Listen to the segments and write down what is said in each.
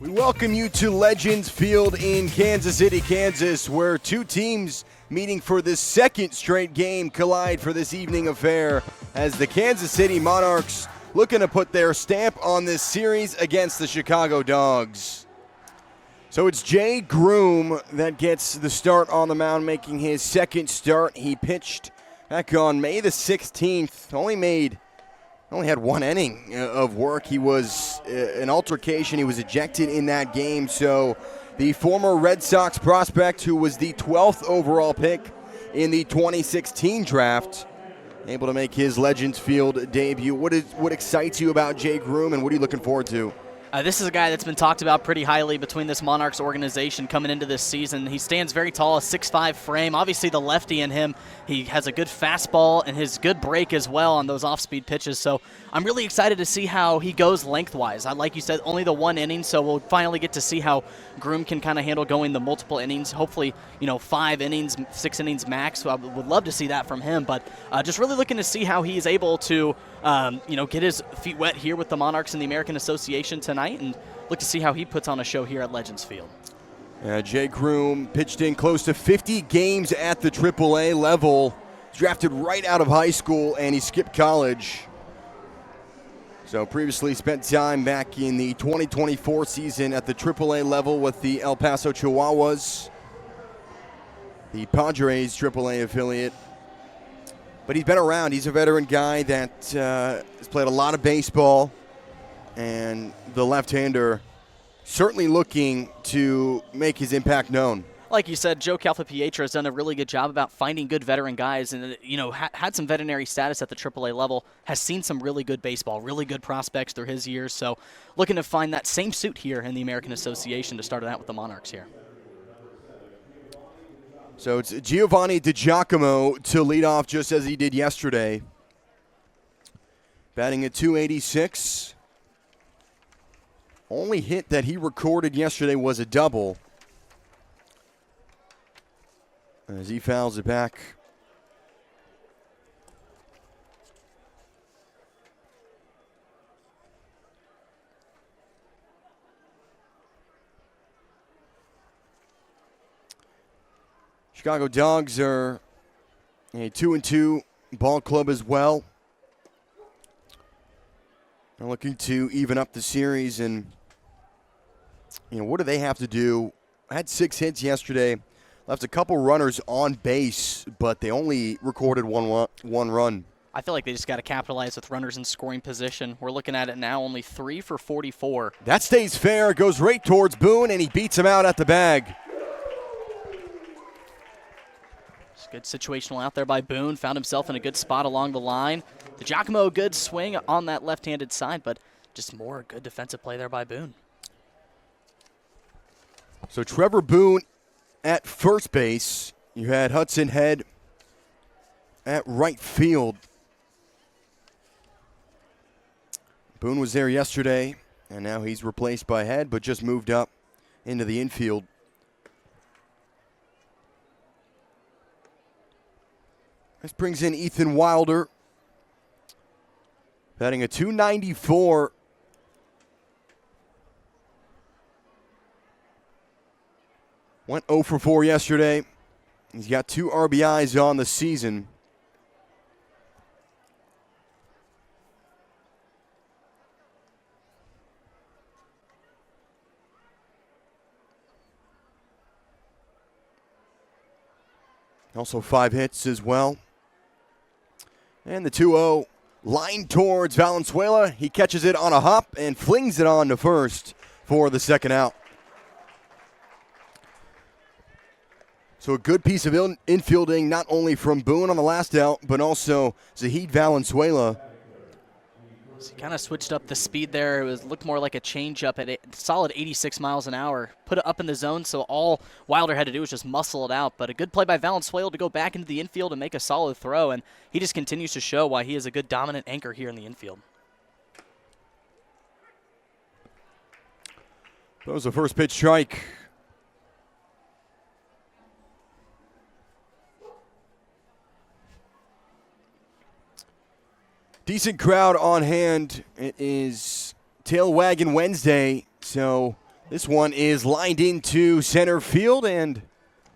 We welcome you to Legends Field in Kansas City, Kansas, where two teams meeting for the second straight game collide for this evening affair as the Kansas City Monarchs looking to put their stamp on this series against the Chicago Dogs. So it's Jay Groom that gets the start on the mound, making his second start. He pitched back on May the 16th, only had one inning of work. He was an altercation. He was ejected in that game. So the former Red Sox prospect, who was the 12th overall pick in the 2016 draft, able to make his Legends Field debut. What excites you about Jay Groom, and what are you looking forward to? This is a guy that's been talked about pretty highly between this Monarchs organization coming into this season. He stands very tall, a 6'5" frame. Obviously, the lefty in him, he has a good fastball and his good break as well on those off-speed pitches. So I'm really excited to see how he goes lengthwise. Like you said, only the one inning, so we'll finally get to see how Groom can kind of handle going the multiple innings. Hopefully, 5 innings, 6 innings max. So I would love to see that from him. But just really looking to see how he's able to get his feet wet here with the Monarchs and the American Association tonight, and look to see how he puts on a show here at Legends Field. Jay Groom pitched in close to 50 games at the AAA level. Drafted right out of high school, and he skipped college. So previously spent time back in the 2024 season at the AAA level with the El Paso Chihuahuas, the Padres AAA affiliate. But he's been around. He's a veteran guy that has played a lot of baseball, and the left-hander certainly looking to make his impact known. Like you said, Joe Calfa-Pietra has done a really good job about finding good veteran guys, and had some veterinary status at the AAA level, has seen some really good baseball, really good prospects through his years. So looking to find that same suit here in the American Association to start it out with the Monarchs here. So it's Giovanni DiGiacomo to lead off just as he did yesterday. Batting at .286. Only hit that he recorded yesterday was a double, as he fouls it back. Chicago Dogs are a 2-2 ball club as well. They're looking to even up the series, and what do they have to do? Had 6 hits yesterday, left a couple runners on base, but they only recorded one run. I feel like they just got to capitalize with runners in scoring position. We're looking at it now, only 3 for 44. That stays fair, goes right towards Boone, and he beats him out at the bag. Good situational out there by Boone. Found himself in a good spot along the line. DiGiacomo, good swing on that left-handed side, but just more good defensive play there by Boone. So Trevor Boone at first base. You had Hudson Head at right field. Boone was there yesterday, and now he's replaced by Head, but just moved up into the infield. This brings in Ethan Wilder, batting a .294. Went 0 for 4 yesterday. He's got 2 RBIs on the season. Also 5 hits as well. And the 2-0 line towards Valenzuela. He catches it on a hop and flings it on to first for the second out. So a good piece of infielding, not only from Boone on the last out, but also Zahid Valenzuela. So he kind of switched up the speed there. It looked more like a changeup at a solid 86 miles an hour. Put it up in the zone, so all Wilder had to do was just muscle it out. But a good play by Valenzuela to go back into the infield and make a solid throw, and he just continues to show why he is a good dominant anchor here in the infield. That was the first pitch strike. Decent crowd on hand. It is Tail Waggin' Wednesday, so This one is lined into center field, and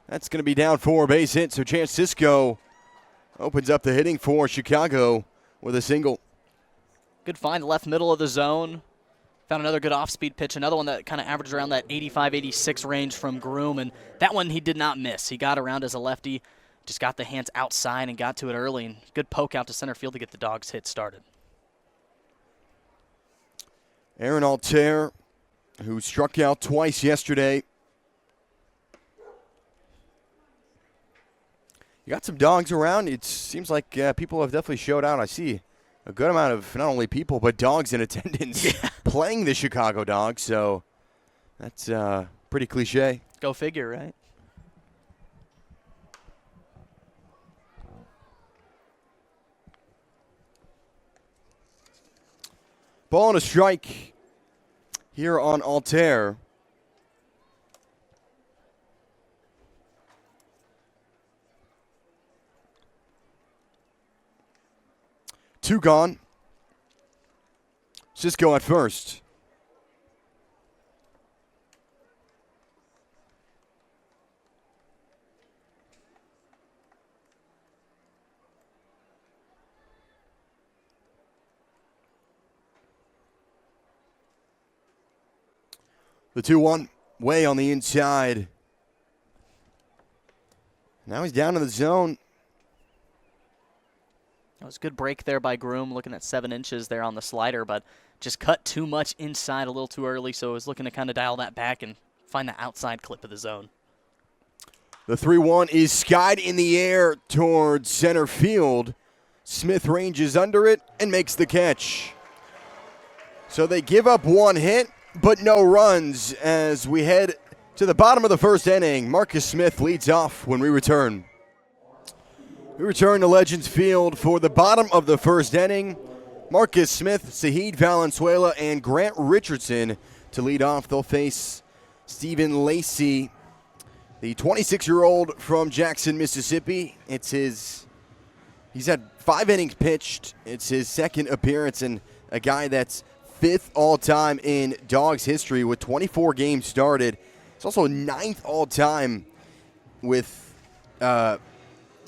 that's going to be down for a base hit. So Chance Cisco opens up the hitting for Chicago with a single. Good find left middle of the zone. Found another good off-speed pitch, another one that kind of averaged around that 85, 86 range from Groom, and that one he did not miss. He got around as a lefty, just got the hands outside and got to it early, and good poke out to center field to get the Dogs hit started. Aaron Altair, who struck out twice yesterday. You got some dogs around. It seems like people have definitely showed out. I see a good amount of not only people but dogs in attendance playing the Chicago Dogs, so that's pretty cliche. Go figure, right? Ball and a strike here on Altair. Two gone. Cisco at first. The 2-1 way on the inside. Now he's down in the zone. That was a good break there by Groom, looking at 7 inches there on the slider, but just cut too much inside a little too early, so I was looking to kind of dial that back and find the outside clip of the zone. The 3-1 is skied in the air towards center field. Smith ranges under it and makes the catch. So they give up 1 hit, but no runs as we head to the bottom of the first inning. Marcus Smith leads off when we return. We return to Legends Field for the bottom of the first inning. Marcus Smith, Sahid Valenzuela, and Grant Richardson to lead off. They'll face Stephen Lacey, the 26-year-old from Jackson, Mississippi. He's had 5 innings pitched. It's his second appearance, and a guy that's 5th all-time in Dogs history with 24 games started. It's also 9th all-time with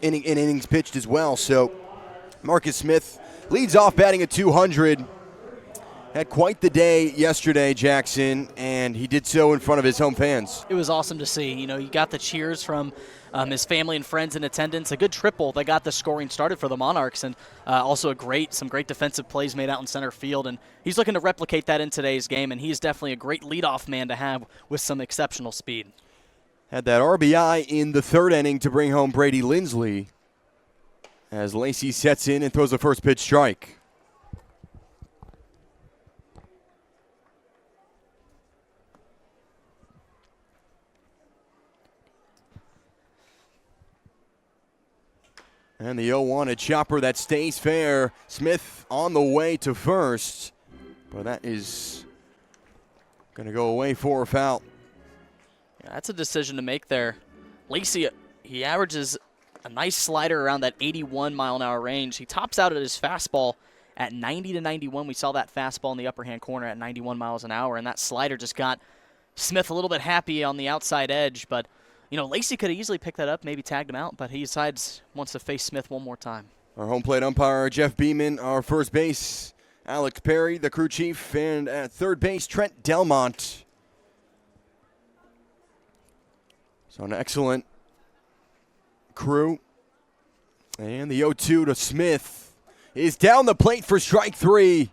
innings pitched as well. So Marcus Smith leads off batting at 200. Had quite the day yesterday, Jackson, and he did so in front of his home fans. It was awesome to see. You know, you got the cheers from his family and friends in attendance. A good triple that got the scoring started for the Monarchs, and also some great defensive plays made out in center field. And he's looking to replicate that in today's game, and he's definitely a great leadoff man to have with some exceptional speed. Had that RBI in the 3rd inning to bring home Brady Lindsley as Lacey sets in and throws the first pitch strike. And the 0-1, a chopper that stays fair. Smith on the way to first, but that is going to go away for a foul. Yeah, that's a decision to make there. Lacey, he averages a nice slider around that 81-mile-an-hour range. He tops out at his fastball at 90 to 91. We saw that fastball in the upper-hand corner at 91 miles an hour, and that slider just got Smith a little bit happy on the outside edge. But, you know, Lacey could have easily picked that up, maybe tagged him out, but he wants to face Smith one more time. Our home plate umpire, Jeff Beeman. Our first base, Alex Perry, the crew chief. And at third base, Trent Delmont. So an excellent crew. And the 0-2 to Smith is down the plate for strike 3.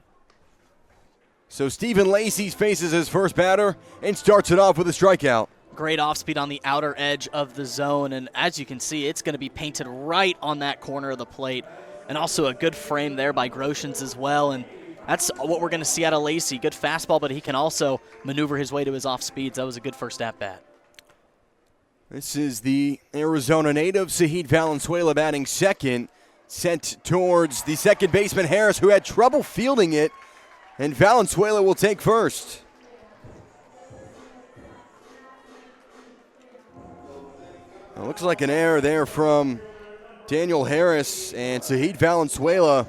So Stephen Lacey faces his first batter and starts it off with a strikeout. Great off-speed on the outer edge of the zone, and as you can see, it's going to be painted right on that corner of the plate. And also a good frame there by Groshans as well, and that's what we're going to see out of Lacey. Good fastball, but he can also maneuver his way to his off-speeds. That was a good first at-bat. This is the Arizona native, Sahid Valenzuela, batting second. Sent towards the second baseman, Harris, who had trouble fielding it. And Valenzuela will take first. It looks like an error there from Daniel Harris, and Sahid Valenzuela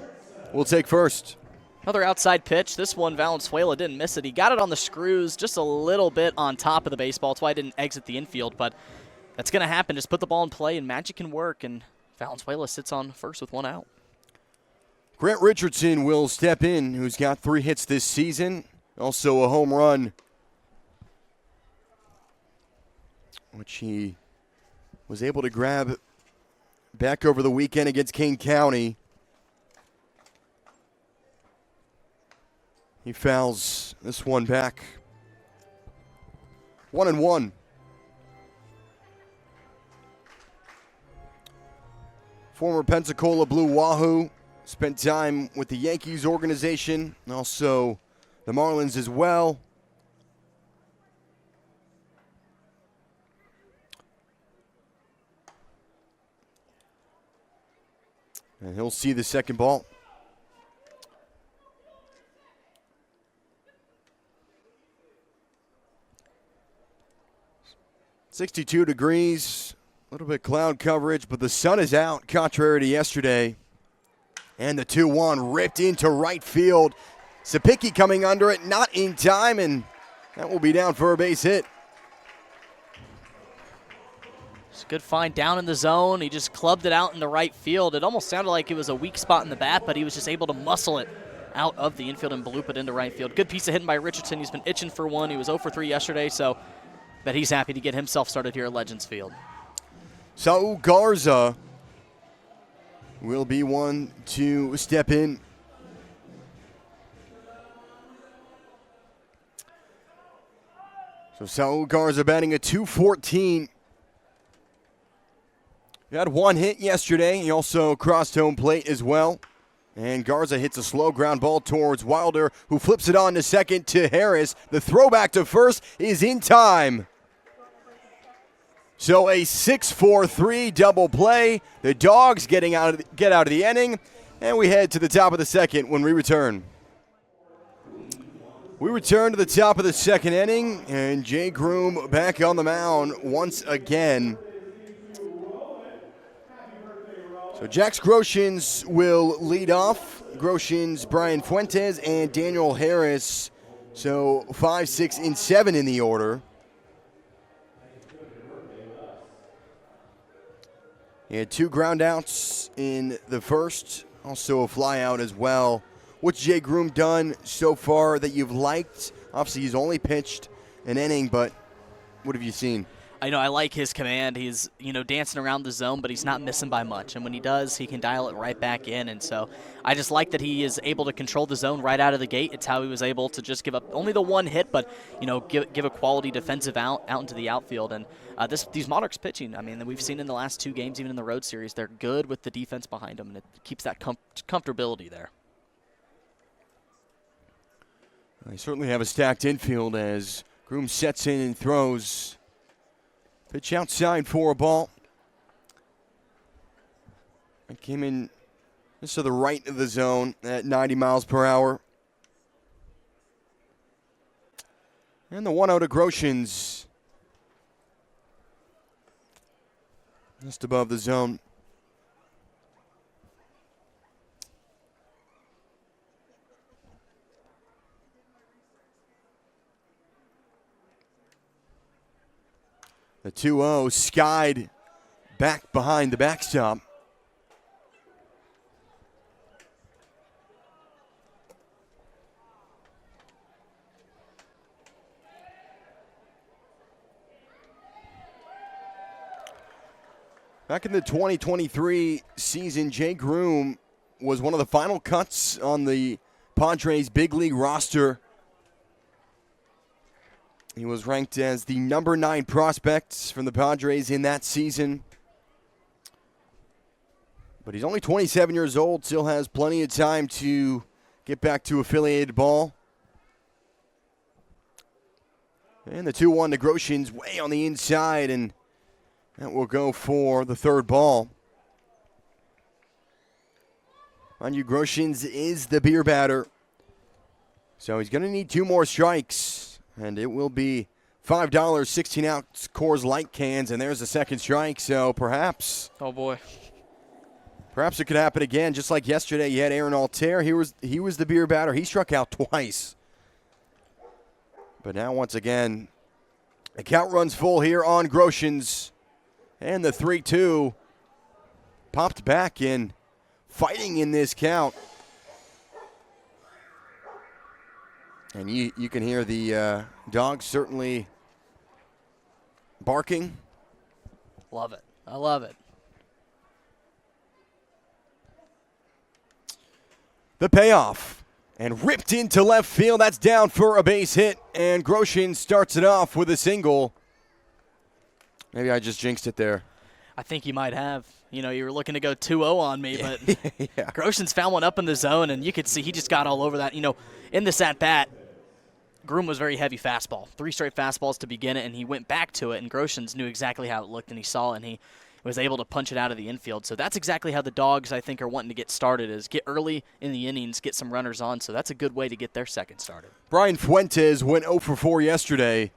will take first. Another outside pitch. This one, Valenzuela didn't miss it. He got it on the screws just a little bit on top of the baseball. That's why I didn't exit the infield, but that's going to happen. Just put the ball in play, and magic can work, and Valenzuela sits on first with 1 out. Grant Richardson will step in, who's got 3 hits this season. Also a home run, which he was able to grab back over the weekend against Kane County. He fouls this one back. 1-1. Former Pensacola Blue Wahoo spent time with the Yankees organization, and also the Marlins as well. And he'll see the second ball. .62 degrees, a little bit cloud coverage, but the sun is out, contrary to yesterday. And the 2-1 ripped into right field. Sapicki coming under it, not in time, and that will be down for a base hit. It's a good find down in the zone. He just clubbed it out in the right field. It almost sounded like it was a weak spot in the bat, but he was just able to muscle it out of the infield and bloop it into right field. Good piece of hitting by Richardson. He's been itching for one. He was 0 for 3 yesterday, so but he's happy to get himself started here at Legends Field. Saul Garza will be one to step in. So Saul Garza batting a .214. He had 1 hit yesterday. He also crossed home plate as well. And Garza hits a slow ground ball towards Wilder, who flips it on to second to Harris. The throwback to first is in time. So a 6-4-3 double play. The Dogs get out of the inning, and we head to the top of the second when we return. We return to the top of the second inning, and Jay Groom back on the mound once again. So Jax Groshans will lead off. Groshans, Brian Fuentes, and Daniel Harris. So 5, 6, and 7 in the order. He had 2 groundouts in the first, also a flyout as well. What's Jay Groom done so far that you've liked? Obviously, he's only pitched an inning, but what have you seen? I like his command. He's, dancing around the zone, but he's not missing by much. And when he does, he can dial it right back in. And so I just like that he is able to control the zone right out of the gate. It's how he was able to just give up only the 1 hit, but, give a quality defensive out into the outfield. And these Monarchs pitching, we've seen in the last 2 games, even in the road series, they're good with the defense behind them, and it keeps that comfortability there. They certainly have a stacked infield as Groom sets in and throws. Pitch outside for a ball. It came in just to the right of the zone at 90 miles per hour. And the 1-0 to Groshans. Just above the zone. The 2-0 skied back behind the backstop. Back in the 2023 season, Jay Groom was one of the final cuts on the Padres big league roster. He was ranked as the number 9 prospect from the Padres in that season. But he's only 27 years old, still has plenty of time to get back to affiliated ball. And the 2-1 to Groshans way on the inside, and that will go for the third ball. Mind you, Groshans is the beer batter. So he's going to need 2 more strikes. And it will be $5 16-ounce Coors Light cans, and there's a second strike. So perhaps. Oh, boy. Perhaps it could happen again, just like yesterday. You had Aaron Altair. He was the beer batter. He struck out twice. But now, once again, the count runs full here on Groshans. And the 3-2 popped back in, fighting in this count. And you can hear the dogs certainly barking. Love it. I love it. The payoff. And ripped into left field. That's down for a base hit. And Groshans starts it off with a single. Maybe I just jinxed it there. I think you might have. You know, you were looking to go 2-0 on me, but yeah. Groshans found one up in the zone, and you could see he just got all over that. You know, in this at-bat, Groom was very heavy fastball. 3 straight fastballs to begin it, and he went back to it, and Groshans knew exactly how it looked, and he saw it, and he was able to punch it out of the infield. So that's exactly how the Dogs, I think, are wanting to get started, is get early in the innings, get some runners on. So that's a good way to get their second started. Brian Fuentes went 0 for 4 yesterday.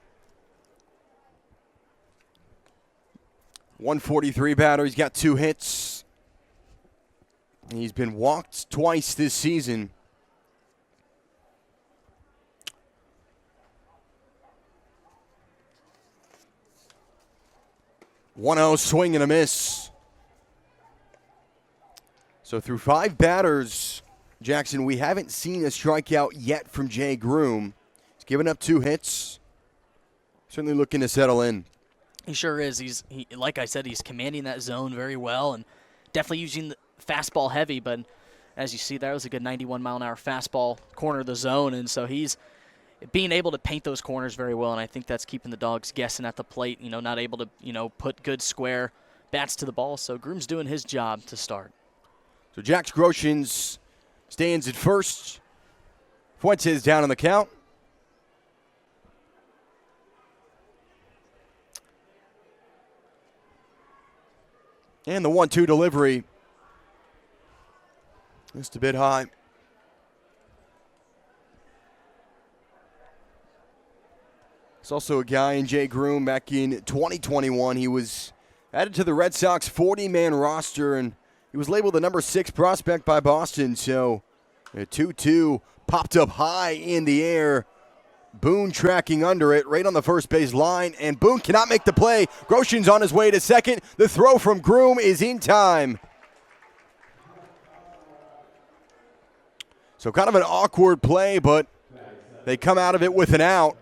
143 batter. He's got 2 hits. He's been walked twice this season. One-0 swing and a miss. So through 5 batters, Jackson, we haven't seen a strikeout yet from Jay Groom. He's given up 2 hits. Certainly looking to settle in. He sure is. He like I said, he's commanding that zone very well and definitely using the fastball heavy. But as you see, that was a good 91-mile-an-hour fastball corner of the zone, and so he's being able to paint those corners very well, and I think that's keeping the Dogs guessing at the plate, you know, not able to, you know, put good square bats to the ball. So Groom's doing his job to start. So Jax Groshans stands at first. Fuentes down on the count. And the 1-2 delivery. Just a bit high. There's also a guy in Jay Groom back in 2021. He was added to the Red Sox 40-man roster, and he was labeled the number 6 prospect by Boston. So a 2-2 popped up high in the air. Boone tracking under it, right on the first base line, and Boone cannot make the play. Groshans on his way to second. The throw from Groom is in time. So kind of an awkward play, but they come out of it with an out.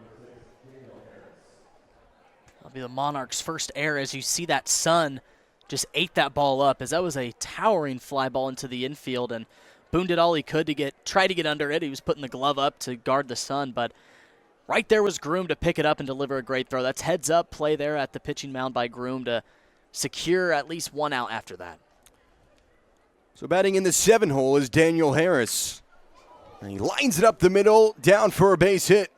That'll be the Monarchs' first error as you see that Sun just ate that ball up, as that was a towering fly ball into the infield, and Boone did all he could to try to get under it. He was putting the glove up to guard the Sun, but right there was Groom to pick it up and deliver a great throw. That's heads-up play there at the pitching mound by Groom to secure at least 1 out after that. So batting in the 7 hole is Daniel Harris. And he lines it up the middle, down for a base hit.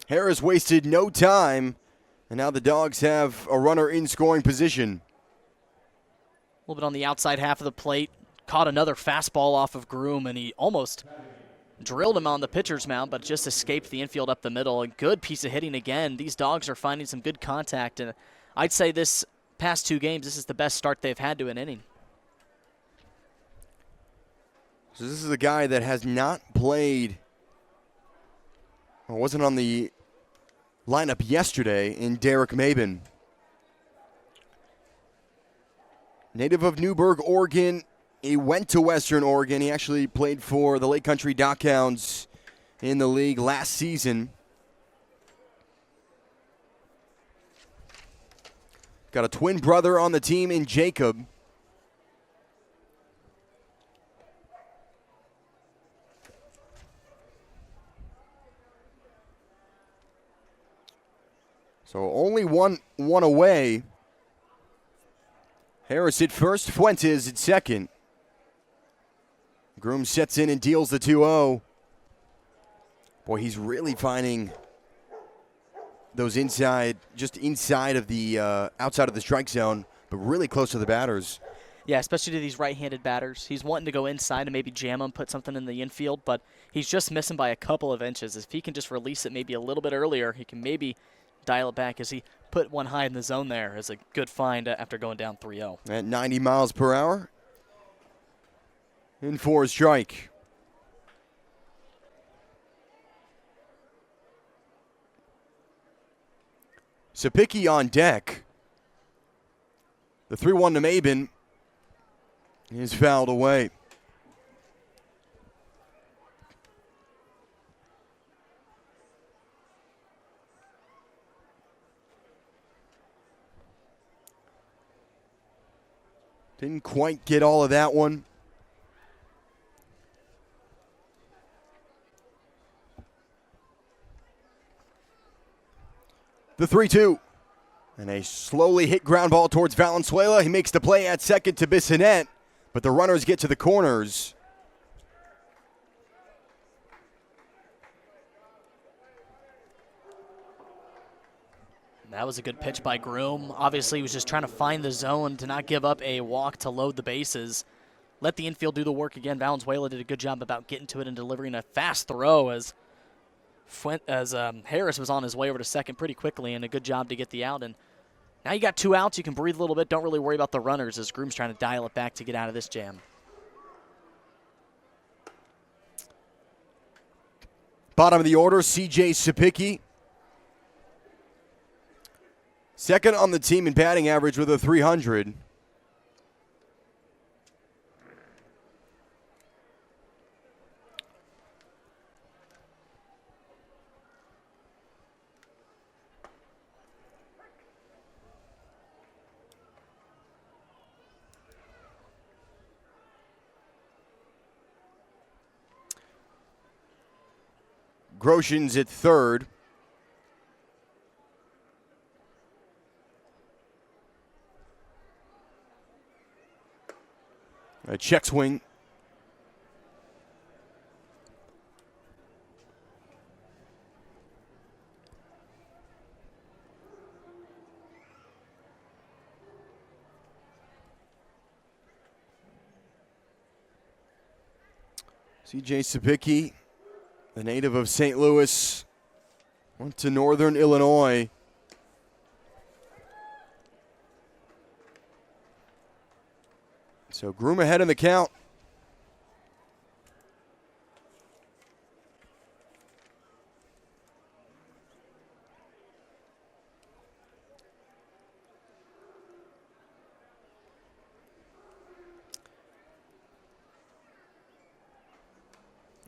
Harris wasted no time, and now the Dogs have a runner in scoring position. A little bit on the outside half of the plate. Caught another fastball off of Groom, and he almost drilled him on the pitcher's mound, but just escaped the infield up the middle. A good piece of hitting again. These Dogs are finding some good contact, and I'd say this past 2 games, this is the best start they've had to an inning. So this is a guy that has not played, or wasn't on the lineup yesterday, in Derek Mabin. Native of Newburgh, Oregon. He went to Western Oregon. He actually played for the Lake Country Dockhounds in the league last season. Got a twin brother on the team in Jacob. So only one away. Harris at first, Fuentes at second. Groom sets in and deals the 2-0. Boy, he's really finding those inside, just inside of the, outside of the strike zone, but really close to the batters. Yeah, especially to these right-handed batters. He's wanting to go inside and maybe jam him, put something in the infield, but he's just missing by a couple of inches. If he can just release it maybe a little bit earlier, he can maybe dial it back as he put one high in the zone there as a good find after going down 3-0. At 90 miles per hour. In for a strike. Sapicki on deck. The 3-1 to Maben is fouled away. Didn't quite get all of that one. The 3-2. And a slowly hit ground ball towards Valenzuela. He makes the play at second to Bissonnette, but the runners get to the corners. That was a good pitch by Groom. Obviously, he was just trying to find the zone to not give up a walk to load the bases. Let the infield do the work again. Valenzuela did a good job about getting to it and delivering a fast throw as Harris was on his way over to second pretty quickly, and a good job to get the out. And now you got 2 outs. You can breathe a little bit. Don't really worry about the runners as Groom's trying to dial it back to get out of this jam. Bottom of the order, C.J. Sapicki. Second on the team in batting average with a 300. Groshans at third. A check swing. C.J. Sapicki, the native of St. Louis, went to Northern Illinois. So Groom ahead in the count.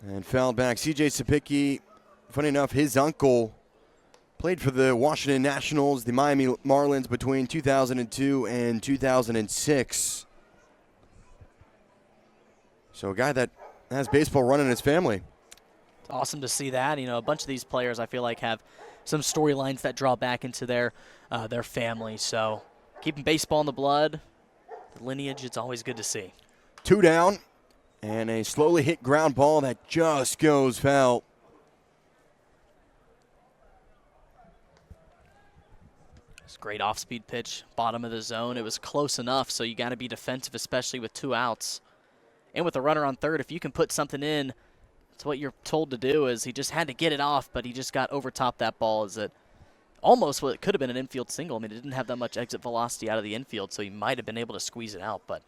And fouled back. C.J. Sapicki, funny enough, his uncle played for the Washington Nationals, the Miami Marlins between 2002 and 2006. So a guy that has baseball running in his family. It's awesome to see that. You know, a bunch of these players I feel like have some storylines that draw back into their family. So keeping baseball in the blood, the lineage, it's always good to see. 2 down. And a slowly hit ground ball that just goes foul. It's a great off-speed pitch, bottom of the zone. It was close enough, so you got to be defensive, especially with 2 outs. And with a runner on third, if you can put something in, that's what you're told to do. Is he just had to get it off, but he just got over top that ball. Is it almost what it could have been an infield single? I mean, it didn't have that much exit velocity out of the infield, so he might have been able to squeeze it out, but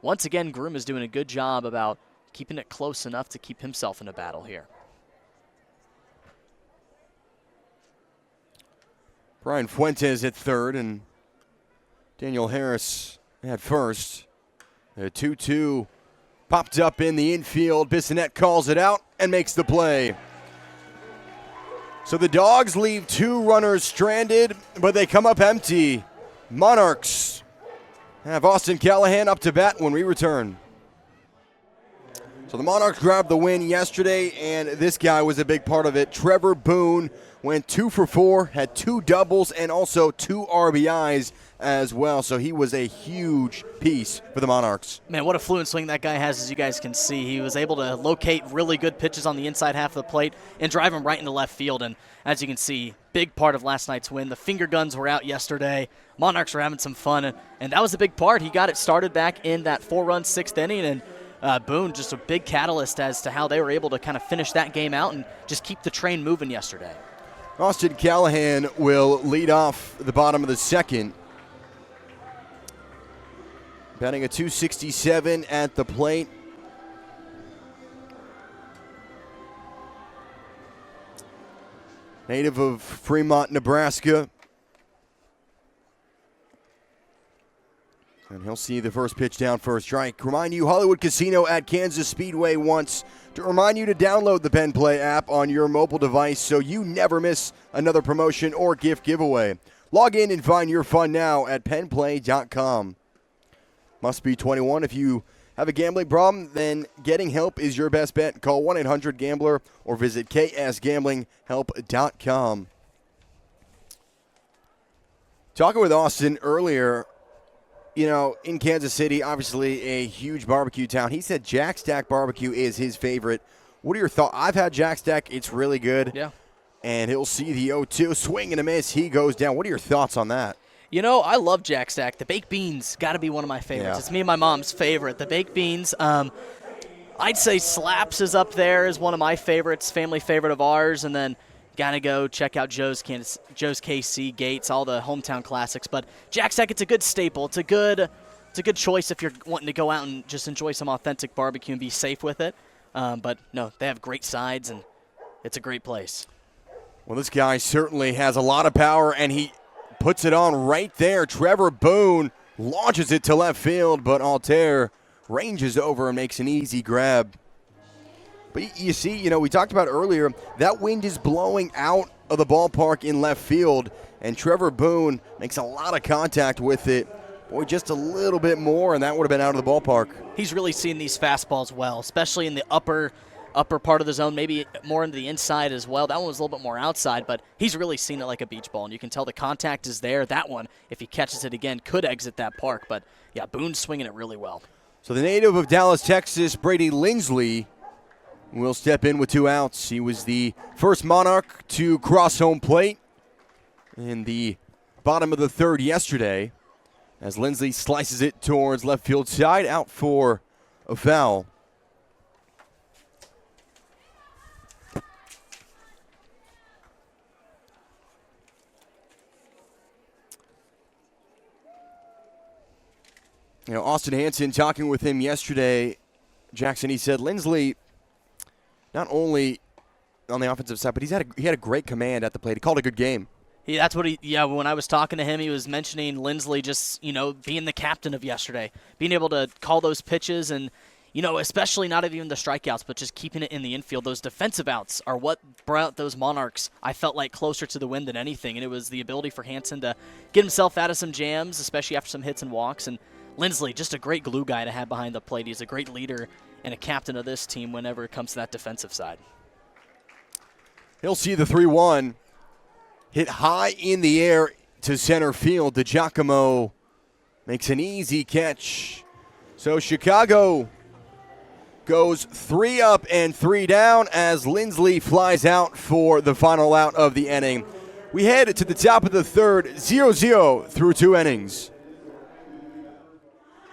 once again, Groom is doing a good job about keeping it close enough to keep himself in a battle here. Brian Fuentes at third and Daniel Harris at first. A 2-2 popped up in the infield. Bissonnette calls it out and makes the play. So the Dogs leave 2 runners stranded, but they come up empty. Monarchs have Austin Callahan up to bat when we return. So the Monarchs grabbed the win yesterday, and this guy was a big part of it. Trevor Boone went 2 for 4, had 2 doubles, and also 2 RBIs as well. So he was a huge piece for the Monarchs. Man, what a fluent swing that guy has, as you guys can see. He was able to locate really good pitches on the inside half of the plate and drive them right into left field. And as you can see, big part of last night's win. The finger guns were out yesterday. Monarchs were having some fun, and that was a big part. He got it started back in that 4-run 6th inning, and Boone just a big catalyst as to how they were able to kind of finish that game out and just keep the train moving yesterday. Austin Callahan will lead off the bottom of the second. Batting a .267 at the plate. Native of Fremont, Nebraska. And he'll see the first pitch down for a strike. Remind you, Hollywood Casino at Kansas Speedway wants to remind you to download the Penn Play app on your mobile device so you never miss another promotion or gift giveaway. Log in and find your fun now at pennplay.com. Must be 21. If you have a gambling problem, then getting help is your best bet. Call 1-800-GAMBLER or visit ksgamblinghelp.com. Talking with Austin earlier, you know, in Kansas City, obviously a huge barbecue town. He said Jack Stack barbecue is his favorite. What are your thoughts? I've had Jack Stack. It's really good. Yeah. And he'll see the 0-2. Swing and a miss. He goes down. What are your thoughts on that? You know, I love Jack Stack. The baked beans got to be one of my favorites. Yeah. It's me and my mom's favorite. The baked beans. I'd say Slaps is up there as one of my favorites, family favorite of ours. And then got to go check out Joe's KC, Gates, all the hometown classics. But Jack Stack, it's a good staple. It's a good choice if you're wanting to go out and just enjoy some authentic barbecue and be safe with it. But no, they have great sides, and it's a great place. Well, this guy certainly has a lot of power, and he puts it on right there. Trevor Boone launches it to left field, but Altair ranges over and makes an easy grab. But you see, you know, we talked about earlier, that wind is blowing out of the ballpark in left field, and Trevor Boone makes a lot of contact with it. Boy, just a little bit more, and that would have been out of the ballpark. He's really seen these fastballs well, especially in the upper part of the zone, maybe more into the inside as well. That one was a little bit more outside, but he's really seen it like a beach ball, and you can tell the contact is there. That one, if he catches it again, could exit that park. But, yeah, Boone's swinging it really well. So the native of Dallas, Texas, Brady Lindsley, will step in with 2 outs. He was the first Monarch to cross home plate in the bottom of the third yesterday as Lindsley slices it towards left field side, out for a foul. You know, Austin Hansen talking with him yesterday, Jackson, he said Lindsley, not only on the offensive side, but he had a great command at the plate. He called a good game. That's what when I was talking to him, he was mentioning Lindsley just, you know, being the captain of yesterday, being able to call those pitches and, you know, especially not even the strikeouts, but just keeping it in the infield. Those defensive outs are what brought those Monarchs, I felt like, closer to the win than anything. And it was the ability for Hansen to get himself out of some jams, especially after some hits and walks. And Lindsley, just a great glue guy to have behind the plate. He's a great leader and a captain of this team whenever it comes to that defensive side. He'll see the 3-1 hit high in the air to center field. DiGiacomo makes an easy catch. So Chicago goes 3 up and 3 down as Lindsley flies out for the final out of the inning. We head to the top of the third, 0-0 through 2 innings.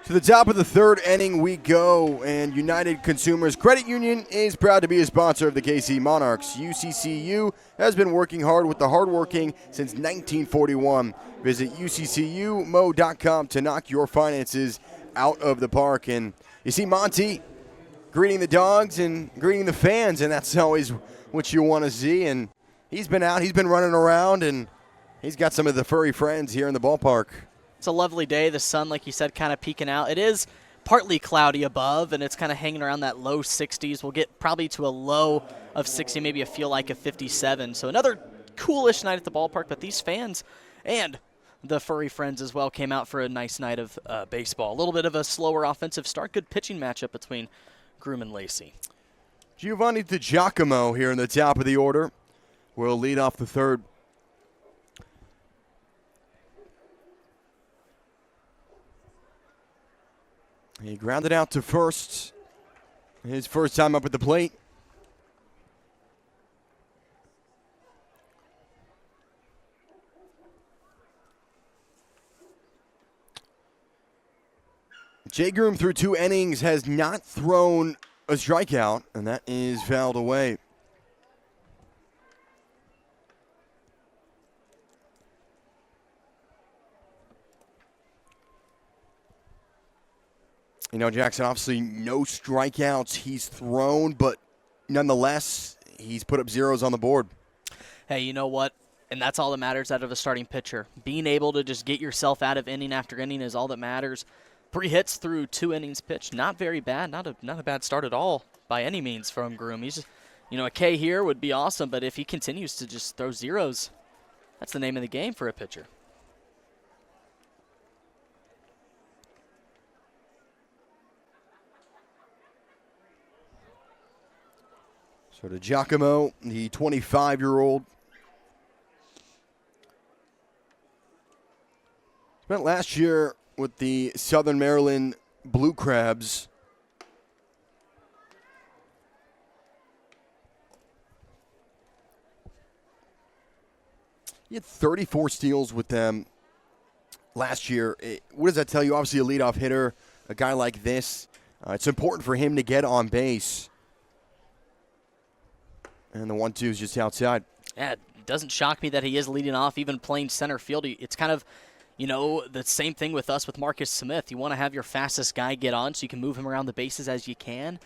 To the top of the third inning we go, and United Consumers Credit Union is proud to be a sponsor of the KC Monarchs. UCCU has been working hard with the hardworking since 1941. Visit uccumo.com to knock your finances out of the park. And you see Monty greeting the dogs and greeting the fans, and that's always what you want to see. And he's been out, he's been running around, and he's got some of the furry friends here in the ballpark. It's a lovely day. The sun, like you said, kind of peeking out. It is partly cloudy above, and it's kind of hanging around that low 60s. We'll get probably to a low of 60, maybe a feel like a 57. So another coolish night at the ballpark, but these fans and the furry friends as well came out for a nice night of baseball. A little bit of a slower offensive start. Good pitching matchup between Groom and Lacey. Giovanni DiGiacomo here in the top of the order will lead off the third. He grounded out to first. His first time up at the plate. Jay Groom through 2 innings has not thrown a strikeout, and that is fouled away. You know, Jackson, obviously no strikeouts he's thrown, but nonetheless, he's put up zeros on the board. Hey, you know what? And that's all that matters out of a starting pitcher. Being able to just get yourself out of inning after inning is all that matters. 3 hits through 2 innings pitched. Not very bad. Not a bad start at all by any means from Groom. He's just, a K here would be awesome, but if he continues to just throw zeros, that's the name of the game for a pitcher. So to Giacomo, the 25-year-old. Spent last year with the Southern Maryland Blue Crabs. He had 34 steals with them last year. What does that tell you? Obviously, a leadoff hitter, a guy like this. It's important for him to get on base. And the 1-2 is just outside. Yeah, it doesn't shock me that he is leading off, even playing center field. It's kind of, the same thing with us with Marcus Smith. You want to have your fastest guy get on so you can move him around the bases as you can.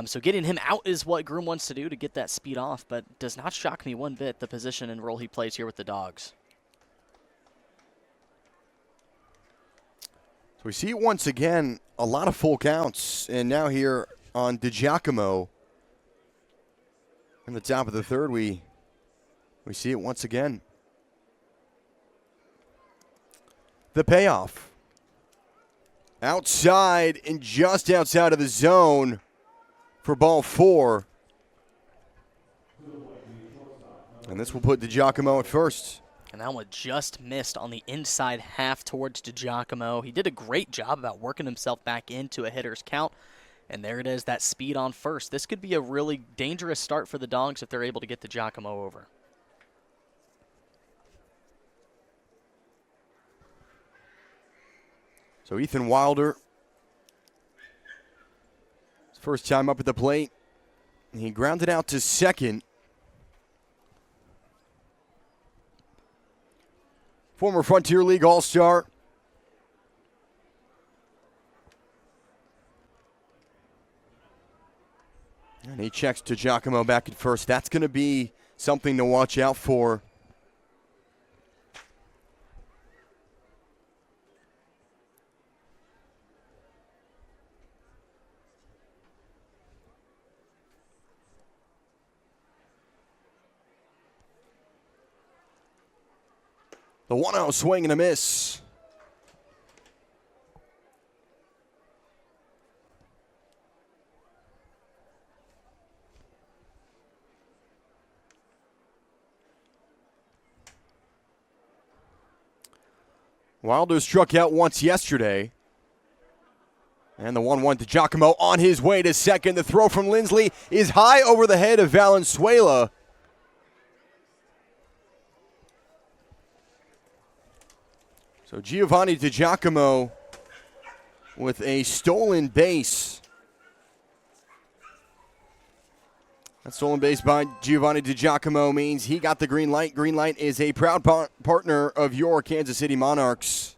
So getting him out is what Groom wants to do to get that speed off, but does not shock me one bit, the position and role he plays here with the Dogs. So we see once again a lot of full counts, and now here on DiGiacomo in the top of the third, we see it once again. The payoff. Outside and just outside of the zone for ball 4. And this will put DiGiacomo at first. And that one just missed on the inside half towards DiGiacomo. He did a great job about working himself back into a hitter's count. And there it is, that speed on first. This could be a really dangerous start for the Dogs if they're able to get DiGiacomo over. So Ethan Wilder, his first time up at the plate. He grounded out to second. Former Frontier League All-Star. And he checks to Giacomo back at first. That's going to be something to watch out for. The 1-0 swing and a miss. Wilder struck out once yesterday. And the 1-1 to Giacomo on his way to second. The throw from Lindsley is high over the head of Valenzuela. So Giovanni DiGiacomo with a stolen base. That stolen base by Giovanni DiGiacomo means he got the green light. Green light is a proud partner of your Kansas City Monarchs.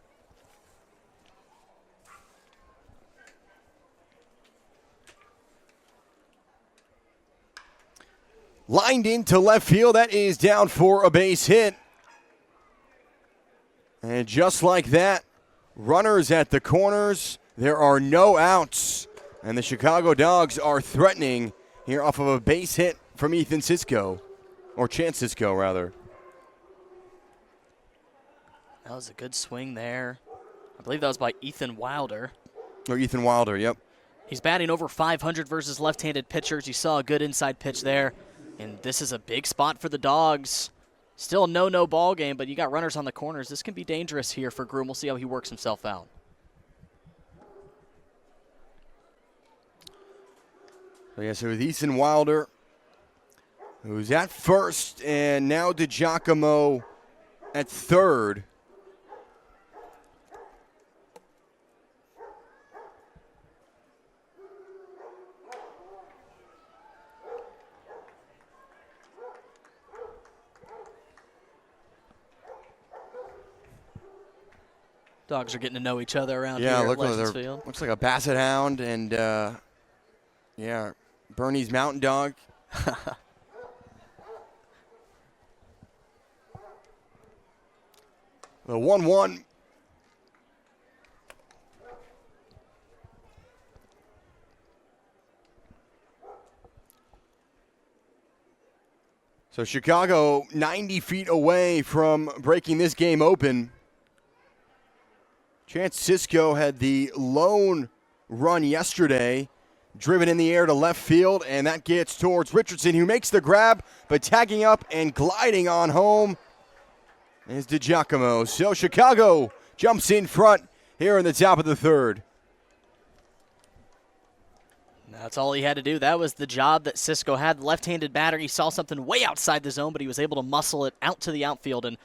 Lined into left field. That is down for a base hit. And just like that, runners at the corners. There are no outs. And the Chicago Dogs are threatening here off of a base hit from Ethan Cisco. Or Chance Cisco, rather. That was a good swing there. I believe that was by Ethan Wilder. Or Ethan Wilder, yep. He's batting over 500 versus left-handed pitchers. You saw a good inside pitch there. And this is a big spot for the Dogs. Still a no ball game, but you got runners on the corners. This can be dangerous here for Groom. We'll see how he works himself out. So with Ethan Wilder, who's at first, and now DiGiacomo at third. Dogs are getting to know each other around Yeah, here look, at Legends Field. looks like a Basset Hound and, yeah, Bernie's Mountain Dog. The 1-1. So Chicago 90 feet away from breaking this game open. Chance Cisco had the lone run yesterday, driven in the air to left field, and that gets towards Richardson, who makes the grab, but tagging up and gliding on home is DiGiacomo. So Chicago jumps in front here in the top of the third. That's all he had to do. That was the job that Cisco had. Left-handed batter. He saw something way outside the zone, but he was able to muscle it out to the outfield. And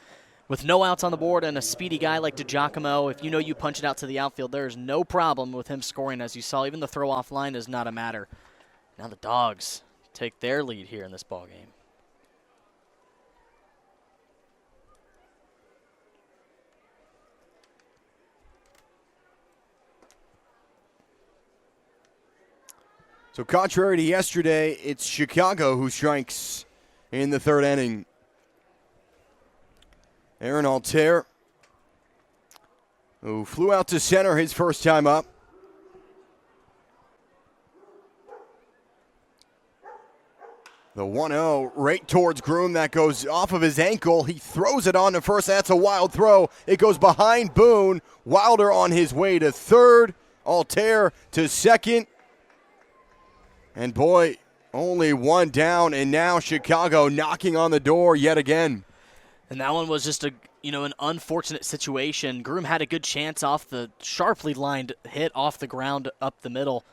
with no outs on the board and a speedy guy like DiGiacomo, if you know you punch it out to the outfield, there's no problem with him scoring. As you saw, even the throw-off line is not a matter. Now the Dogs take their lead here in this ballgame. So contrary to yesterday, it's Chicago who strikes in the third inning. Aaron Altair, who flew out to center his first time up. The 1-0 right towards Groom. That goes off of his ankle. He throws it on to first. That's a wild throw. It goes behind Boone. Wilder on his way to third. Altair to second. And boy, only one down, and now Chicago knocking on the door yet again. And that one was just an unfortunate situation. Groom had a good chance off the sharply lined hit off the ground up the middle.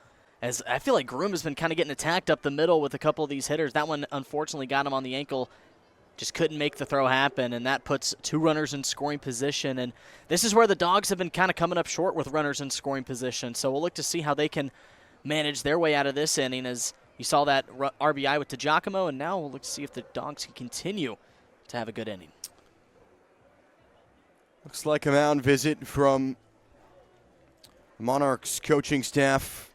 As I feel like Groom has been kind of getting attacked up the middle with a couple of these hitters. That one unfortunately got him on the ankle. Just couldn't make the throw happen, and that puts two runners in scoring position. And this is where the Dogs have been kind of coming up short with runners in scoring position. So we'll look to see how they can manage their way out of this inning, as you saw that RBI with DiGiacomo, and now we'll look to see if the Dogs can continue to have a good inning. Looks like a mound visit from Monarchs coaching staff.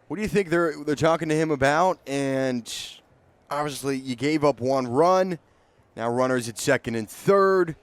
What do you think they're talking to him about? And obviously you gave up one run. Now runners at second and third.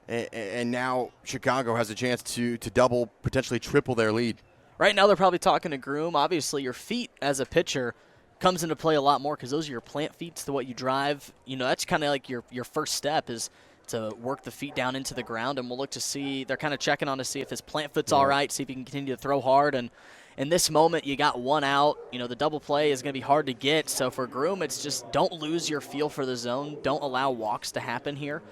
And now Chicago has a chance to double, potentially triple their lead. Right now they're probably talking to Groom. Obviously your feet as a pitcher comes into play a lot more because those are your plant feet to what you drive. You know, that's kind of like your first step is to work the feet down into the ground, and we'll look to see. They're kind of checking on to see if his plant foot's all right, see if he can continue to throw hard. And in this moment, you got one out. You know, the double play is going to be hard to get. So for Groom, it's just don't lose your feel for the zone. Don't allow walks to happen here.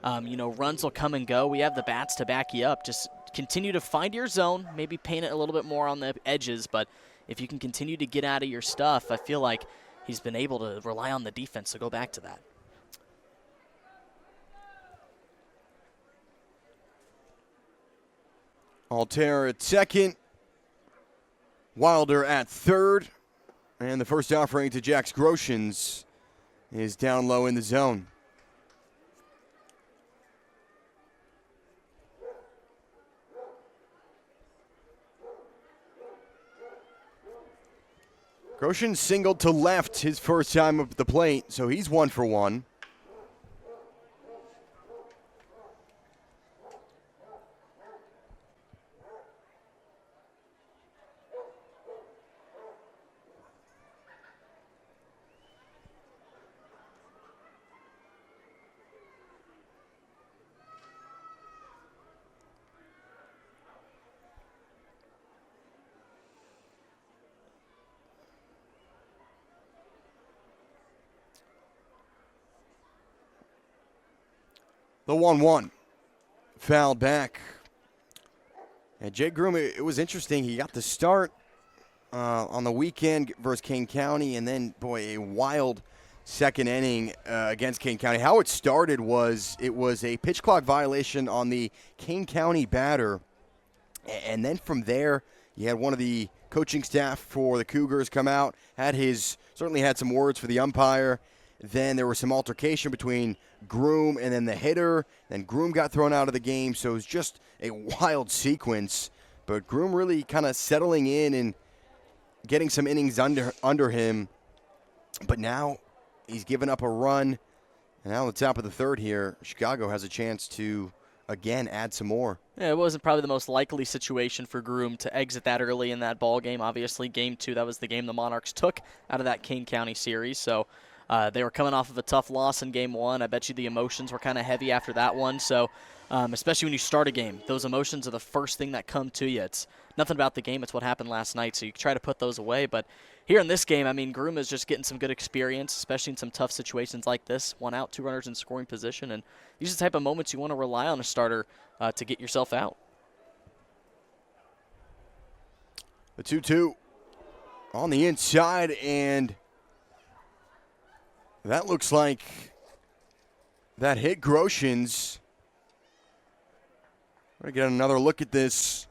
Runs will come and go. We have the bats to back you up. Just continue to find your zone, maybe paint it a little bit more on the edges, but if you can continue to get out of your stuff, I feel like he's been able to rely on the defense, so go back to that. Altair at second, Wilder at third, and the first offering to Jax Groshans is down low in the zone. Groshans singled to left his first time up at the plate, so he's 1 for 1. The 1-1, fouled back. And Jay Groom, it was interesting. He got the start on the weekend versus Kane County, and then, boy, a wild second inning against Kane County. How it started was it was a pitch clock violation on the Kane County batter, and then from there, you had one of the coaching staff for the Cougars come out, certainly had some words for the umpire, then there was some altercation between Groom and then the hitter. Then Groom got thrown out of the game, so it was just a wild sequence. But Groom really kind of settling in and getting some innings under him. But now he's given up a run. And now on the top of the third here, Chicago has a chance to, again, add some more. Yeah, it wasn't probably the most likely situation for Groom to exit that early in that ball game. Obviously, Game 2, that was the game the Monarchs took out of that King County series. So they were coming off of a tough loss in Game 1. I bet you the emotions were kind of heavy after that one. So especially when you start a game, those emotions are the first thing that come to you. It's nothing about the game. It's what happened last night. So you try to put those away. But here in this game, I mean, Groom is just getting some good experience, especially in some tough situations like this. 1 out, 2 runners in scoring position. And these are the type of moments you want to rely on a starter to get yourself out. The 2-2 on the inside, and that looks like that hit Groshans. We're going to get another look at this.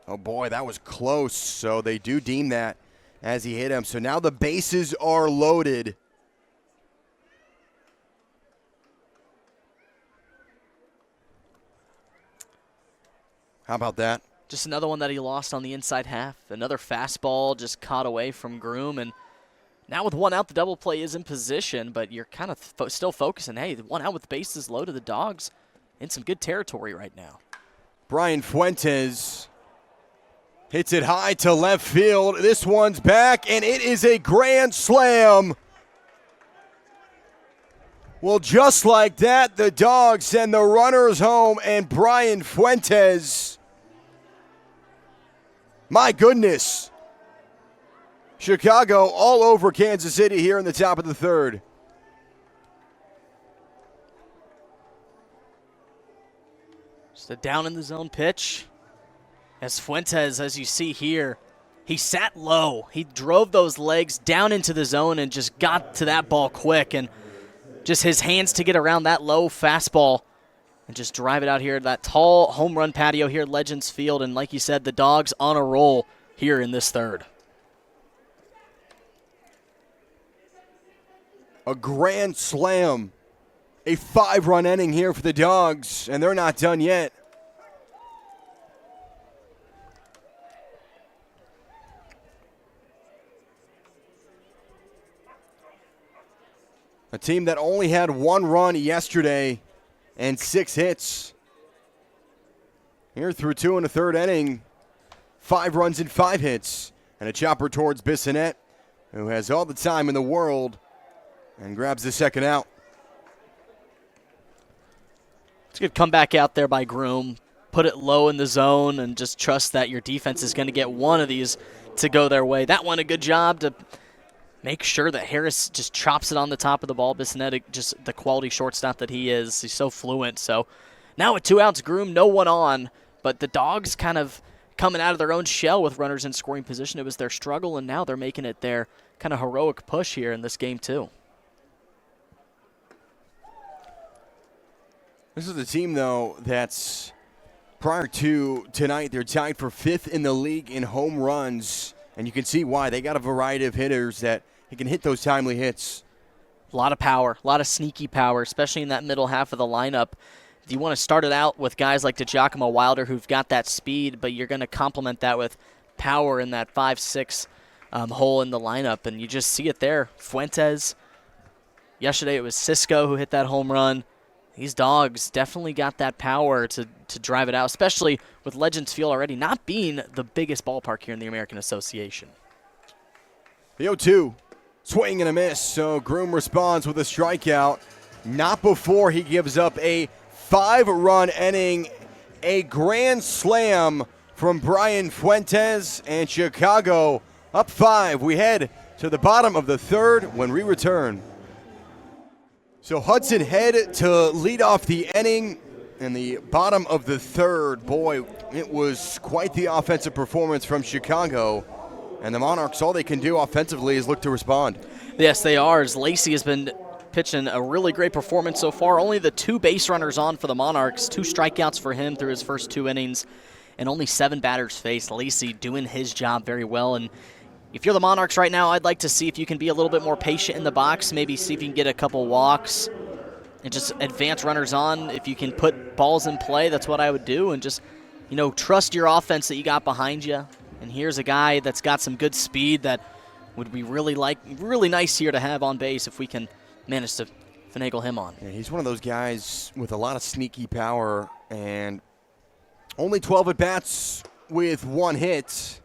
Oh, boy, that was close. So they do deem that as he hit him. So now the bases are loaded. How about that? Just another one that he lost on the inside half. Another fastball just caught away from Groom. And now with 1 out, the double play is in position, but you're kind of still focusing. Hey, 1 out with bases loaded, the Dogs in some good territory right now. Brian Fuentes hits it high to left field. This one's back, and it is a grand slam. Well, just like that, the Dogs send the runners home, and Brian Fuentes, my goodness, Chicago all over Kansas City here in the top of the third. Just a down in the zone pitch. As Fuentes, as you see here, he sat low. He drove those legs down into the zone and just got to that ball quick. And just his hands to get around that low fastball and just drive it out here. That tall home run patio here at Legends Field. And like you said, the Dogs on a roll here in this third. A grand slam. A 5-run inning here for the Dogs, and they're not done yet. A team that only had 1 run yesterday and 6 hits. Here through 2 and a third inning, 5 runs and 5 hits. And a chopper towards Bissonnette, who has all the time in the world and grabs the second out. It's a good comeback out there by Groom. Put it low in the zone and just trust that your defense is going to get one of these to go their way. That one, a good job to make sure that Harris just chops it on the top of the ball. Bissonnette, just the quality shortstop that he is. He's so fluent. So now with 2 outs, Groom, no one on. But the Dogs kind of coming out of their own shell with runners in scoring position. It was their struggle, and now they're making it their kind of heroic push here in this game too. This is the team, though, that's prior to tonight, they're tied for 5th in the league in home runs. And you can see why. They got a variety of hitters that can hit those timely hits. A lot of power, a lot of sneaky power, especially in that middle half of the lineup. You want to start it out with guys like DeGiacomo Wilder who've got that speed, but you're going to complement that with power in that 5-6 hole in the lineup. And you just see it there. Fuentes. Yesterday it was Cisco who hit that home run. These Dogs definitely got that power to drive it out, especially with Legends Field already not being the biggest ballpark here in the American Association. The 0-2, swing and a miss, so Groom responds with a strikeout. Not before he gives up a 5-run inning, a grand slam from Brian Fuentes, and Chicago up 5. We head to the bottom of the third when we return. So Hudson head to lead off the inning in the bottom of the third. Boy, it was quite the offensive performance from Chicago. And the Monarchs, all they can do offensively is look to respond. Yes, they are. As Lacey has been pitching a really great performance so far. Only the 2 base runners on for the Monarchs. 2 strikeouts for him through his first 2 innings. And only 7 batters faced. Lacey doing his job very well. And if you're the Monarchs right now, I'd like to see if you can be a little bit more patient in the box, maybe see if you can get a couple walks and just advance runners on. If you can put balls in play, that's what I would do, and just, trust your offense that you got behind you. And here's a guy that's got some good speed that would be really nice here to have on base if we can manage to finagle him on. Yeah, he's one of those guys with a lot of sneaky power, and only 12 at-bats with 1 hit.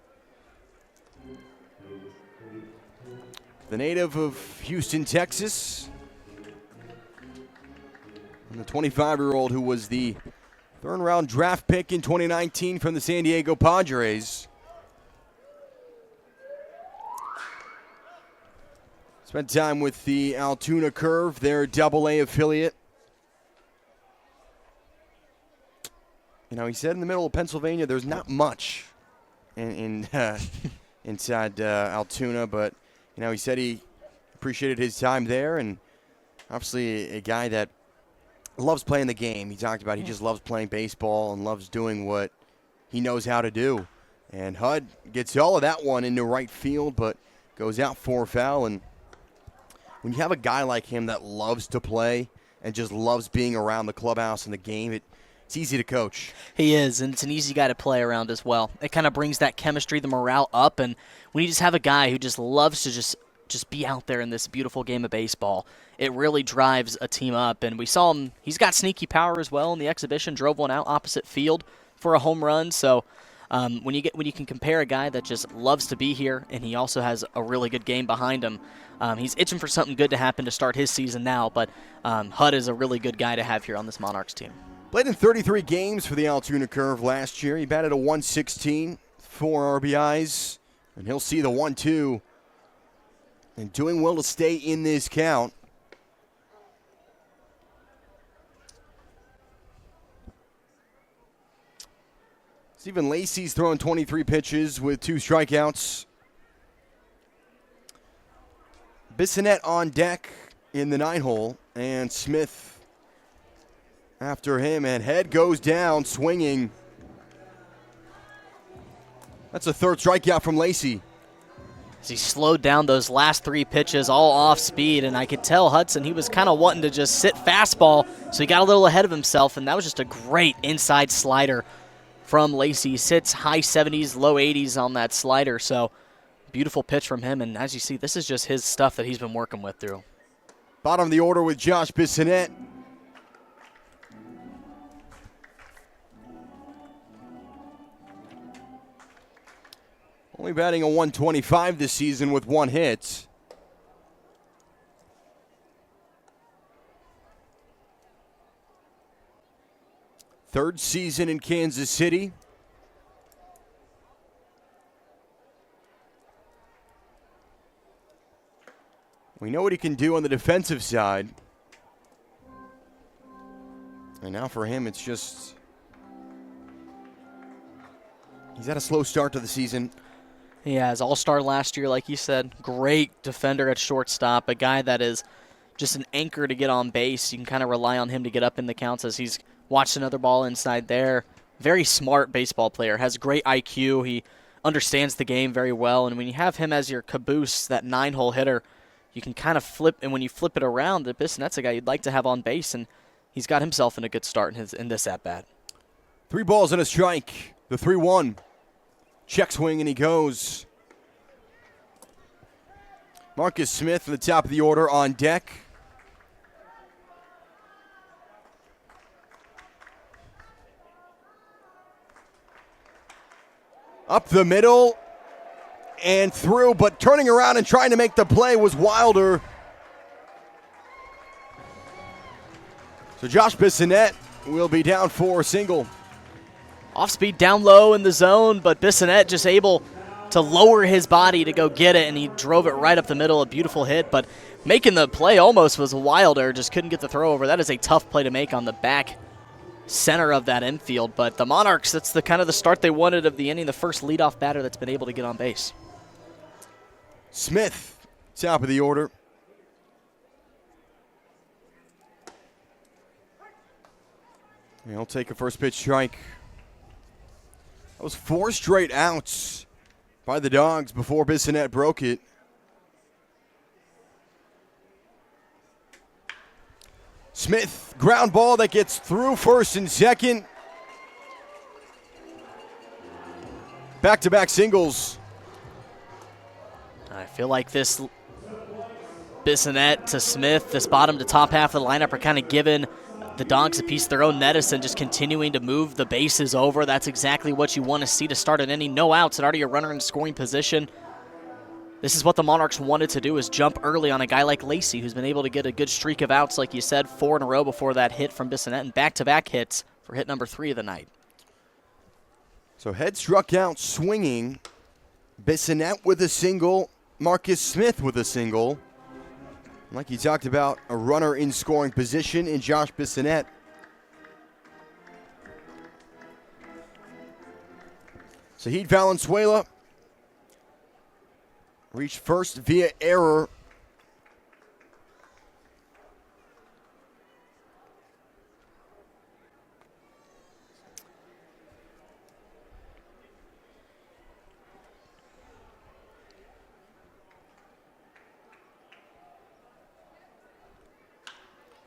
The native of Houston, Texas, and the 25-year-old who was the third-round draft pick in 2019 from the San Diego Padres. Spent time with the Altoona Curve, their AA affiliate. He said in the middle of Pennsylvania there's not much inside Altoona, but he said he appreciated his time there, and obviously a guy that loves playing the game. He talked about he just loves playing baseball and loves doing what he knows how to do. And Hud gets all of that one into right field, but goes out for foul. And when you have a guy like him that loves to play and just loves being around the clubhouse and the game, it's easy to coach. He is, and it's an easy guy to play around as well. It kind of brings that chemistry, the morale up, and when you just have a guy who just loves to just be out there in this beautiful game of baseball, it really drives a team up. And we saw him, he's got sneaky power as well in the exhibition, drove one out opposite field for a home run. So when you can compare a guy that just loves to be here and he also has a really good game behind him, he's itching for something good to happen to start his season now, but Hud is a really good guy to have here on this Monarchs team. Played in 33 games for the Altoona Curve last year. He batted a .116, 4 RBIs, and he'll see the 1-2. And doing well to stay in this count. Stephen Lacey's throwing 23 pitches with 2 strikeouts. Bissonette on deck in the 9-hole, and Smith after him, and head goes down swinging. That's a 3rd strikeout from Lacey. As he slowed down those last 3 pitches all off speed, and I could tell Hudson, he was kind of wanting to just sit fastball, so he got a little ahead of himself, and that was just a great inside slider from Lacey. He sits high 70s, low 80s on that slider, so beautiful pitch from him, and as you see, this is just his stuff that he's been working with through. Bottom of the order with Josh Bissonette. Only batting a .125 this season with 1 hit. Third season in Kansas City. We know what he can do on the defensive side. And now for him, it's just, he's had a slow start to the season. He has all-star last year, like you said. Great defender at shortstop, a guy that is just an anchor to get on base. You can kind of rely on him to get up in the counts as he's watched another ball inside there. Very smart baseball player, has great IQ. He understands the game very well, and when you have him as your caboose, that 9-hole hitter, you can kind of flip, and when you flip it around, that's a guy you'd like to have on base, and he's got himself in a good start in this at-bat. 3 balls and a strike. The 3-1. Check swing, and he goes. Marcus Smith at the top of the order on deck. Up the middle and through, but turning around and trying to make the play was Wilder. So Josh Bissonette will be down for a single. Off speed down low in the zone, but Bissonette just able to lower his body to go get it, and he drove it right up the middle. A beautiful hit, but making the play almost was Wilder. Just couldn't get the throw over. That is a tough play to make on the back center of that infield. But the Monarchs, that's the kind of the start they wanted of the inning. The first leadoff batter that's been able to get on base. Smith, top of the order. And he'll take a first pitch strike. That was 4 straight outs by the Dogs before Bissonnette broke it. Smith, ground ball that gets through first and second. Back-to-back singles. I feel like this Bissonnette to Smith, this bottom to top half of the lineup are kind of giving the Dogs a piece of their own medicine, just continuing to move the bases over. That's exactly what you want to see to start an inning. No outs, and already a runner in scoring position. This is what the Monarchs wanted to do, is jump early on a guy like Lacey, who's been able to get a good streak of outs, like you said, 4 in a row before that hit from Bissonnette, and back-to-back hits for hit number 3 of the night. So Head struck out swinging. Bissonnette with a single. Marcus Smith with a single. Like you talked about, a runner in scoring position in Josh Bissonnette. Zahid Valenzuela reached first via error.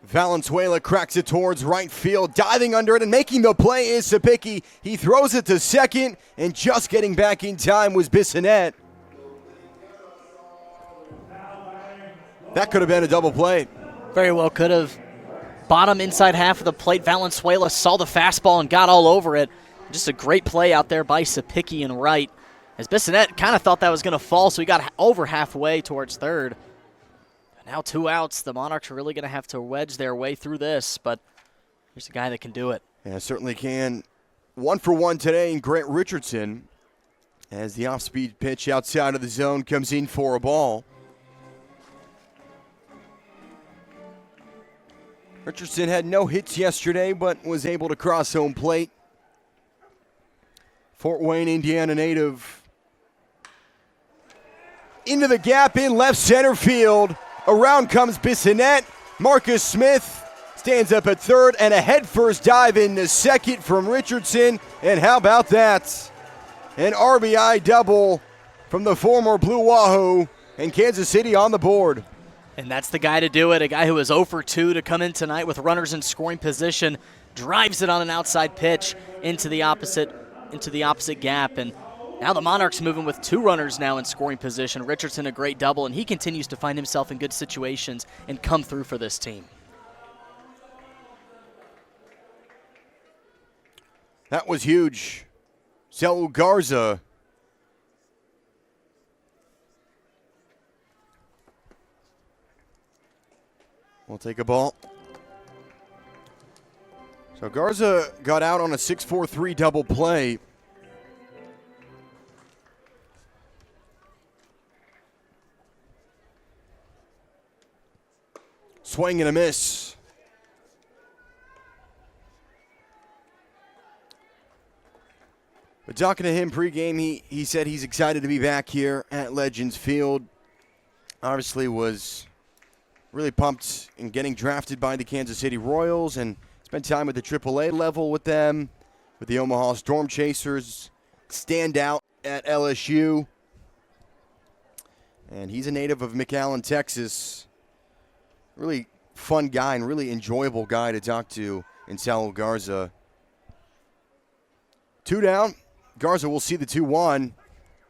Valenzuela cracks it towards right field. Diving under it and making the play is Sapicki. He throws it to second, and just getting back in time was Bissonnette. That could have been a double play. Very well could have. Bottom inside half of the plate, Valenzuela saw the fastball and got all over it. Just a great play out there by Sapicki and right. As Bissonnette kind of thought that was going to fall, so he got over halfway towards third. Now 2 outs. The Monarchs are really going to have to wedge their way through this, but here's a guy that can do it. Yeah, certainly can. 1 for 1 today in Grant Richardson, as the off-speed pitch outside of the zone comes in for a ball. Richardson had no hits yesterday, but was able to cross home plate. Fort Wayne, Indiana native. Into the gap in left center field. Around comes Bissonnette. Marcus Smith stands up at third, and a headfirst dive into second from Richardson. And how about that? An RBI double from the former Blue Wahoo, and Kansas City on the board. And that's the guy to do it, a guy who was 0 for 2 to come in tonight with runners in scoring position, drives it on an outside pitch into the opposite gap. And now the Monarchs moving with 2 runners now in scoring position. Richardson a great double, and he continues to find himself in good situations and come through for this team. That was huge. Saul Garza. We'll take a ball. So Garza got out on a 6-4-3 double play. Swing and a miss. But talking to him pregame, he said he's excited to be back here at Legends Field. Obviously was really pumped in getting drafted by the Kansas City Royals and spent time at the AAA level with them, with the Omaha Storm Chasers, stand out at LSU. And he's a native of McAllen, Texas. Really fun guy and really enjoyable guy to talk to in Saul Garza. 2 down. Garza will see the 2-1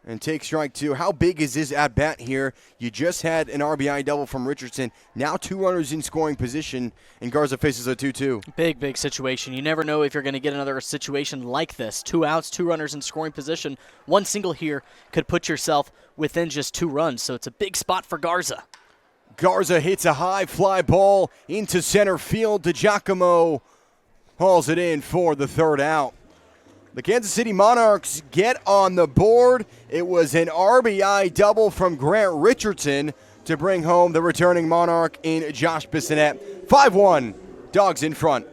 and take strike 2. How big is this at-bat here? You just had an RBI double from Richardson. Now 2 runners in scoring position, and Garza faces a 2-2. Big, big situation. You never know if you're going to get another situation like this. 2 outs, 2 runners in scoring position. 1 single here could put yourself within just 2 runs, so it's a big spot for Garza. Garza hits a high fly ball into center field. DiGiacomo hauls it in for the 3rd out. The Kansas City Monarchs get on the board. It was an RBI double from Grant Richardson to bring home the returning Monarch in Josh Bissonnette. 5-1, Dogs in front.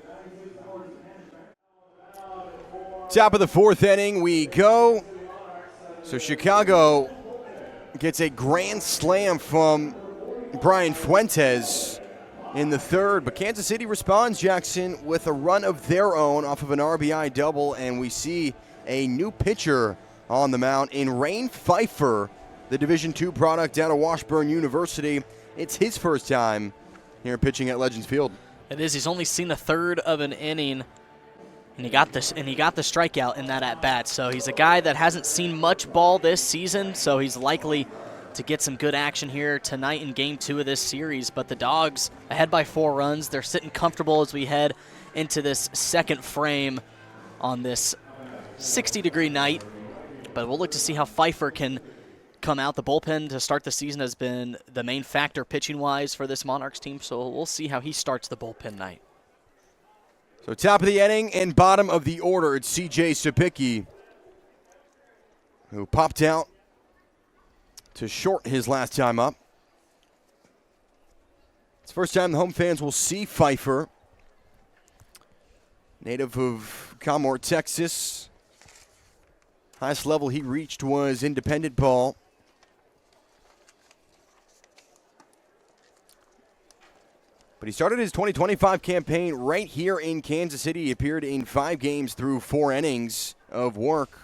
Top of the 4th inning we go. So Chicago gets a grand slam from Brian Fuentes in the 3rd, but Kansas City responds, Jackson, with a run of their own off of an RBI double, and we see a new pitcher on the mound in Rain Pfeiffer, the Division II product out of Washburn University. It's his first time here pitching at Legends Field. It is. He's only seen a third of an inning, and he got the strikeout in that at bat. So he's a guy that hasn't seen much ball this season. So he's likely to get some good action here tonight in Game 2 of this series. But the Dogs ahead by 4 runs. They're sitting comfortable as we head into this second frame on this 60-degree night. But we'll look to see how Pfeiffer can come out. The bullpen to start the season has been the main factor pitching-wise for this Monarchs team, so we'll see how he starts the bullpen night. So top of the inning and bottom of the order, it's C.J. Sapicki, who popped out to short his last time up. It's the first time the home fans will see Pfeiffer, native of Comore, Texas. Highest level he reached was independent ball. But he started his 2025 campaign right here in Kansas City. He appeared in 5 games through 4 innings of work.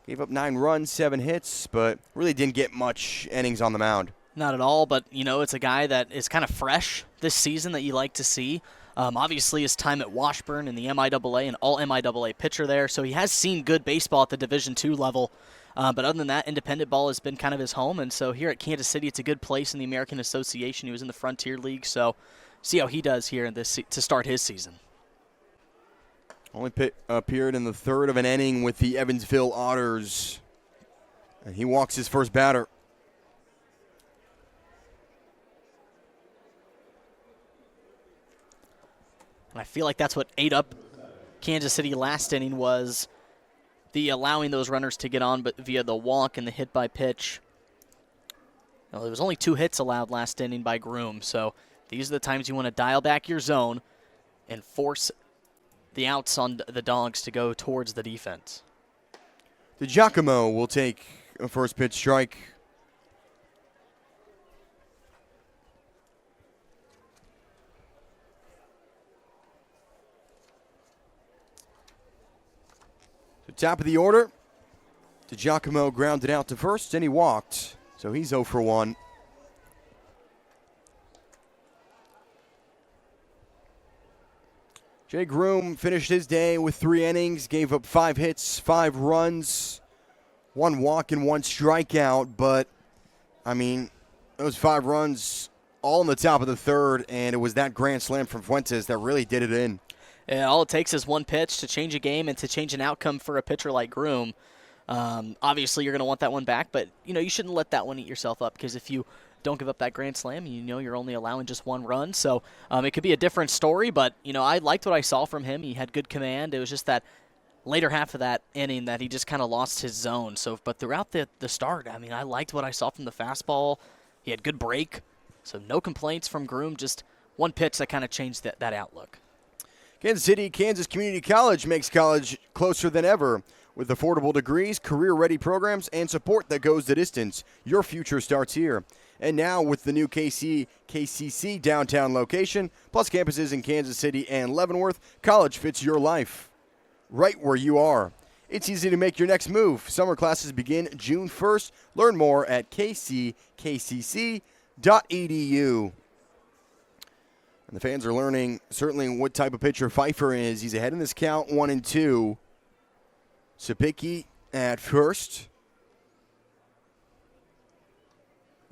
Gave up 9 runs, 7 hits, but really didn't get much innings on the mound. Not at all, but, you know, it's a guy that is kind of fresh this season that you like to see. Obviously, his time at Washburn in the MIAA, an all-MIAA pitcher there, so he has seen good baseball at the Division II level. But other than that, independent ball has been kind of his home, and so here at Kansas City, it's a good place in the American Association. He was in the Frontier League, so see how he does here in this to start his season. Only appeared in the third of an inning with the Evansville Otters, and he walks his first batter. And I feel like that's what ate up Kansas City last inning was the allowing those runners to get on but via the walk and the hit by pitch. Well, there was only 2 hits allowed last inning by Groom, so these are the times you want to dial back your zone and force the outs on the Dogs to go towards the defense. DiGiacomo will take a first pitch strike. Top of the order, DiGiacomo grounded out to first, and he walked, so he's 0 for 1. Jay Groom finished his day with 3 innings, gave up 5 hits, 5 runs, 1 walk, and 1 strikeout, but, I mean, those 5 runs all in the top of the third, and it was that grand slam from Fuentes that really did it in. Yeah, all it takes is 1 pitch to change a game and to change an outcome for a pitcher like Groom. Obviously, you're going to want that one back, but you shouldn't let that one eat yourself up, because if you don't give up that grand slam, you're only allowing just 1 run. So it could be a different story, but I liked what I saw from him. He had good command. It was just that later half of that inning that he just kind of lost his zone. But throughout the start, I liked what I saw from the fastball. He had good break, so no complaints from Groom. Just 1 pitch that kind of changed that outlook. Kansas City, Kansas Community College makes college closer than ever. With affordable degrees, career-ready programs, and support that goes the distance, your future starts here. And now with the new KCC downtown location, plus campuses in Kansas City and Leavenworth, college fits your life right where you are. It's easy to make your next move. Summer classes begin June 1st. Learn more at kckcc.edu. And the fans are learning certainly what type of pitcher Pfeiffer is. He's ahead in this count, 1-2. Sapicki at first.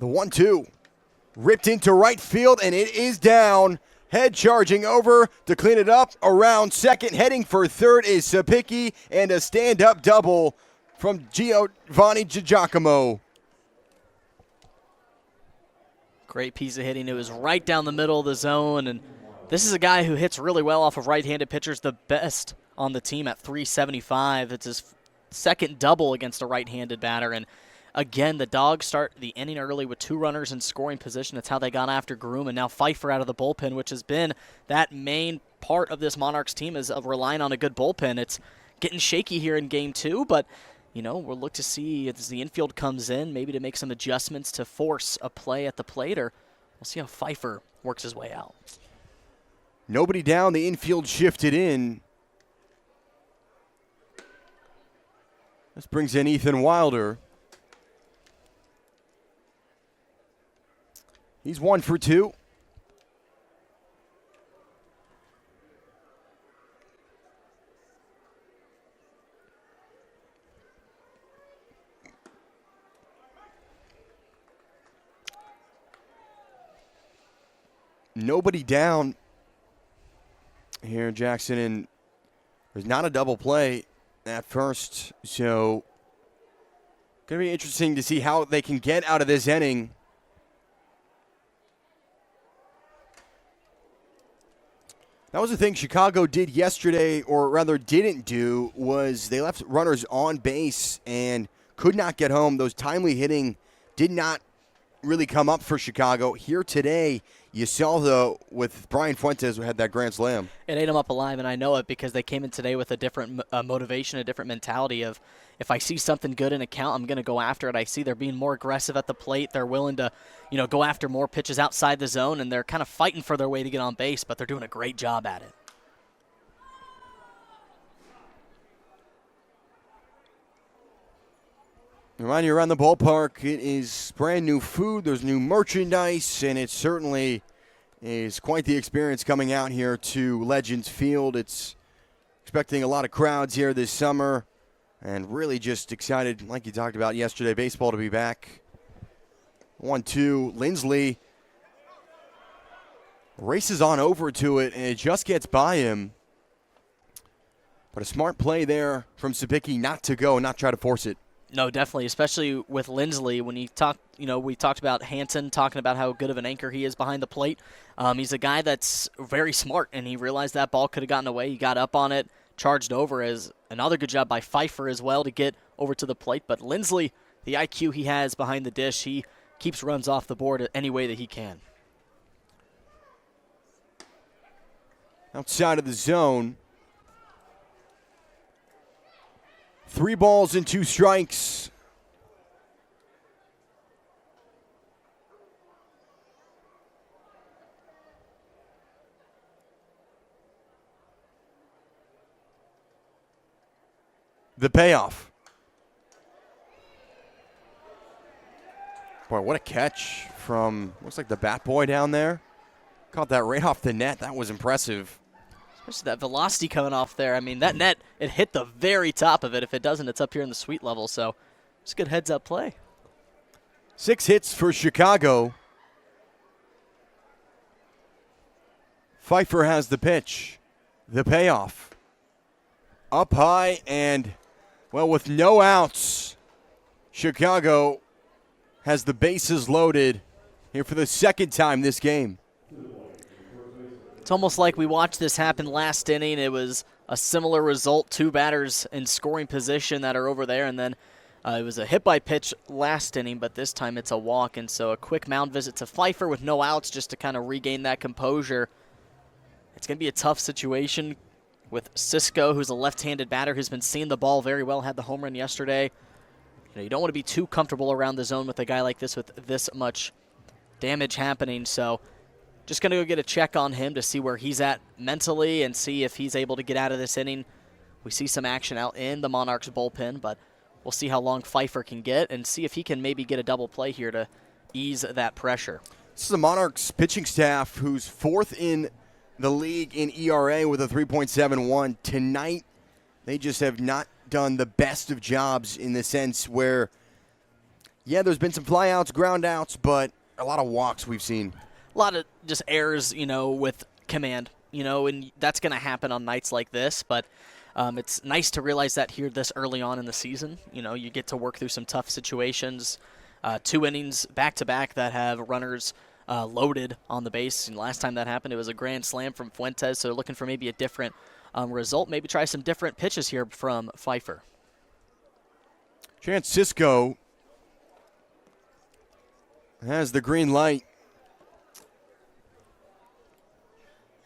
The 1-2. Ripped into right field, and it is down. Head charging over to clean it up around second. Heading for third is Sapicki, and a stand-up double from Giovanni DiGiacomo. Great piece of hitting. It was right down the middle of the zone, and this is a guy who hits really well off of right-handed pitchers, the best on the team at .375. It's his second double against a right-handed batter, and again, the Dogs start the inning early with 2 runners in scoring position. That's how they got after Groom, and now Pfeiffer out of the bullpen, which has been that main part of this Monarchs team is of relying on a good bullpen. It's getting shaky here in Game 2, but we'll look to see as the infield comes in, maybe to make some adjustments to force a play at the plate, or we'll see how Pfeiffer works his way out. Nobody down, the infield shifted in. This brings in Ethan Wilder. He's 1 for 2. Nobody down here, Jackson, and there's not a double play at first, so going to be interesting to see how they can get out of this inning. That was the thing Chicago did yesterday, or rather didn't do, was they left runners on base and could not get home. Those timely hitting did not really come up for Chicago. Here today, you saw, though, with Brian Fuentes, who had that grand slam. It ate them up alive, and I know it because they came in today with a different motivation, a different mentality of, if I see something good in a count, I'm going to go after it. I see they're being more aggressive at the plate. They're willing to, go after more pitches outside the zone, and they're kind of fighting for their way to get on base, but they're doing a great job at it. Remind you, around the ballpark, it is brand new food, there's new merchandise, and it certainly is quite the experience coming out here to Legends Field. It's expecting a lot of crowds here this summer, and really just excited, like you talked about yesterday, baseball to be back. 1-2, Lindsley races on over to it, and it just gets by him. But a smart play there from Sapicki not to go, not try to force it. No, definitely, especially with Lindsley. When we talked about Hanson, talking about how good of an anchor he is behind the plate. He's a guy that's very smart, and he realized that ball could have gotten away. He got up on it, charged over. As another good job by Pfeiffer as well to get over to the plate. But Lindsley, the IQ he has behind the dish, he keeps runs off the board any way that he can. Outside of the zone. 3 balls and 2 strikes. The payoff. Boy, what a catch from, looks like the bat boy down there. Caught that right off the net. That was impressive. Especially that velocity coming off there. I mean, that net, it hit the very top of it. If it doesn't, it's up here in the sweet level. So it's a good heads-up play. 6 hits for Chicago. Pfeiffer has the pitch. The payoff. Up high and, well, with no outs, Chicago has the bases loaded here for the second time this game. It's almost like we watched this happen last inning. It was a similar result, 2 batters in scoring position that are over there, and then it was a hit by pitch last inning, but this time it's a walk, and so a quick mound visit to Pfeiffer with no outs just to kind of regain that composure. It's going to be a tough situation with Cisco, who's a left-handed batter who's been seeing the ball very well, had the home run yesterday. You don't want to be too comfortable around the zone with a guy like this with this much damage happening, so just going to go get a check on him to see where he's at mentally and see if he's able to get out of this inning. We see some action out in the Monarchs bullpen, but we'll see how long Pfeiffer can get and see if he can maybe get a double play here to ease that pressure. This is the Monarchs pitching staff who's 4th in the league in ERA with a 3.71. Tonight, they just have not done the best of jobs in the sense where, yeah, there's been some flyouts, groundouts, but a lot of walks we've seen. A lot of just errors, with command, and that's going to happen on nights like this. But it's nice to realize that here this early on in the season. You get to work through some tough situations. 2 innings back-to-back that have runners loaded on the base. And last time that happened, it was a grand slam from Fuentes. So looking for maybe a different result. Maybe try some different pitches here from Pfeiffer. Chance Cisco has the green light.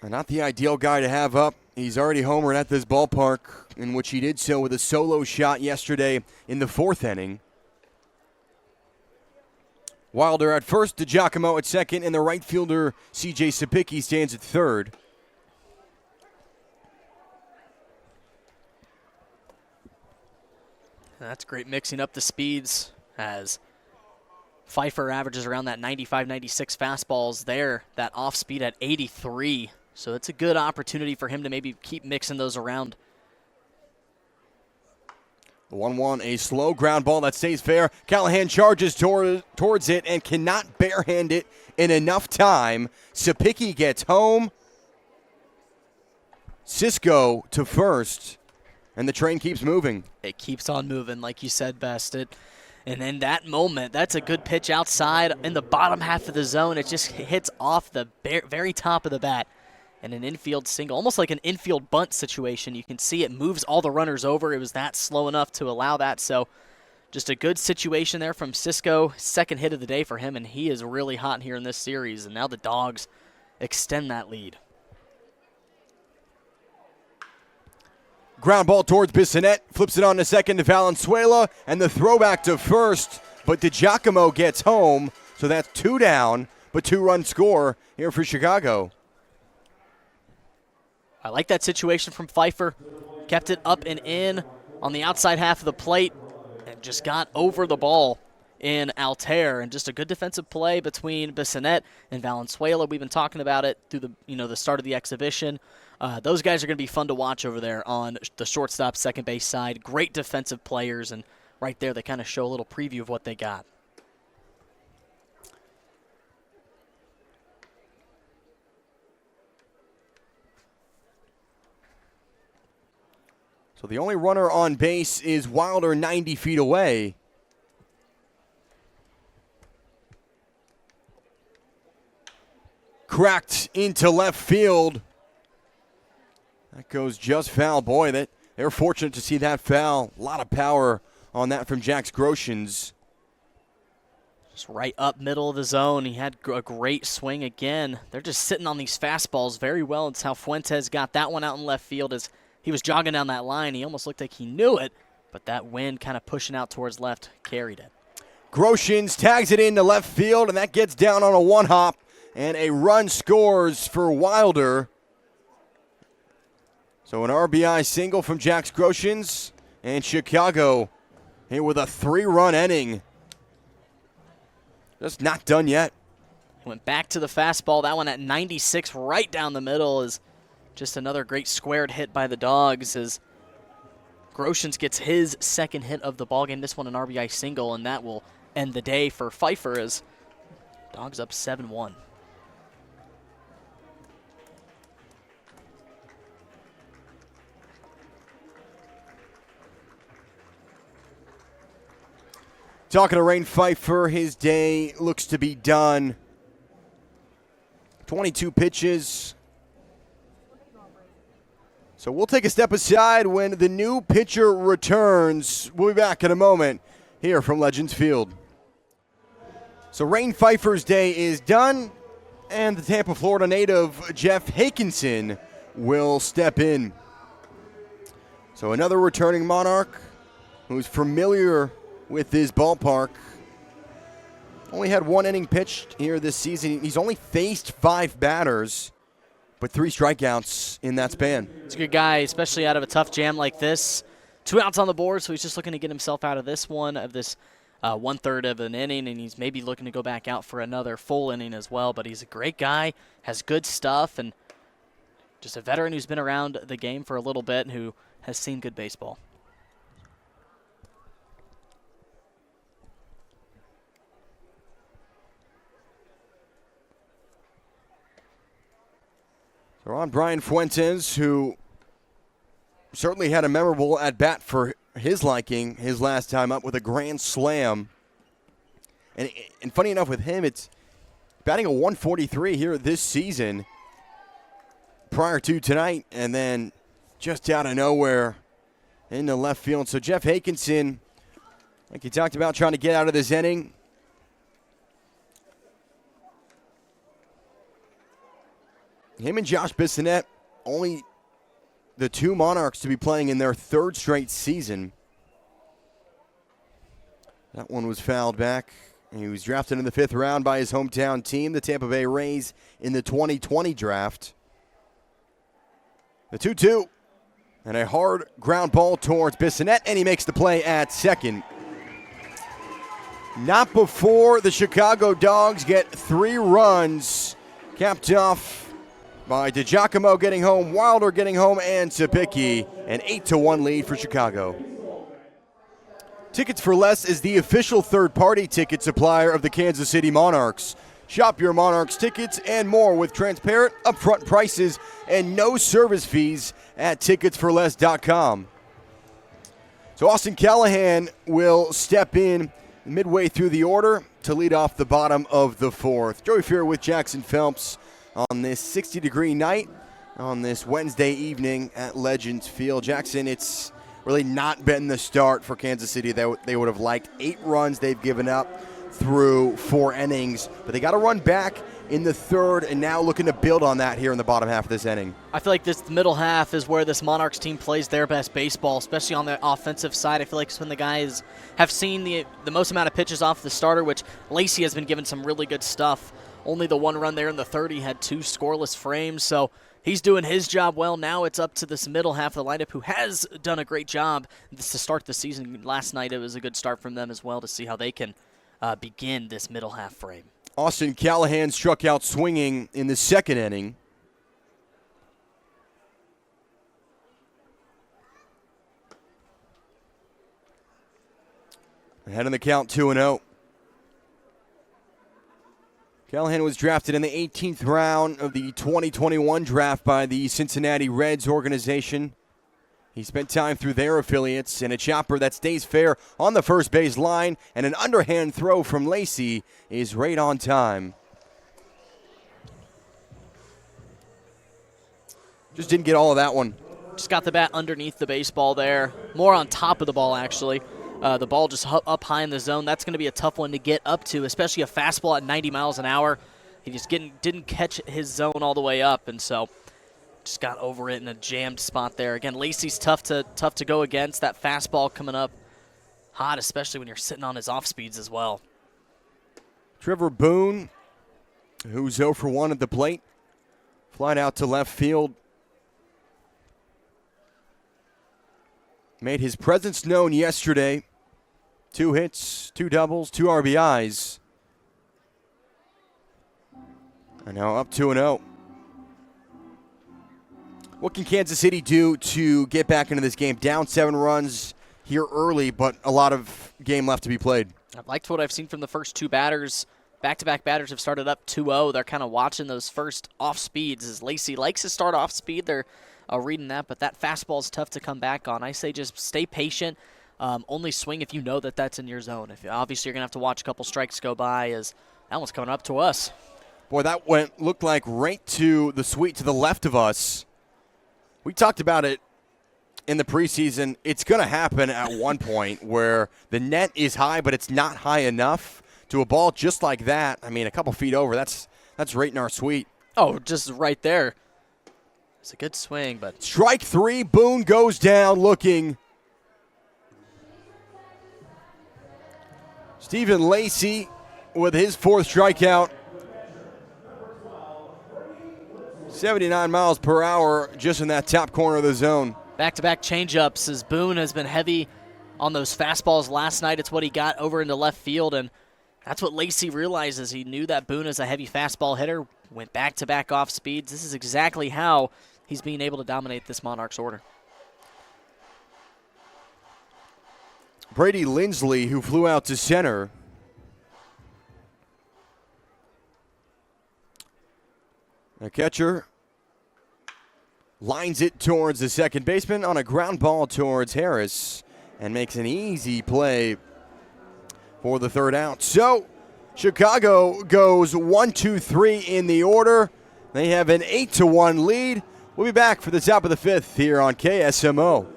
Not the ideal guy to have up. He's already homered at this ballpark, in which he did so with a solo shot yesterday in the 4th inning. Wilder at first, DiGiacomo at second, and the right fielder, C.J. Sapicki, stands at third. That's great mixing up the speeds as Pfeiffer averages around that 95, 96 fastballs there, that off speed at 83. So it's a good opportunity for him to maybe keep mixing those around. The 1-1, a slow ground ball that stays fair. Callahan charges towards it and cannot barehand it in enough time. Sapicki gets home. Cisco to first, and the train keeps moving. It keeps on moving, like you said, Best. And in that moment, that's a good pitch outside in the bottom half of the zone. It just hits off the very top of the bat. And an infield single, almost like an infield bunt situation. You can see it moves all the runners over. It was that slow enough to allow that. So just a good situation there from Cisco. Second hit of the day for him, and he is really hot here in this series. And now the Dogs extend that lead. Ground ball towards Bissonette, flips it on to second to Valenzuela, and the throwback to first, but DiGiacomo gets home, so that's 2 down, but 2-run score here for Chicago. I like that situation from Pfeiffer. Kept it up and in on the outside half of the plate and just got over the ball in Altair. And just a good defensive play between Bissonette and Valenzuela. We've been talking about it through the start of the exhibition. Those guys are going to be fun to watch over there on the shortstop, second base side. Great defensive players, and right there they kind of show a little preview of what they got. So the only runner on base is Wilder 90 feet away. Cracked into left field. That goes just foul. Boy, they're fortunate to see that foul. A lot of power on that from Jax Groshans. Just right up middle of the zone. He had a great swing again. They're just sitting on these fastballs very well. It's how Fuentes got that one out in left field as he was jogging down that line. He almost looked like he knew it, but that wind kind of pushing out towards left carried it. Groshans tags it into left field, and that gets down on a one-hop, and a run scores for Wilder. So an RBI single from Jax Groshans, and Chicago here with a 3-run inning. Just not done yet. He went back to the fastball. That one at 96 right down the middle is just another great squared hit by the Dogs as Groshans gets his second hit of the ballgame. This one an RBI single, and that will end the day for Pfeiffer as Dogs up 7-1. Talking to Rain Pfeiffer, his day looks to be done. 22 pitches. So we'll take a step aside when the new pitcher returns. We'll be back in a moment here from Legends Field. So Rain Pfeiffer's day is done, and the Tampa, Florida native Jeff Hakinson will step in. So another returning Monarch who's familiar with his ballpark. Only had 1 inning pitched here this season. He's only faced 5 batters, but 3 strikeouts in that span. He's a good guy, especially out of a tough jam like this. 2 outs on the board, so he's just looking to get himself out of this one, of this 1/3 of an inning, and he's maybe looking to go back out for another full inning as well. But he's a great guy, has good stuff, and just a veteran who's been around the game for a little bit and who has seen good baseball. So on Brian Fuentes, who certainly had a memorable at-bat for his liking his last time up with a grand slam. And funny enough with him, it's batting a 143 here this season prior to tonight, and then just out of nowhere into left field. So Jeff Hakinson, like you talked about, trying to get out of this inning. Him and Josh Bissonette, only the 2 Monarchs to be playing in their 3rd straight season. That one was fouled back. He was drafted in the 5th round by his hometown team, the Tampa Bay Rays, in the 2020 draft. The 2-2. And a hard ground ball towards Bissonnette, and he makes the play at second. Not before the Chicago Dogs get 3 runs, capped off by DiGiacomo getting home, Wilder getting home, and Sapicki. An 8-1 lead for Chicago. Tickets for Less is the official third-party ticket supplier of the Kansas City Monarchs. Shop your Monarchs tickets and more with transparent, upfront prices and no service fees at ticketsforless.com. So Austin Callahan will step in midway through the order to lead off the bottom of the 4th. Joey Fear with Jackson Phelps on this 60-degree night on this Wednesday evening at Legends Field. Jackson, it's really not been the start for Kansas City that they would have liked. 8 runs they've given up through 4 innings, but they got to run back in the 3rd and now looking to build on that here in the bottom half of this inning. I feel like this middle half is where this Monarchs team plays their best baseball, especially on the offensive side. I feel like it's when the guys have seen the most amount of pitches off the starter, which Lacey has been given some really good stuff. Only the 1 run there in the 3rd. He had 2 scoreless frames, so he's doing his job well. Now it's up to this middle half of the lineup, who has done a great job to start the season. Last night it was a good start from them as well to see how they can begin this middle half frame. Austin Callahan struck out swinging in the 2nd inning. Ahead in the count, 2-0. Callahan was drafted in the 18th round of the 2021 draft by the Cincinnati Reds organization. He spent time through their affiliates, and a chopper that stays fair on the first base line, and an underhand throw from Lacey is right on time. Just didn't get all of that one. Just got the bat underneath the baseball there. More on top of the ball, actually. The ball just up high in the zone. That's going to be a tough one to get up to, especially a fastball at 90 miles an hour. He just didn't catch his zone all the way up, and so just got over it in a jammed spot there. Again, Lacey's tough to go against. That fastball coming up hot, especially when you're sitting on his off speeds as well. Trevor Boone, who's 0 for 1 at the plate, flied out to left field. Made his presence known yesterday. 2 hits, 2 doubles, 2 RBIs. And now up 2-0. What can Kansas City do to get back into this game? Down 7 runs here early, but a lot of game left to be played. I've liked what I've seen from the first 2 batters. Back-to-back batters have started up 2-0. They're kind of watching those first off speeds. As Lacey likes to start off speed, they're reading that, but that fastball is tough to come back on. I say just stay patient. Only swing if you know that that's in your zone. Obviously, you're going to have to watch a couple strikes go by, as that one's coming up to us. Boy, that looked like right to the suite to the left of us. We talked about it in the preseason. It's going to happen at one point where the net is high, but it's not high enough to a ball just like that. I mean, a couple feet over, that's right in our suite. Oh, just right there. It's a good swing, but strike 3, Boone goes down looking. Stephen Lacey with his 4th strikeout. 79 miles per hour just in that top corner of the zone. Back-to-back changeups, as Boone has been heavy on those fastballs last night. It's what he got over into left field, and that's what Lacey realizes. He knew that Boone is a heavy fastball hitter, went back-to-back off speeds. This is exactly how he's being able to dominate this Monarchs order. Brady Lindsley, who flew out to center. The catcher lines it towards the second baseman on a ground ball towards Harris and makes an easy play for the 3rd out. So Chicago goes 1-2-3 in the order. They have an 8-1 lead. We'll be back for the top of the 5th here on KSMO.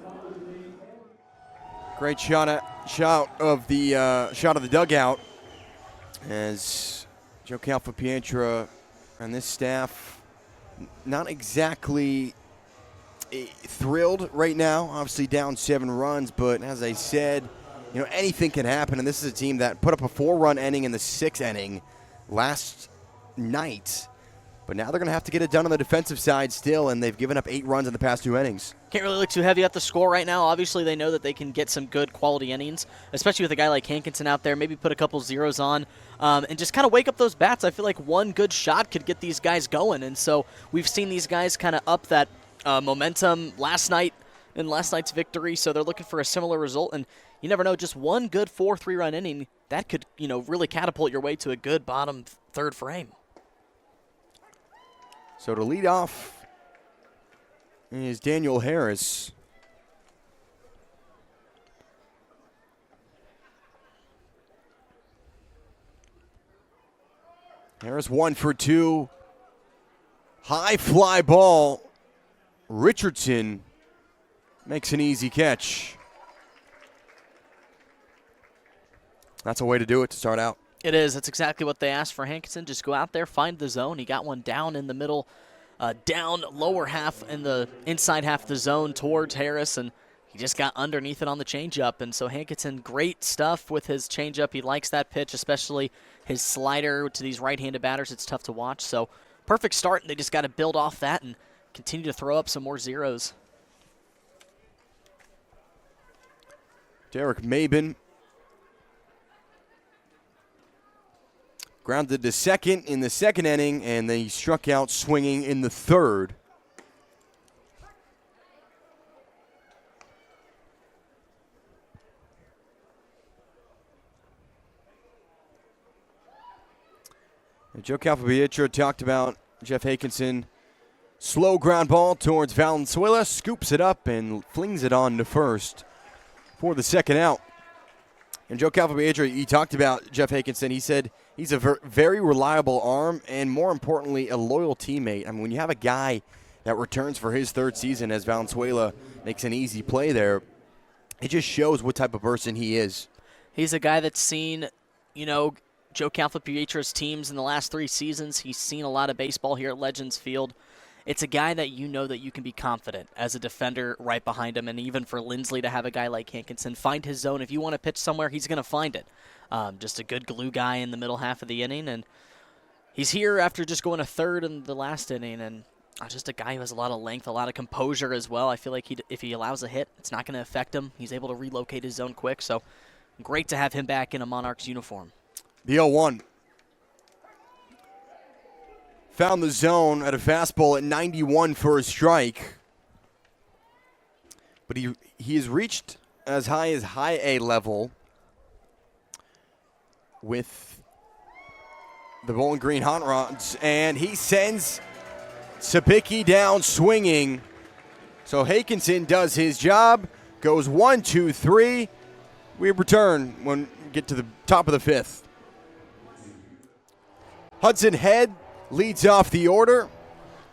Great shot of the dugout as Joe Calfapietra and this staff not exactly thrilled right now. Obviously down 7 runs, but as I said, anything can happen. And this is a team that put up a 4-run inning in the 6th inning last night. But now they're going to have to get it done on the defensive side still, and they've given up 8 runs in the past 2 innings. Can't really look too heavy at the score right now. Obviously, they know that they can get some good quality innings, especially with a guy like Hankinson out there. Maybe put a couple zeros on and just kind of wake up those bats. I feel like one good shot could get these guys going. And so we've seen these guys kind of up that momentum last night in last night's victory. So they're looking for a similar result. And you never know, just one good 4-3 run inning, that could, really catapult your way to a good bottom third frame. So to lead off is Daniel Harris. Harris 1 for 2. High fly ball. Richardson makes an easy catch. That's a way to do it to start out. It is. That's exactly what they asked for Hankinson. Just go out there, find the zone. He got one down in the middle, down lower half in the inside half of the zone towards Harris, and he just got underneath it on the changeup. And so Hankinson, great stuff with his changeup. He likes that pitch, especially his slider to these right-handed batters. It's tough to watch. So perfect start, and they just got to build off that and continue to throw up some more zeros. Derek Mabin grounded to second in the second inning, and then he struck out swinging in the third. And Joe Calpapietro talked about Jeff Hankinson. Slow ground ball towards Valenzuela, scoops it up and flings it on to first for the second out. And Joe Calpapietro, he talked about Jeff Hankinson. He said he's a very reliable arm and, more importantly, a loyal teammate. I mean, when you have a guy that returns for his third season as Valenzuela makes an easy play there, it just shows what type of person he is. He's a guy that's seen, Joe Calpapietro's teams in the last 3 seasons. He's seen a lot of baseball here at Legends Field. It's a guy that you know that you can be confident as a defender right behind him, and even for Lindsley to have a guy like Hankinson find his zone. If you want to pitch somewhere, he's going to find it. Just a good glue guy in the middle half of the inning, and he's here after just going a third in the last inning, and just a guy who has a lot of length, a lot of composure as well. I feel like if he allows a hit, it's not going to affect him. He's able to relocate his zone quick, so great to have him back in a Monarchs uniform. The 0-1. Found the zone at a fastball at 91 for a strike. But he has reached as high as high A level with the Bowling Green Hot Rods. And he sends Sapicki down swinging. So Hankinson does his job. Goes 1, 2, 3. We return when we get to the top of the 5th. Hudson Head leads off the order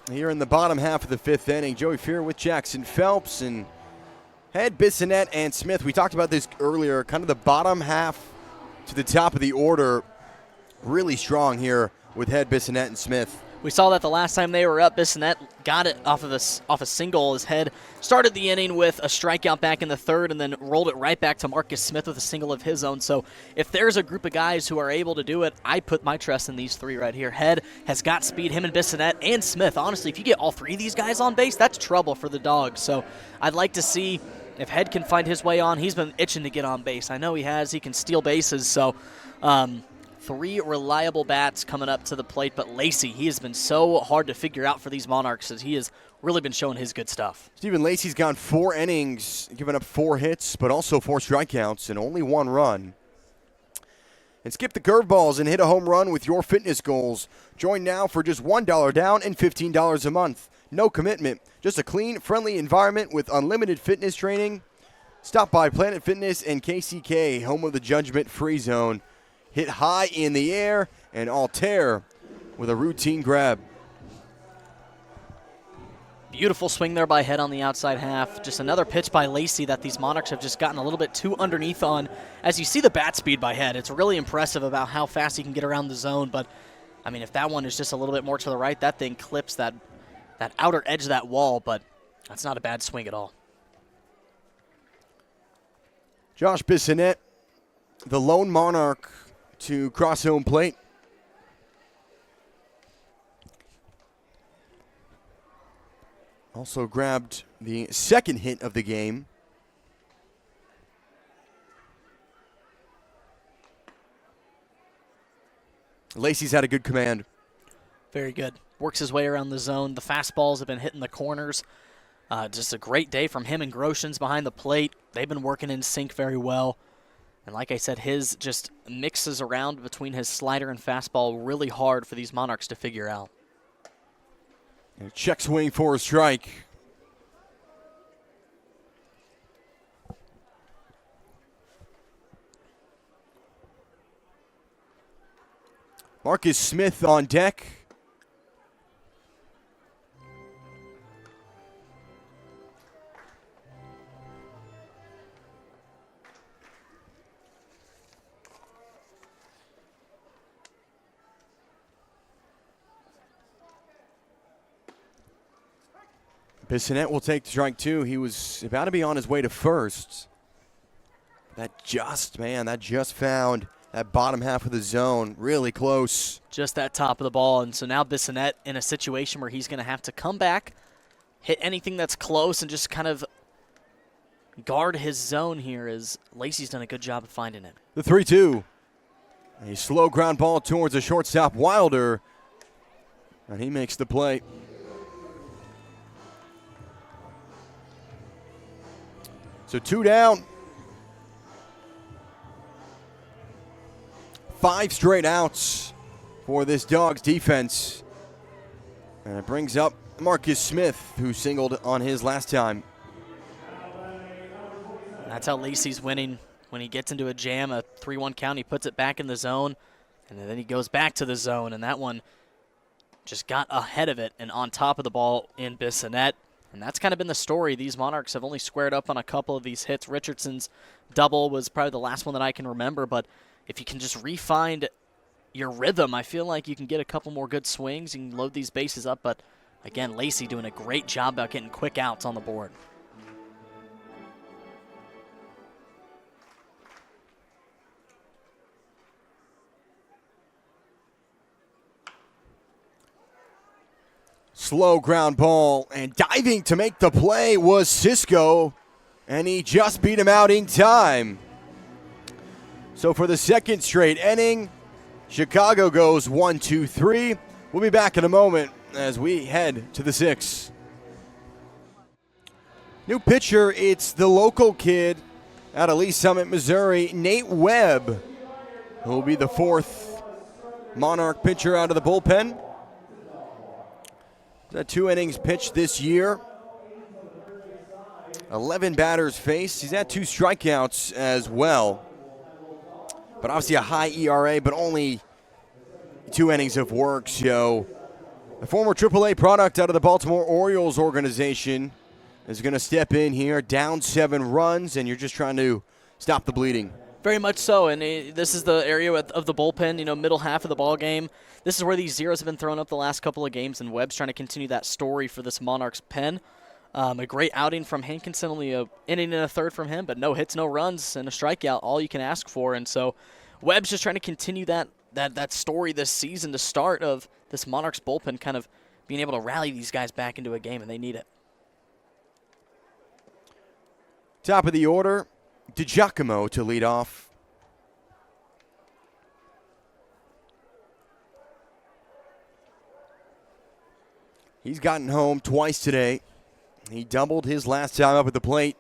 here in the bottom half of the 5th inning. Joey Fear with Jackson Phelps and Head, Bissonette, and Smith. We talked about this earlier, kind of the bottom half to the top of the order. Really strong here with Head, Bissonette, and Smith. We saw that the last time they were up. Bissonette got it off a single. His Head started the inning with a strikeout back in the third and then rolled it right back to Marcus Smith with a single of his own. So if there's a group of guys who are able to do it, I put my trust in these 3 right here. Head has got speed, him and Bissonette and Smith. Honestly, if you get all 3 of these guys on base, that's trouble for the Dogs. So I'd like to see if Head can find his way on. He's been itching to get on base. I know he has. He can steal bases. So 3 reliable bats coming up to the plate, but Lacey, he has been so hard to figure out for these Monarchs as he has really been showing his good stuff. Stephen Lacey's gone 4 innings, given up 4 hits, but also 4 strikeouts and only 1 run. And skip the curveballs and hit a home run with your fitness goals. Join now for just $1 down and $15 a month. No commitment, just a clean, friendly environment with unlimited fitness training. Stop by Planet Fitness and KCK, home of the Judgment Free Zone. Hit high in the air and Altair with a routine grab. Beautiful swing there by Head on the outside half. Just another pitch by Lacey that these Monarchs have just gotten a little bit too underneath on. As you see the bat speed by Head, it's really impressive about how fast he can get around the zone. But, I mean, if that one is just a little bit more to the right, that thing clips that outer edge of that wall. But that's not a bad swing at all. Josh Bissonette, the lone Monarch to cross home plate. Also grabbed the second hit of the game. Lacey's had a good command. Very good. Works his way around the zone. The fastballs have been hitting the corners. Just a great day from him and Groshans behind the plate. They've been working in sync very well. And like I said, his just mixes around between his slider and fastball really hard for these Monarchs to figure out. And a check swing for a strike. Marcus Smith on deck. Bissonette will take strike two. He was about to be on his way to first. That just found that bottom half of the zone. Really close. Just that top of the ball. And so now Bissonette in a situation where he's going to have to come back, hit anything that's close, and just kind of guard his zone here, as Lacey's done a good job of finding it. The 3-2. A slow ground ball towards the shortstop, Wilder. And he makes the play. So 2 down. 5 straight outs for this Dogs defense. And it brings up Marcus Smith, who singled on his last time. That's how Lacey's winning. When he gets into a jam, a 3-1 count, he puts it back in the zone, and then he goes back to the zone, and that one just got ahead of it and on top of the ball in Bissonette. And that's kind of been the story. These Monarchs have only squared up on a couple of these hits. Richardson's double was probably the last one that I can remember, but if you can just re-find your rhythm, I feel like you can get a couple more good swings. You can load these bases up, but again, Lacey doing a great job about getting quick outs on the board. Slow ground ball, and diving to make the play was Cisco, and he just beat him out in time. So for the second straight inning, Chicago goes 1-2-3. We'll be back in a moment as we head to the 6th. New pitcher, it's the local kid out of Lee Summit, Missouri, Nate Webb, who will be the 4th Monarch pitcher out of the bullpen. He's had 2 innings pitched this year. 11 batters faced. He's had 2 strikeouts as well. But obviously a high ERA, but only 2 innings of work. So the former AAA product out of the Baltimore Orioles organization is going to step in here, down 7 runs, and you're just trying to stop the bleeding. Very much so, and this is the area of the bullpen, middle half of the ball game. This is where these zeros have been thrown up the last couple of games, and Webb's trying to continue that story for this Monarchs pen. A great outing from Hankinson, only an inning and a third from him, but no hits, no runs, and a strikeout, all you can ask for. And so Webb's just trying to continue that story this season, the start of this Monarchs bullpen kind of being able to rally these guys back into a game, and they need it. Top of the order, DiGiacomo to lead off. He's gotten home twice today. He doubled his last time up at the plate.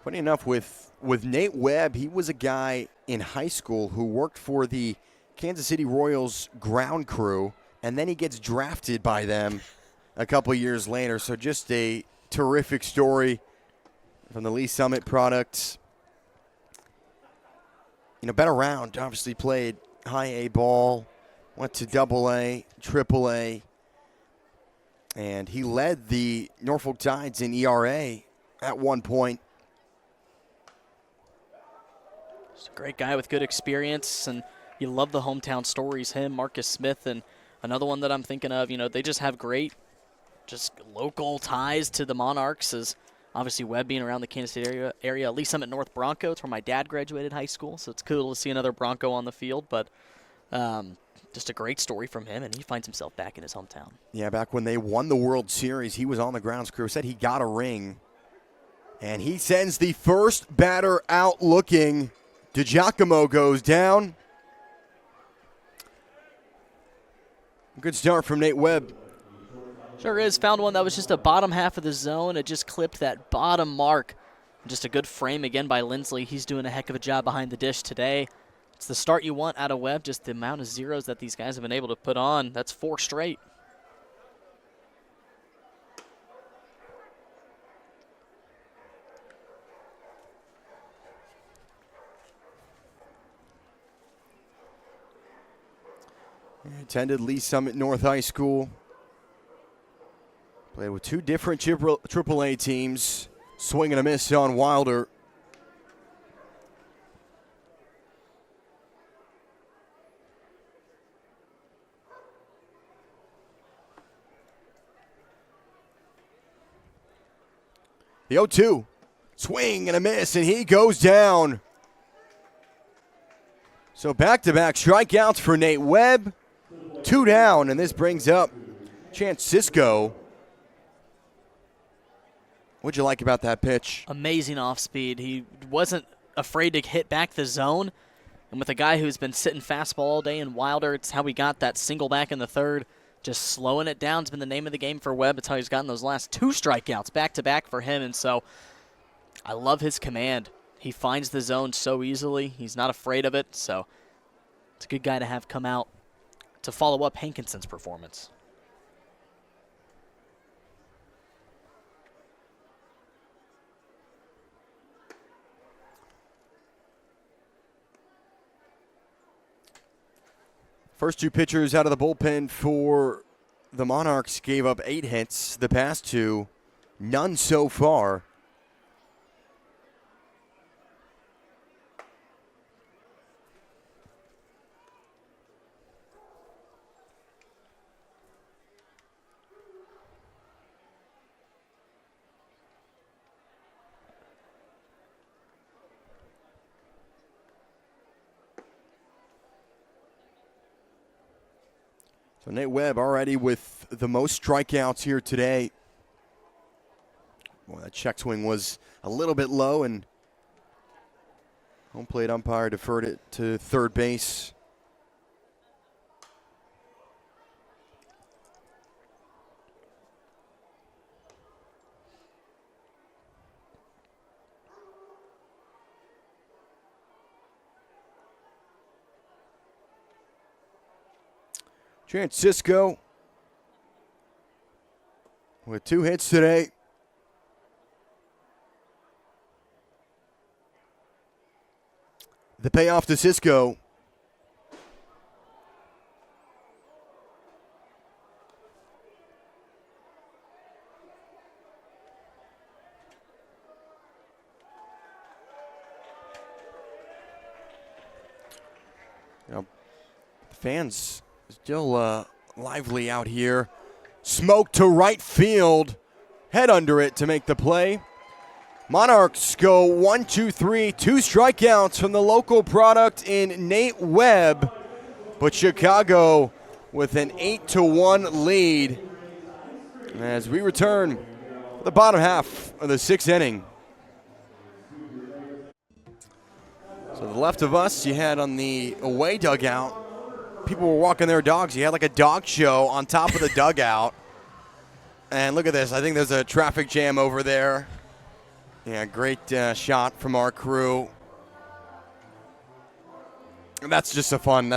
Funny enough, with Nate Webb, he was a guy in high school who worked for the Kansas City Royals ground crew, and then he gets drafted by them a couple years later. So just a terrific story from the Lee Summit product. Been around, obviously played high A ball, went to double A, triple A, and he led the Norfolk Tides in ERA at one point. He's a great guy with good experience, and you love the hometown stories, him, Marcus Smith, and another one that I'm thinking of, they just have great just local ties to the Monarchs, as obviously Webb being around the Kansas City area. Lee Summit North Bronco, it's where my dad graduated high school, so it's cool to see another Bronco on the field. But Just a great story from him, and he finds himself back in his hometown. Yeah, back when they won the World Series, he was on the grounds crew. Said he got a ring. And he sends the first batter out looking. DiGiacomo goes down. Good start from Nate Webb. Sure is. Found one that was just a bottom half of the zone. It just clipped that bottom mark. Just a good frame again by Lindsley. He's doing a heck of a job behind the dish today. It's the start you want out of Webb, just the amount of zeros that these guys have been able to put on. That's 4 straight. He attended Lee Summit North High School. Played with 2 different AAA teams. Swing and a miss on Wilder. The 0-2. Swing and a miss, and he goes down. So back-to-back strikeouts for Nate Webb. 2 down, and this brings up Chance Cisco. What'd you like about that pitch? Amazing off speed. He wasn't afraid to hit back the zone. And with a guy who's been sitting fastball all day in Wilder, it's how we got that single back in the third. Just slowing it down has been the name of the game for Webb. It's how he's gotten those last 2 strikeouts back-to-back for him. And so I love his command. He finds the zone so easily. He's not afraid of it. So it's a good guy to have come out to follow up Hankinson's performance. First 2 pitchers out of the bullpen for the Monarchs gave up 8 hits. The past 2, none so far. So Nate Webb already with the most strikeouts here today. Well, that check swing was a little bit low, and home plate umpire deferred it to third base. Chance Cisco with 2 hits today. The payoff to Cisco. You know, the fans still lively out here. Smoke to right field. Head under it to make the play. Monarchs go 1-2-3, 2 strikeouts from the local product in Nate Webb. But Chicago with an 8-1 lead as we return to the bottom half of the 6th inning. So the left of us, you had on the away dugout, people were walking their dogs. You had like a dog show on top of the dugout. And look at this. I think there's a traffic jam over there. Yeah, great shot from our crew. And that's just a fun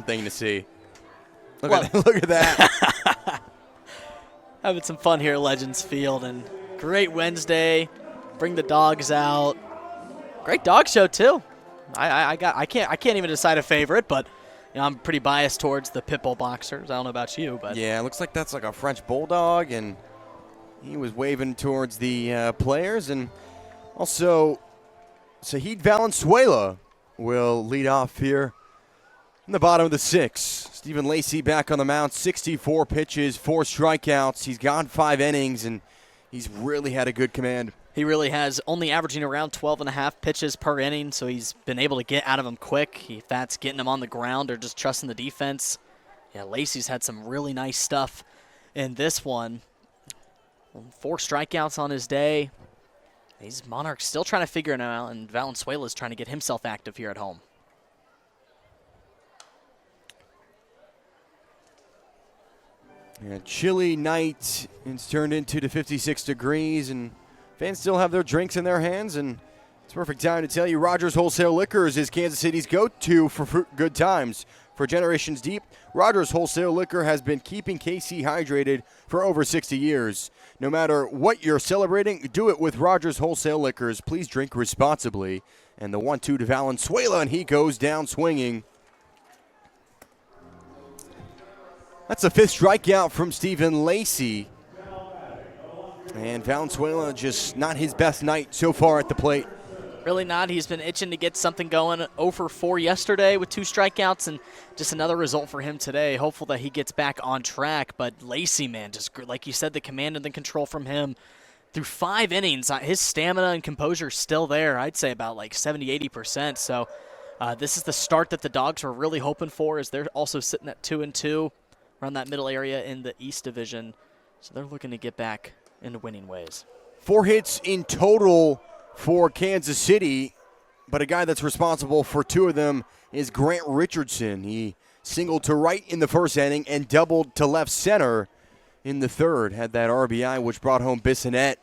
thing to see. Look at that. Having some fun here at Legends Field, and great Wednesday. Bring the dogs out. Great dog show too. I can't even decide a favorite, but you know, I'm pretty biased towards the pit bull boxers. I don't know about you, but yeah, it looks like that's like a French bulldog, and he was waving towards the players. And also, Sahid Valenzuela will lead off here in the bottom of the 6th. Stephen Lacey back on the mound, 64 pitches, 4 strikeouts. He's gone 5 innings, and he's really had a good command. He really has, only averaging around 12.5 pitches per inning, so he's been able to get out of them quick. If that's getting him on the ground or just trusting the defense. Yeah, Lacey's had some really nice stuff in this one. 4 strikeouts on his day. These Monarchs still trying to figure it out, and Valenzuela's trying to get himself active here at home. Yeah, chilly night. It's turned into the 56 degrees, and fans still have their drinks in their hands, and it's a perfect time to tell you Rogers Wholesale Liquors is Kansas City's go-to for good times. For generations deep, Rogers Wholesale Liquor has been keeping KC hydrated for over 60 years. No matter what you're celebrating, do it with Rogers Wholesale Liquors. Please drink responsibly. And the 1-2 to Valenzuela, and he goes down swinging. That's the 5th strikeout from Stephen Lacey. And Valenzuela just not his best night so far at the plate. Really not. He's been itching to get something going. 0 for 4 yesterday with 2 strikeouts, and just another result for him today. Hopeful that he gets back on track. But Lacey, man, just like you said, the command and the control from him through 5 innings. His stamina and composure is still there. I'd say about like 70-80%. So this is the start that the Dogs were really hoping for, as they're also sitting at 2-2 around that middle area in the East Division. So they're looking to get back into winning ways. 4 hits in total for Kansas City, but a guy that's responsible for 2 of them is Grant Richardson. He singled to right in the first inning and doubled to left center in the third. Had that RBI, which brought home Bissonnette.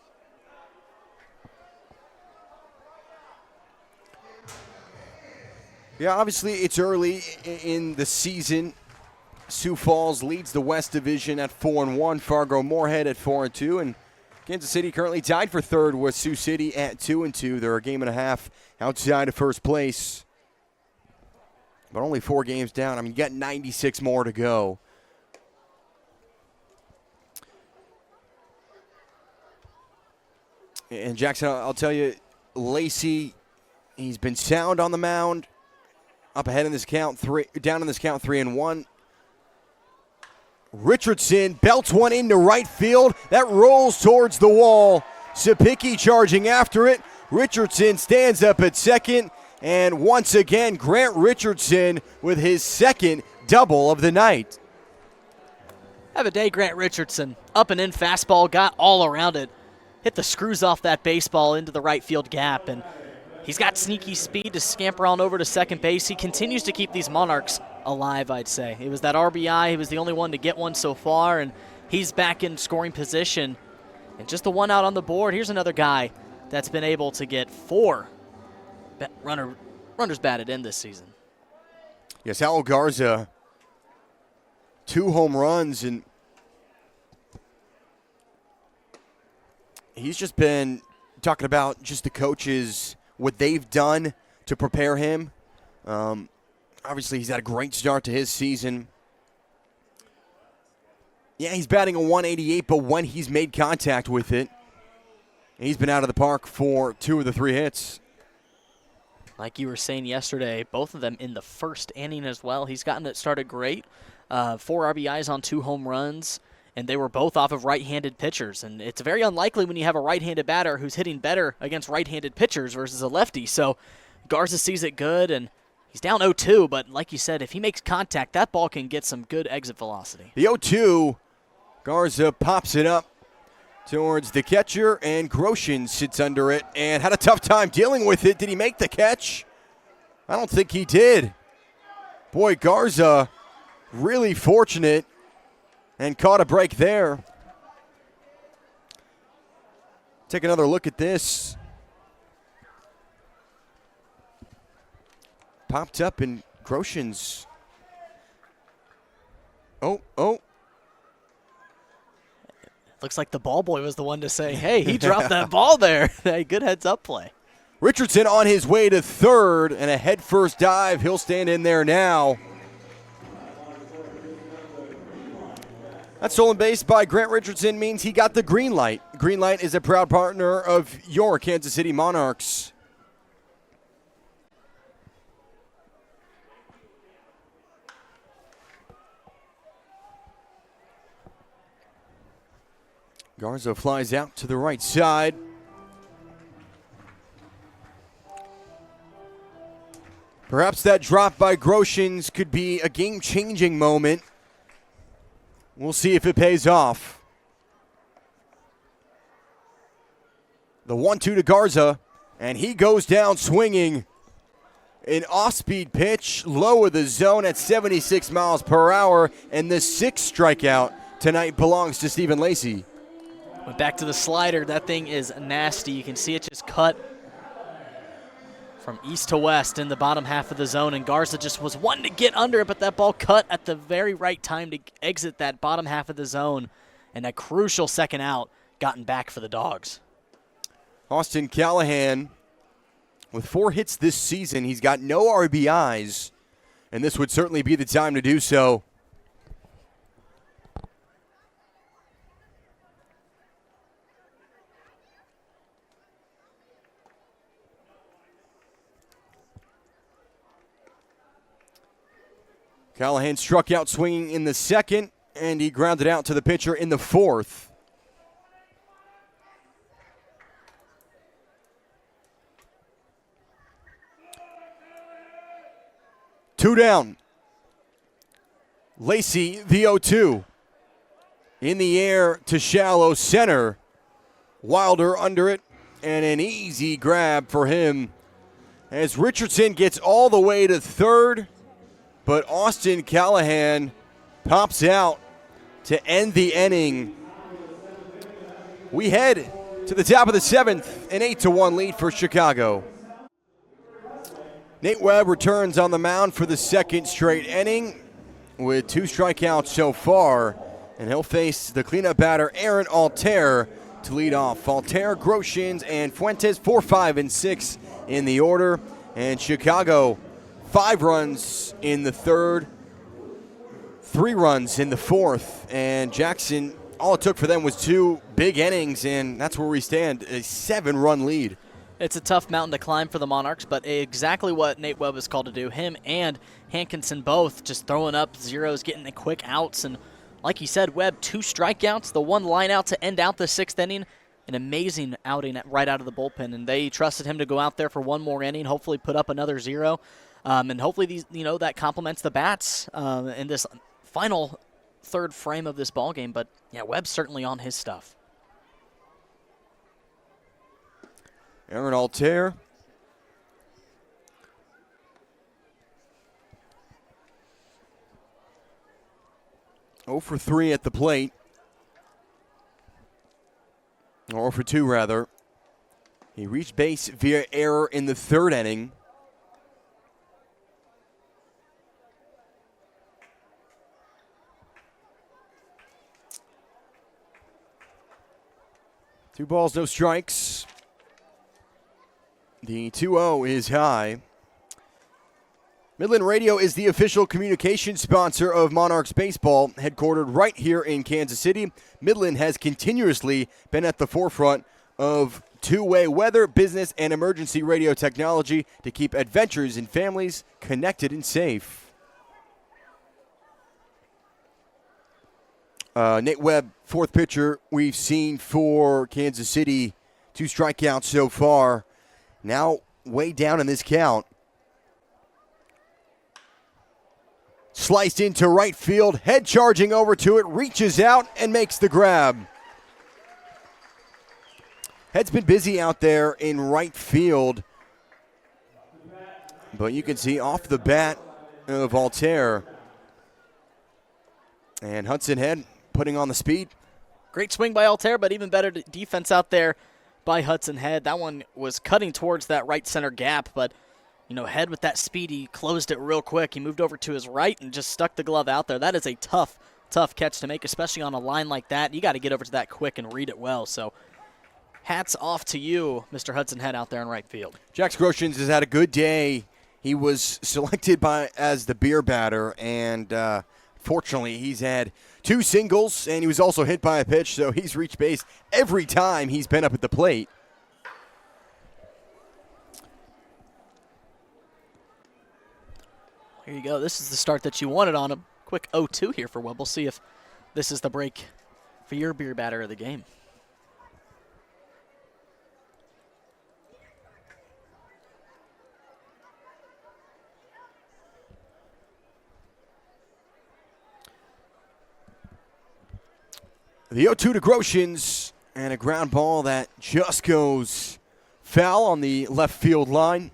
Yeah, obviously it's early in the season. Sioux Falls leads the West Division at 4-1. Fargo-Moorhead at 4-2, and Kansas City currently tied for third with Sioux City at 2-2. They're a game and a half outside of first place, but only 4 games down. I mean, you got 96 more to go. And Jackson, I'll tell you, Lacey, he's been sound on the mound. Up ahead in this count, down in this count, 3-1. Richardson belts one into right field. That rolls towards the wall. Sapicki charging after it. Richardson stands up at second. And once again, Grant Richardson with his 2nd double of the night. Have a day, Grant Richardson. Up and in fastball, got all around it. Hit the screws off that baseball into the right field gap. And he's got sneaky speed to scamper on over to second base. He continues to keep these Monarchs alive, I'd say. It was that RBI. He was the only one to get one so far, and he's back in scoring position. And just the one out on the board. Here's another guy that's been able to get 4 runners batted in this season. Yes, Hal Garza, 2 home runs, and he's just been talking about just the coaches, what they've done to prepare him. Obviously, he's had a great start to his season. Yeah, he's batting a 188, but when he's made contact with it, he's been out of the park for 2 of the 3 hits. Like you were saying yesterday, both of them in the first inning as well. He's gotten it started great. 4 RBIs on 2 home runs, and they were both off of right-handed pitchers. And it's very unlikely when you have a right-handed batter who's hitting better against right-handed pitchers versus a lefty. So Garza sees it good, and he's down 0-2, but like you said, if he makes contact, that ball can get some good exit velocity. The 0-2, Garza pops it up towards the catcher, and Grosjean sits under it and had a tough time dealing with it. Did he make the catch? I don't think he did. Boy, Garza really fortunate and caught a break there. Take another look at this. Popped up in Grosjean's. Oh. Looks like the ball boy was the one to say, hey, he dropped that ball there. Good heads-up play. Richardson on his way to third, and a head-first dive. He'll stand in there now. That stolen base by Grant Richardson means he got the green light. Green Light is a proud partner of your Kansas City Monarchs. Garza flies out to the right side. Perhaps that drop by Groshans could be a game-changing moment. We'll see if it pays off. The 1-2 to Garza, and he goes down swinging. An off-speed pitch, low of the zone at 76 miles per hour, and the 6th strikeout tonight belongs to Stephen Lacey. Went back to the slider. That thing is nasty. You can see it just cut from east to west in the bottom half of the zone, and Garza just was wanting to get under it, but that ball cut at the very right time to exit that bottom half of the zone, and a crucial second out gotten back for the Dogs. Austin Callahan, with 4 hits this season, he's got no RBIs, and this would certainly be the time to do so. Callahan struck out swinging in the 2nd, and he grounded out to the pitcher in the 4th. Two down. Lacey, the 0-2. In the air to shallow center. Wilder under it, and an easy grab for him as Richardson gets all the way to 3rd, but Austin Callahan pops out to end the inning. We head to the top of the 7th, an 8-1 lead for Chicago. Nate Webb returns on the mound for the 2nd straight inning with 2 strikeouts so far, and he'll face the cleanup batter Aaron Altair to lead off. Altair, Groshans, and Fuentes 4, 5, and 6 in the order, and Chicago 5 runs in the 3rd, 3 runs in the 4th, and Jackson, all it took for them was 2 big innings, and that's where we stand, a 7-run lead. It's a tough mountain to climb for the Monarchs, but exactly what Nate Webb is called to do. Him and Hankinson both just throwing up zeros, getting the quick outs, and like you said, Webb, 2 strikeouts, the 1 line out to end out the 6th inning. An amazing outing right out of the bullpen, and they trusted him to go out there for 1 more inning, hopefully put up another 0, and hopefully these, that complements the bats in this final 3rd frame of this ball game. But yeah, Webb's certainly on his stuff. Aaron Altair. Oh for 3 at the plate. Or for 2, rather. He reached base via error in the 3rd inning. Two balls, no strikes. The 2-0 is high. Midland Radio is the official communication sponsor of Monarchs baseball, headquartered right here in Kansas City. Midland has continuously been at the forefront of two-way weather, business, and emergency radio technology to keep adventurers and families connected and safe. Nate Webb, 4th pitcher we've seen for Kansas City. 2 strikeouts so far. Now way down in this count. Sliced into right field, head charging over to it, reaches out and makes the grab. Head's been busy out there in right field, but you can see off the bat of Altair. And Hudson Head putting on the speed. Great swing by Altair, but even better defense out there by Hudson Head. That one was cutting towards that right center gap, but Head with that speed, he closed it real quick. He moved over to his right and just stuck the glove out there. That is a tough catch to make, especially on a line like that. You got to get over to that quick and read it well. So hats off to you, Mr. Hudson Head, out there in right field. Jax Groshans has had a good day. He was selected as the beer batter, and fortunately he's had 2 singles, and he was also hit by a pitch, so he's reached base every time he's been up at the plate. Here you go. This is the start that you wanted on him. Quick 0-2 here for Webb. We'll see if this is the break for your beer batter of the game. The 0-2 to Groshans, and a ground ball that just goes foul on the left field line.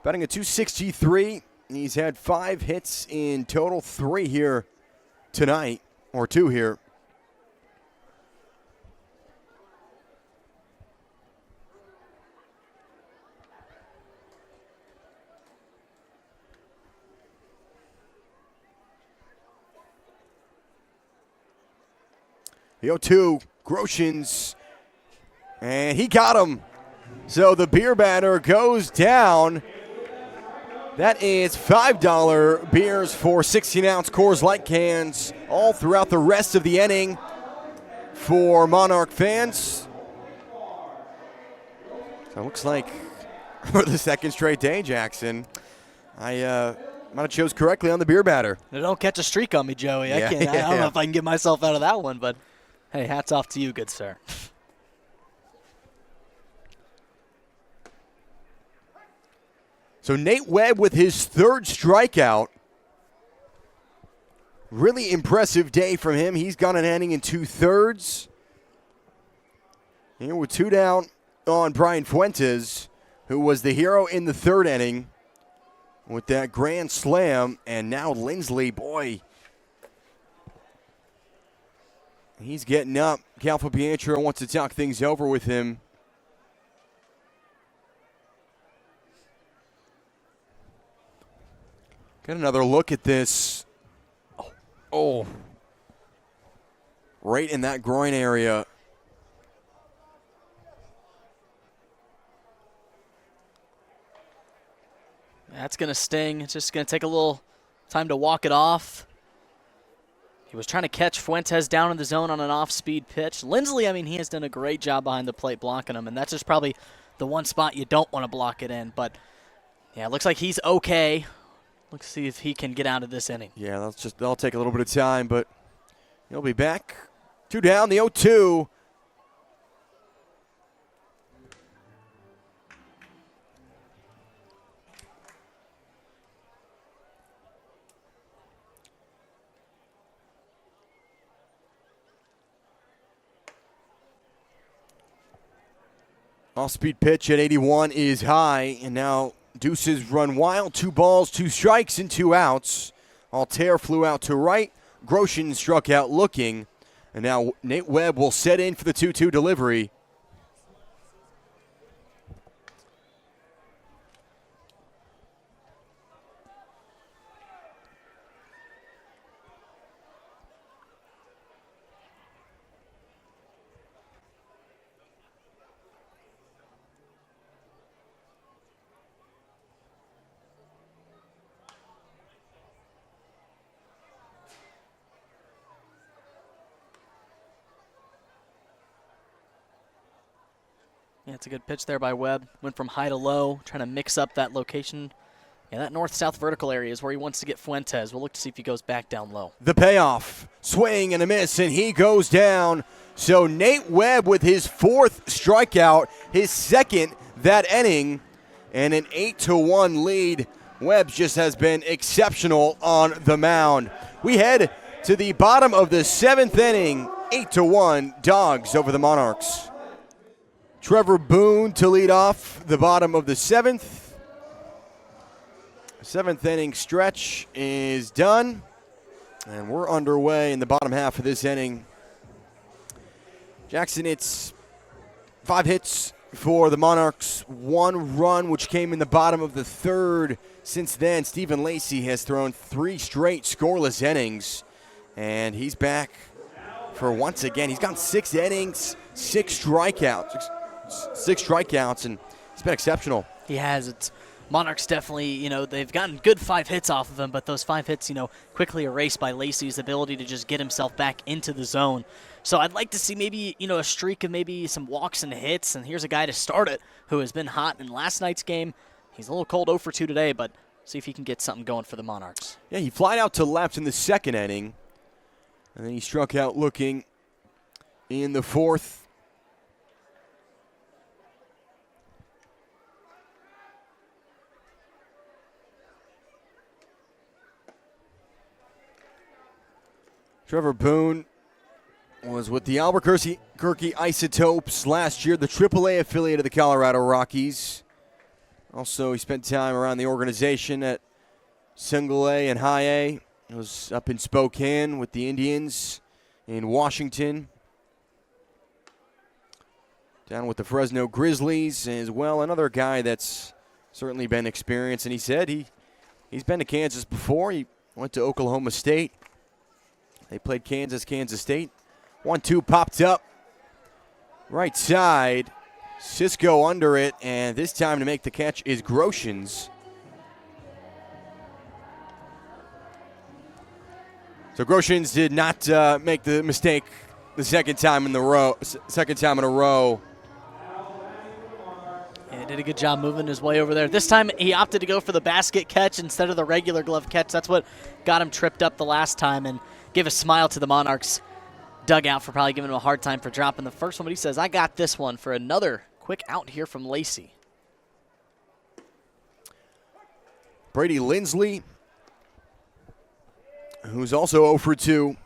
Batting a .263. He's had 5 hits in total, 3 here tonight, or 2 here. The 0-2, Groshans, and he got him. So the beer batter goes down. That is $5 beers for 16-ounce Coors Light cans all throughout the rest of the inning for Monarch fans. So it looks like for the second straight day, Jackson, I might have chose correctly on the beer batter. Don't catch a streak on me, Joey. I don't know if I can get myself out of that one, but hey, hats off to you, good sir. So Nate Webb with his 3rd strikeout. Really impressive day from him. He's gone an inning in 2/3. Here with 2 down on Brian Fuentes, who was the hero in the 3rd inning with that grand slam. And now Lindsley, boy, he's getting up. Calfa Pietro wants to talk things over with him. Got another look at this. Oh. Right in that groin area. That's going to sting. It's just going to take a little time to walk it off. He was trying to catch Fuentes down in the zone on an off-speed pitch. Lindsley, I mean, he has done a great job behind the plate blocking him, and that's just probably the one spot you don't want to block it in. But, yeah, it looks like he's okay. Let's see if he can get out of this inning. Yeah, that'll take a little bit of time, but he'll be back. 2 down, the 0-2. Off-speed pitch at 81 is high, and now Deuces run wild. 2 balls, 2 strikes, and 2 outs. Altair flew out to right. Grosjean struck out looking. And now Nate Webb will set in for the 2-2 delivery. Yeah, it's a good pitch there by Webb. Went from high to low, trying to mix up that location. Yeah, that north-south vertical area is where he wants to get Fuentes. We'll look to see if he goes back down low. The payoff, swing and a miss, and he goes down. So Nate Webb with his 4th strikeout, his 2nd that inning, and an 8-1 lead. Webb just has been exceptional on the mound. We head to the bottom of the 7th inning, 8-1 Dogs over the Monarchs. Trevor Boone to lead off the bottom of the 7th. 7th inning stretch is done, and we're underway in the bottom half of this inning. Jackson, it's 5 hits for the Monarchs, 1 run, which came in the bottom of the 3rd. Since then, Stephen Lacey has thrown 3 straight scoreless innings, and he's back for once again. He's gone 6 innings, 6 strikeouts. 6 strikeouts, and he's been exceptional. He has. It's Monarchs definitely, they've gotten good 5 hits off of him, but those 5 hits, quickly erased by Lacey's ability to just get himself back into the zone. So I'd like to see maybe, a streak of maybe some walks and hits, and here's a guy to start it who has been hot in last night's game. He's a little cold 0 for 2 today, but see if he can get something going for the Monarchs. Yeah, he flied out to left in the 2nd inning, and then he struck out looking in the 4th. Trevor Boone was with the Albuquerque Isotopes last year, the AAA affiliate of the Colorado Rockies. Also, he spent time around the organization at Single A and High A. He was up in Spokane with the Indians in Washington. Down with the Fresno Grizzlies as well. Another guy that's certainly been experienced. And he said he's been to Kansas before. He went to Oklahoma State. They played Kansas State. 1-2 popped up. Right side. Cisco under it. And this time to make the catch is Groshans. So Groshans did not make the mistake the second time in a row. Yeah, did a good job moving his way over there. This time he opted to go for the basket catch instead of the regular glove catch. That's what got him tripped up the last time, and give a smile to the Monarchs dugout for probably giving him a hard time for dropping the first one. But he says, I got this one for another quick out here from Lacey. Brady Lindsley, who's also 0 for 2.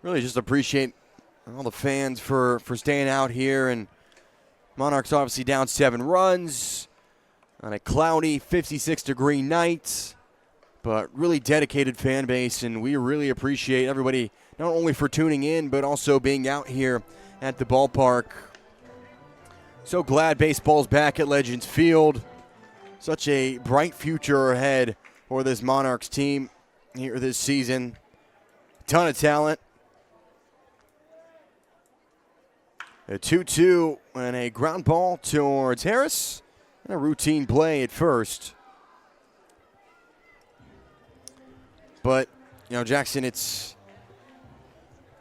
Really just appreciate all the fans for staying out here. And Monarchs obviously down 7 runs on a cloudy 56-degree night, but really dedicated fan base, and we really appreciate everybody not only for tuning in but also being out here at the ballpark. So glad baseball's back at Legends Field. Such a bright future ahead for this Monarchs team here this season. Ton of talent. A 2-2 and a ground ball towards Harris, and a routine play at first. But, Jackson, it's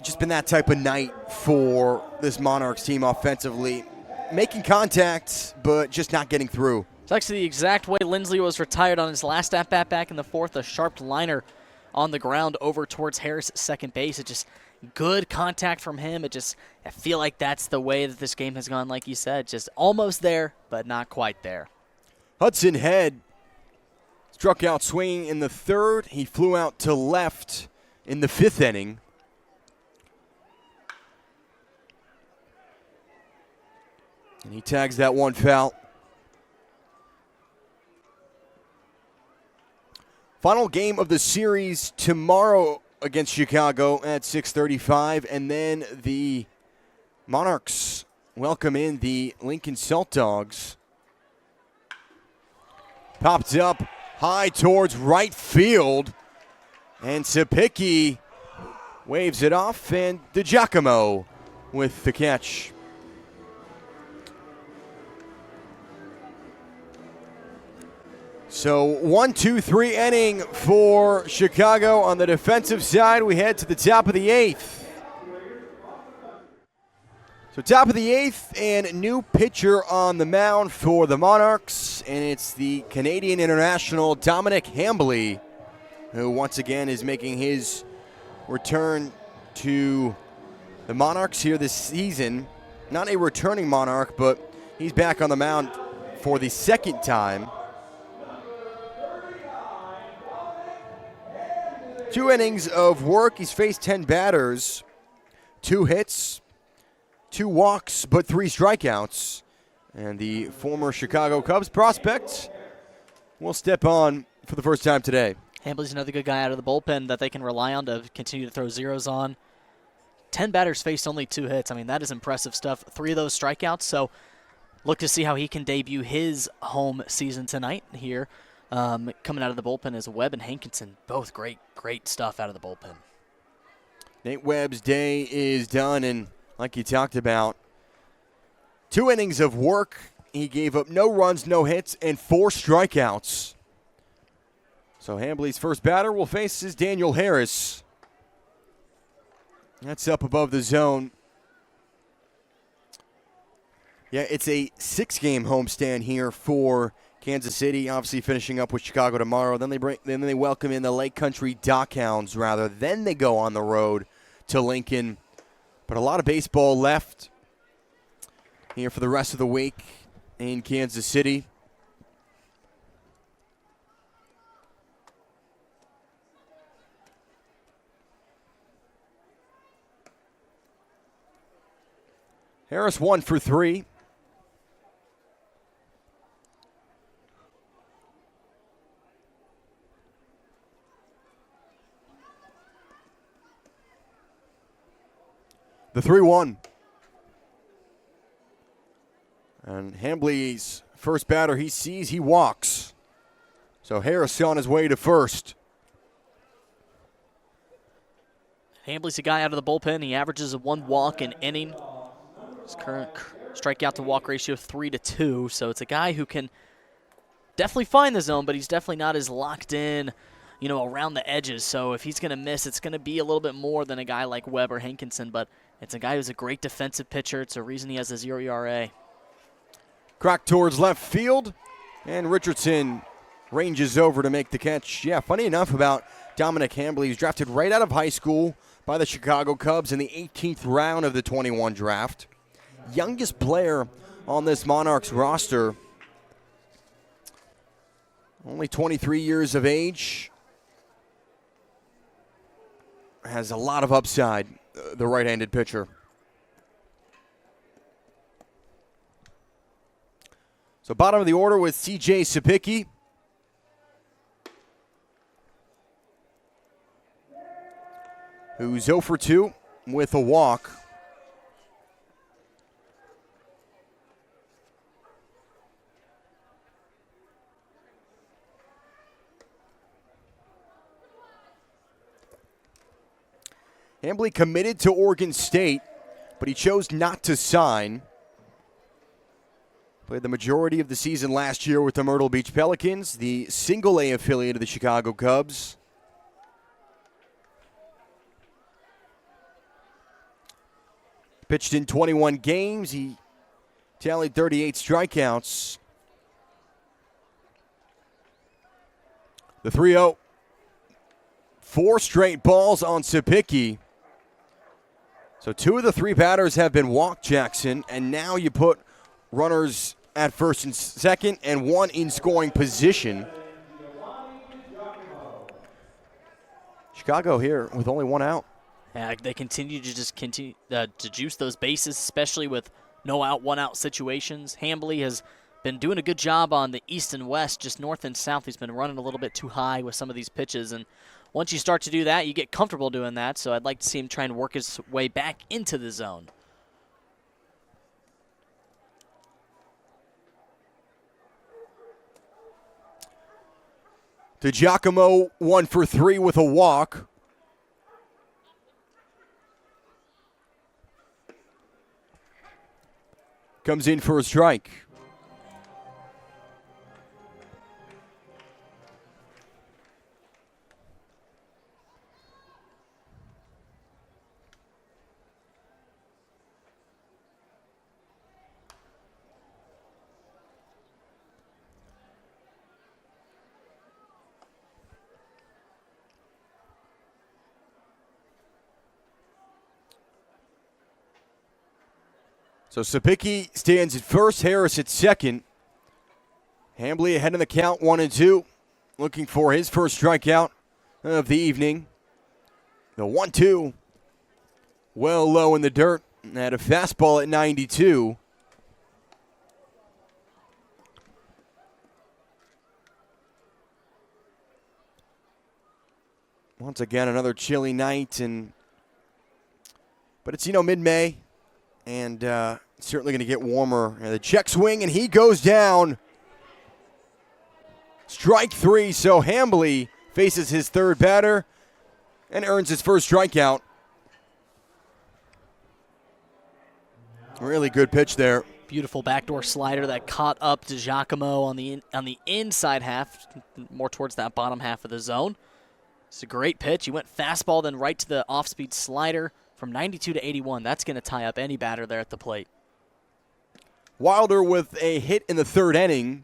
just been that type of night for this Monarchs team offensively. Making contact, but just not getting through. It's actually the exact way Lindsley was retired on his last at-bat back in the fourth. A sharp liner on the ground over towards Harris at second base. It just good contact from him. I feel like that's the way that this game has gone, like you said. Just almost there, but not quite there. Hudson Head struck out swinging in the third. He flew out to left in the fifth inning. And he tags that one foul. Final game of the series tomorrow against Chicago at 6:35, and then the Monarchs welcome in the Lincoln Celt Dogs. Popped up high towards right field, and Sapicki waves it off, and DiGiacomo with the catch. So 1-2-3 inning for Chicago. On the defensive side, we head to the top of the 8th. So top of the 8th, and new pitcher on the mound for the Monarchs, and it's the Canadian international Dominic Hambley, who once again is making his return to the Monarchs here this season. Not a returning Monarch, but he's back on the mound for the second time. 2 innings of work. He's faced 10 batters, 2 hits, 2 walks, but 3 strikeouts. And the former Chicago Cubs prospect will step on for the first time today. Hambley's another good guy out of the bullpen that they can rely on to continue to throw zeros on. 10 batters faced, only 2 hits. I mean, that is impressive stuff. 3 of those strikeouts, so look to see how he can debut his home season tonight here. Coming out of the bullpen is Webb and Hankinson. Both great stuff out of the bullpen. Nate Webb's day is done, and like you talked about, 2 innings of work. He gave up no runs, no hits, and 4 strikeouts. So Hambley's first batter will face his Daniel Harris. That's up above the zone. Yeah, it's a 6-game homestand here for Kansas City obviously finishing up with Chicago tomorrow. Then they welcome in the Lake Country Dockhounds, rather. Then they go on the road to Lincoln. But a lot of baseball left here for the rest of the week in Kansas City. Harris 1 for 3. The 3-1. And Hambly's first batter he sees, he walks. So Harris on his way to first. Hambly's a guy out of the bullpen. He averages a 1 walk an inning. His current strikeout to walk ratio 3-2. So it's a guy who can definitely find the zone, but he's definitely not as locked in, around the edges. So if he's going to miss, it's going to be a little bit more than a guy like Webb or Hankinson. But it's a guy who's a great defensive pitcher. It's a reason he has a 0 ERA. Crack towards left field, and Richardson ranges over to make the catch. Yeah, funny enough about Dominic Hambly. He's drafted right out of high school by the Chicago Cubs in the 18th round of the 21 draft. Youngest player on this Monarchs roster. Only 23 years of age. Has a lot of upside, the right-handed pitcher. So bottom of the order with C.J. Sapicki. Who's 0 for 2 with a walk. Hambly committed to Oregon State, but he chose not to sign. Played the majority of the season last year with the Myrtle Beach Pelicans, the single-A affiliate of the Chicago Cubs. Pitched in 21 games. He tallied 38 strikeouts. The 3-0. 4 straight balls on Sapicki. So 2 of the 3 batters have been walked, Jackson, and now you put runners at first and second and 1 in scoring position. Chicago here with only 1 out. Yeah, they continue to juice those bases, especially with no out, 1 out situations. Hambly has been doing a good job on the east and west, just north and south. He's been running a little bit too high with some of these pitches, and once you start to do that, you get comfortable doing that, so I'd like to see him try and work his way back into the zone. To Giacomo, 1 for 3 with a walk. Comes in for a strike. So Sapicki stands at first, Harris at second. Hambly ahead in the count, 1-2. Looking for his first strikeout of the evening. The 1-2. Well low in the dirt. Had a fastball at 92. Once again, another chilly night, but it's, mid-May. And certainly going to get warmer. And the check swing, and he goes down. Strike 3, so Hambly faces his third batter and earns his first strikeout. Really good pitch there. Beautiful backdoor slider that caught up to Giacomo on the inside half, more towards that bottom half of the zone. It's a great pitch. He went fastball, then right to the off-speed slider. From 92 to 81, that's going to tie up any batter there at the plate. Wilder with a hit in the third inning.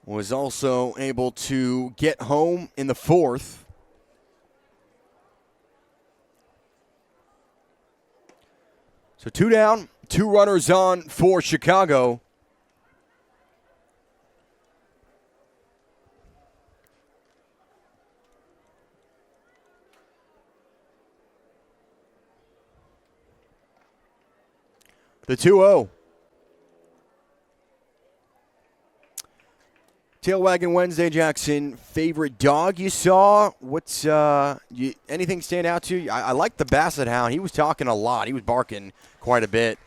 was also able to get home in the fourth. So 2 down, 2 runners on for Chicago. The 2-0. Tail Wagging Wednesday, Jackson. Favorite dog you saw? What's anything stand out to you? I like the Basset Hound. He was talking a lot. He was barking quite a bit.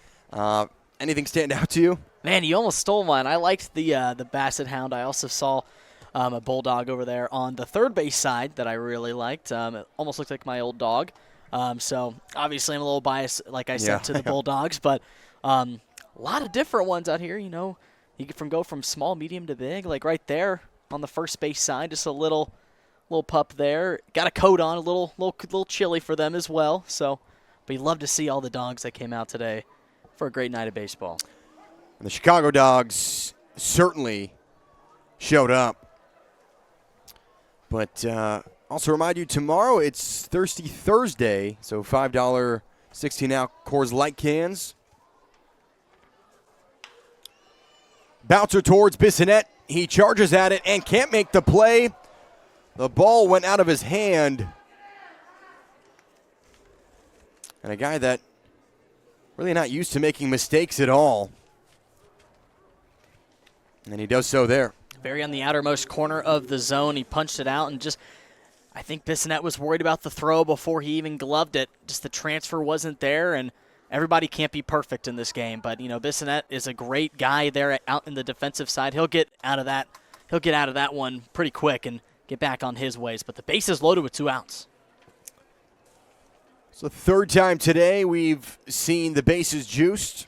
Anything stand out to you? Man, you almost stole mine. I liked the Basset Hound. I also saw a bulldog over there on the third base side that I really liked. It almost looked like my old dog. So obviously I'm a little biased, like I said, to the Bulldogs, but a lot of different ones out here. You know, you can go from small, medium to big. Like right there on the first base side, just a little pup there. Got a coat on, a little chilly for them as well. So, but you love to see all the dogs that came out today for a great night of baseball. And the Chicago Dogs certainly showed up. But also remind you, tomorrow it's Thirsty Thursday, so $5 16-ounce Coors Light cans. Bouncer towards Bissonnette. He charges at it and can't make the play. The ball went out of his hand. And a guy that really not used to making mistakes at all. And he does so there. Very on the outermost corner of the zone. He punched it out and just, I think Bissonnette was worried about the throw before he even gloved it. Just the transfer wasn't there, and everybody can't be perfect in this game. But, you know, Bissonnette is a great guy there out in the defensive side. He'll get out of that. He'll get out of that one pretty quick and get back on his ways. But the base is loaded with 2 outs. So third time today we've seen the bases juiced.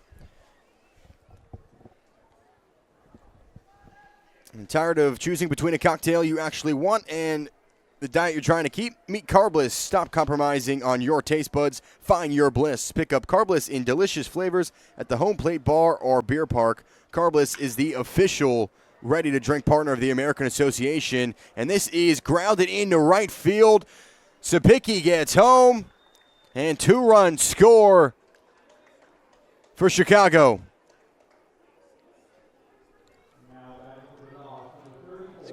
I'm tired of choosing between a cocktail you actually want and the diet you're trying to keep? Meet Carbliss. Stop compromising on your taste buds. Find your bliss. Pick up Carbliss in delicious flavors at the home plate bar or beer park. Carbliss is the official ready-to-drink partner of the American Association, and this is grounded into right field. Sapicki gets home, and 2-run score for Chicago.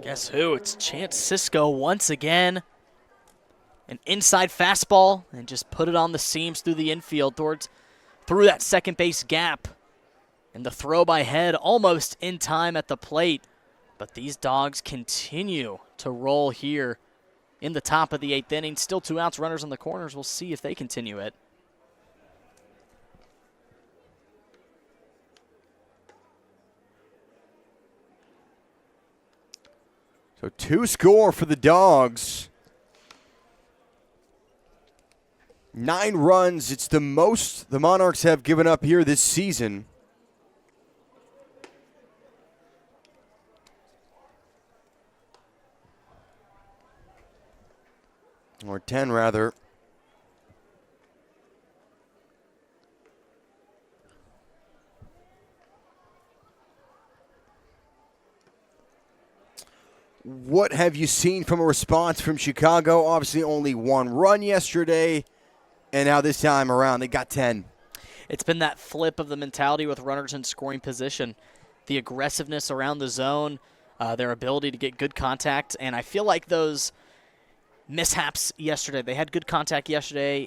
Guess who? It's Chance Cisco once again. An inside fastball and just put it on the seams through the infield through that second base gap. And the throw by Head almost in time at the plate. But these Dogs continue to roll here in the top of the 8th inning. Still 2 outs, runners on the corners. We'll see if they continue it. So 2 score for the Dogs. 9 runs. It's the most the Monarchs have given up here this season. Or 10, rather. What have you seen from a response from Chicago? Obviously only 1 run yesterday, and now this time around they got 10. It's been that flip of the mentality with runners in scoring position, the aggressiveness around the zone, their ability to get good contact, and I feel like those mishaps yesterday, they had good contact yesterday,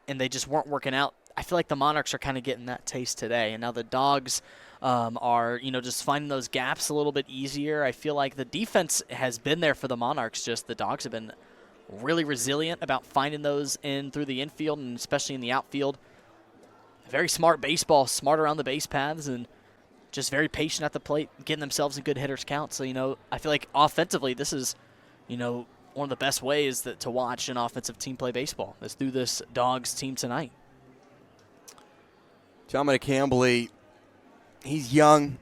and they just weren't working out. I feel like the Monarchs are kind of getting that taste today, and now the Dogs are, just finding those gaps a little bit easier. I feel like the defense has been there for the Monarchs. Just the Dogs have been really resilient about finding those in through the infield and especially in the outfield. Very smart baseball, smart around the base paths, and just very patient at the plate, getting themselves a good hitter's count. So, I feel like offensively this is, one of the best ways to watch an offensive team play baseball is through this Dogs team tonight. Dominic Campbell, he's young,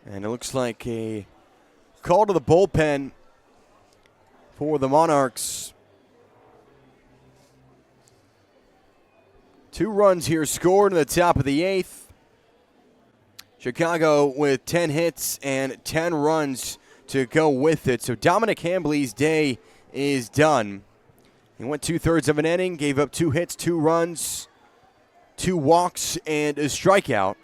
and it looks like a call to the bullpen for the Monarchs. 2 runs here scored in the top of the 8th. Chicago with 10 hits and 10 runs to go with it. So Dominic Hambley's day is done. He went 2/3 of an inning, gave up 2 hits, 2 runs, 2 walks, and a strikeout.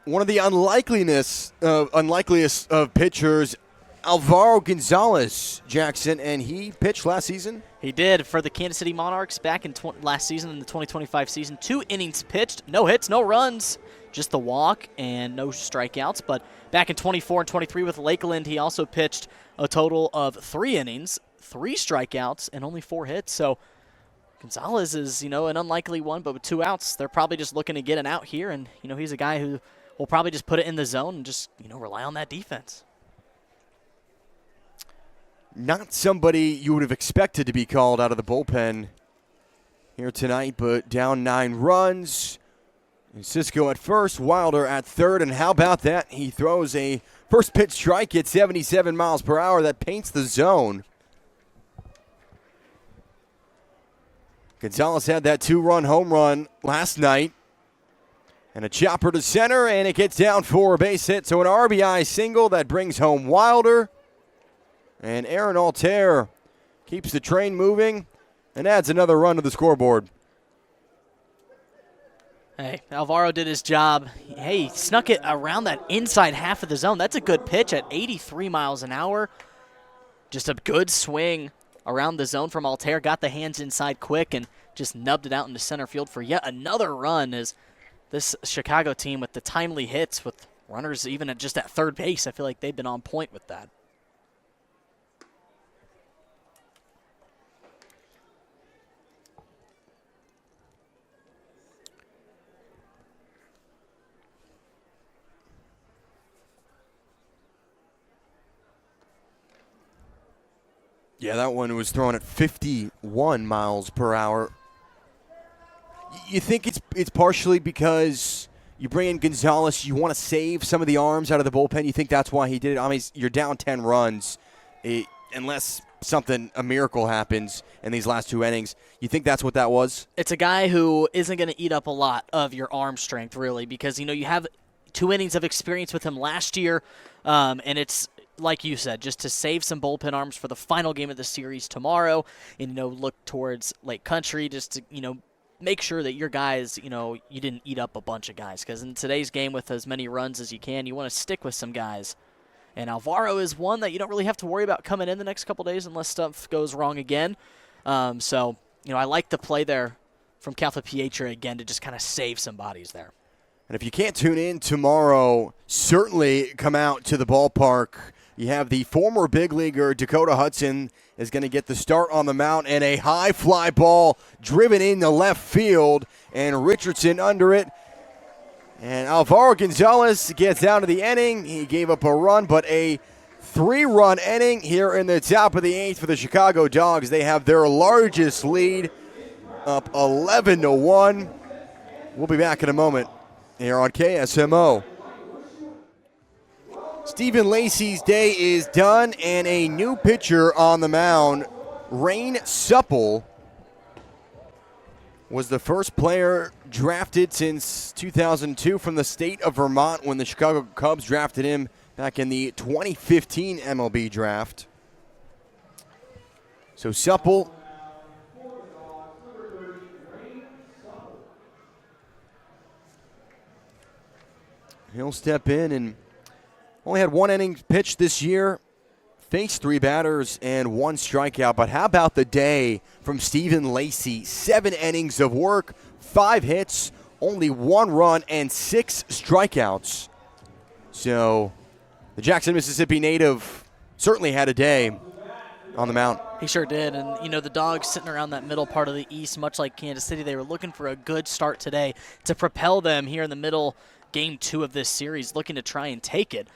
One of the unlikeliest of pitchers, Alvaro Gonzalez, Jackson, and he pitched last season. He did for the Kansas City Monarchs back in last season in the 2025 season. 2 innings pitched, no hits, no runs, just the walk and no strikeouts. But back in 24 and 23 with Lakeland, he also pitched a total of 3 innings, 3 strikeouts, and only 4 hits. So Gonzalez is, an unlikely one, but with 2 outs, they're probably just looking to get an out here. And, he's a guy who will probably just put it in the zone and just, rely on that defense. Not somebody you would have expected to be called out of the bullpen here tonight, but down 9 runs. And Cisco at first, Wilder at third, and how about that? He throws a first pitch strike at 77 miles per hour. That paints the zone. Gonzalez had that 2-run home run last night. And a chopper to center, and it gets down for a base hit. So an RBI single that brings home Wilder. And Aaron Altair keeps the train moving and adds another run to the scoreboard. Hey, Alvaro did his job. Hey, he snuck it around that inside half of the zone. That's a good pitch at 83 miles an hour. Just a good swing around the zone from Altair. Got the hands inside quick and just nubbed it out into center field for yet another run. As this Chicago team with the timely hits with runners even just at third base, I feel like they've been on point with that. Yeah, that one was thrown at 51 miles per hour. You think it's partially because you bring in Gonzalez, you want to save some of the arms out of the bullpen? You think that's why he did it? I mean, you're down 10 runs. Unless a miracle happens in these last 2 innings, you think that's what that was? It's a guy who isn't going to eat up a lot of your arm strength, really, because, you have 2 innings of experience with him last year, and it's, like you said, just to save some bullpen arms for the final game of the series tomorrow and, look towards Lake Country just to, make sure that your guys, you didn't eat up a bunch of guys. Because in today's game with as many runs as you can, you want to stick with some guys. And Alvaro is one that you don't really have to worry about coming in the next couple days unless stuff goes wrong again. So, I like the play there from Catholic Pietra again to just kind of save some bodies there. And if you can't tune in tomorrow, certainly come out to the ballpark. You have the former big leaguer Dakota Hudson is going to get the start on the mound, and a high fly ball driven into left field, and Richardson under it. And Alvaro Gonzalez gets out of the inning. He gave up a run, but a 3-run inning here in the top of the 8th for the Chicago Dogs. They have their largest lead, up 11-1. We'll be back in a moment here on KSMO. Stephen Lacey's day is done, and a new pitcher on the mound. Rain Supple was the first player drafted since 2002 from the state of Vermont when the Chicago Cubs drafted him back in the 2015 MLB draft. So Supple he'll step in and only had 1 inning pitched this year, faced 3 batters and 1 strikeout. But how about the day from Stephen Lacey? 7 innings of work, 5 hits, only 1 run, and 6 strikeouts. So the Jackson, Mississippi native certainly had a day on the mound. He sure did. And, the Dogs sitting around that middle part of the East, much like Kansas City, they were looking for a good start today to propel them here in the middle game 2 of this series, looking to try and take it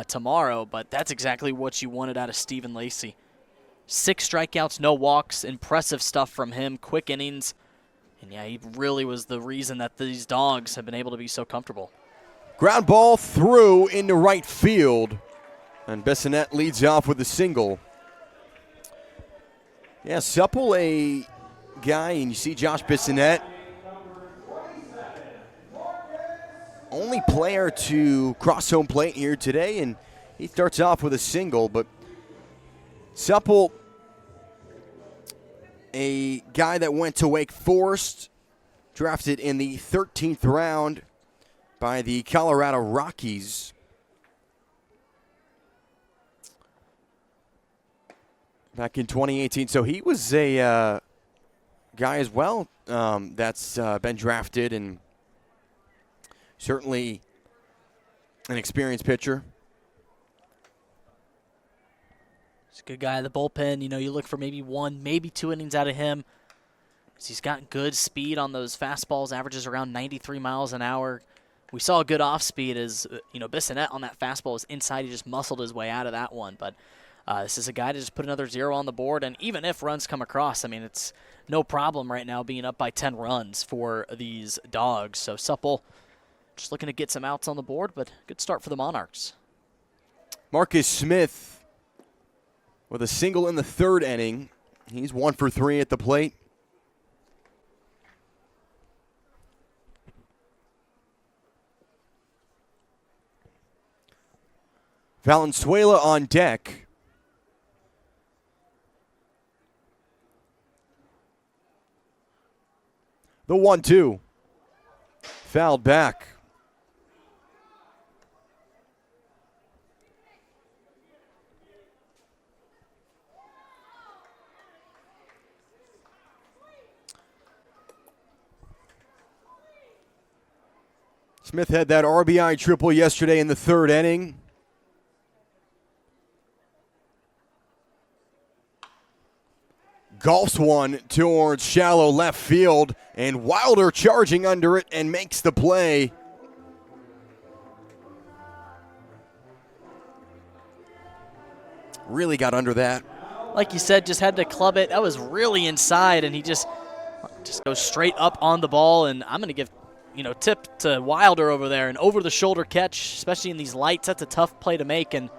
tomorrow, but that's exactly what you wanted out of Stephen Lacey. 6 strikeouts, no walks, impressive stuff from him, quick innings, and yeah, he really was the reason that these Dogs have been able to be so comfortable. Ground ball through into right field, and Bissonnette leads off with a single. Yeah, Supple, a guy, and you see Josh Bissonnette only player to cross home plate here today, and he starts off with a single. But Supple, a guy that went to Wake Forest, drafted in the 13th round by the Colorado Rockies. Back in 2018. So he was a guy as well that's been drafted, and certainly an experienced pitcher. He's a good guy in the bullpen. You know, you look for maybe 1, maybe 2 innings out of him. He's got good speed on those fastballs, averages around 93 miles an hour. We saw a good off speed as, Bissonette on that fastball was inside. He just muscled his way out of that one. But this is a guy to just put another 0 on the board. And even if runs come across, I mean, it's no problem right now being up by 10 runs for these Dogs. So Supple just looking to get some outs on the board, but good start for the Monarchs. Marcus Smith with a single in the 3rd inning. He's 1 for 3 at the plate. Valenzuela on deck. The 1-2. Fouled back. Smith had that RBI triple yesterday in the 3rd inning. Golfs one towards shallow left field, and Wilder charging under it and makes the play. Really got under that. Like you said, just had to club it. That was really inside, and he just goes straight up on the ball. And I'm going to give, tip to Wilder over there. An over-the-shoulder catch, especially in these lights. That's a tough play to make. And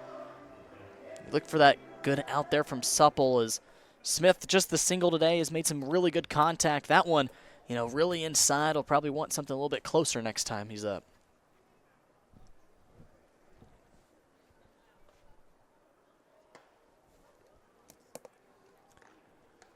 look for that good out there from Supple as Smith, just the single today, has made some really good contact. That one, really inside. Will probably want something a little bit closer next time he's up.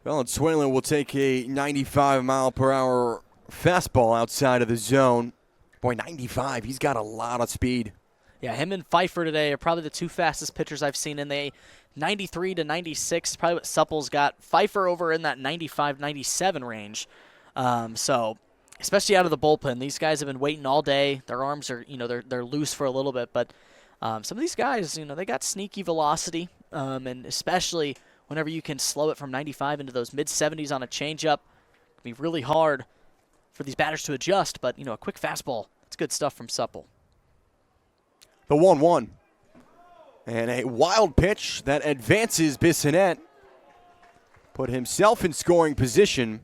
Valenzuela will take a 95-mile-per-hour fastball outside of the zone. Boy, 95, he's got a lot of speed. Yeah, him and Pfeiffer today are probably the 2 fastest pitchers I've seen in the 93 to 96, probably what Supple's got. Pfeiffer over in that 95, 97 range. So, especially out of the bullpen, these guys have been waiting all day. Their arms are, they're loose for a little bit. But some of these guys, they got sneaky velocity, and especially whenever you can slow it from 95 into those mid-70s on a changeup, it can be really hard for these batters to adjust. But, a quick fastball, it's good stuff from Supple. The 1-1. And a wild pitch that advances Bissonette. Put himself in scoring position.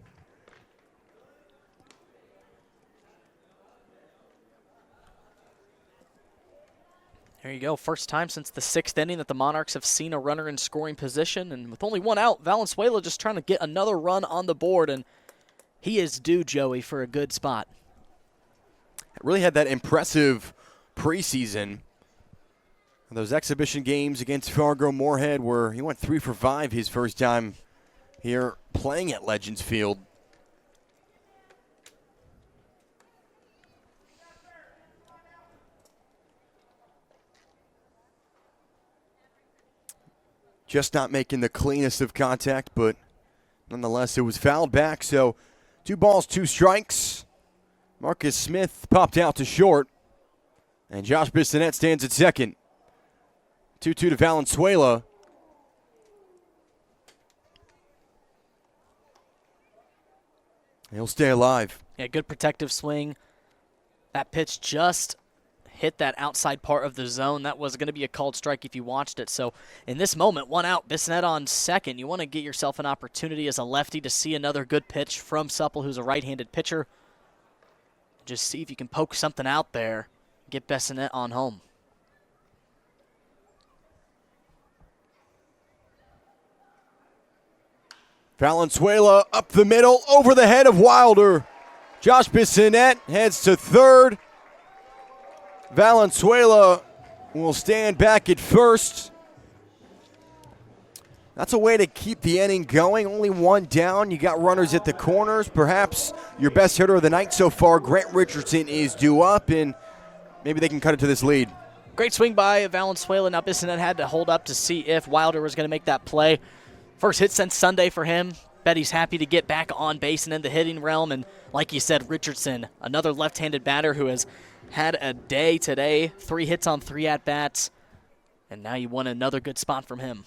There you go. First time since the 6th inning that the Monarchs have seen a runner in scoring position. And with only 1 out, Valenzuela just trying to get another run on the board. And he is due, Joey, for a good spot. Really had that impressive preseason. Those exhibition games against Fargo Moorhead where he went 3 for 5 his first time here playing at Legends Field. Just not making the cleanest of contact, but nonetheless it was fouled back. So 2 balls, 2 strikes. Marcus Smith popped out to short, and Josh Bissonette stands at second. 2-2 to Valenzuela. He'll stay alive. Yeah, good protective swing. That pitch just hit that outside part of the zone. That was going to be a called strike if you watched it. So in this moment, 1 out, Bissonette on second. You want to get yourself an opportunity as a lefty to see another good pitch from Supple, who's a right-handed pitcher. Just see if you can poke something out there. Get Bissonette on home. Valenzuela up the middle, over the head of Wilder. Josh Bissonette heads to third. Valenzuela will stand back at first. That's a way to keep the inning going. Only one down. You got runners at the corners. Perhaps your best hitter of the night so far, Grant Richardson, is due up, and maybe they can cut it to this lead. Great swing by Valenzuela. Now Bissonette had to hold up to see if Wilder was going to make that play. First hit since Sunday for him. Bet he's happy to get back on base and in the hitting realm. And like you said, Richardson, another left-handed batter who has had a day today. 3 hits on 3 at-bats. And now you won another good spot from him.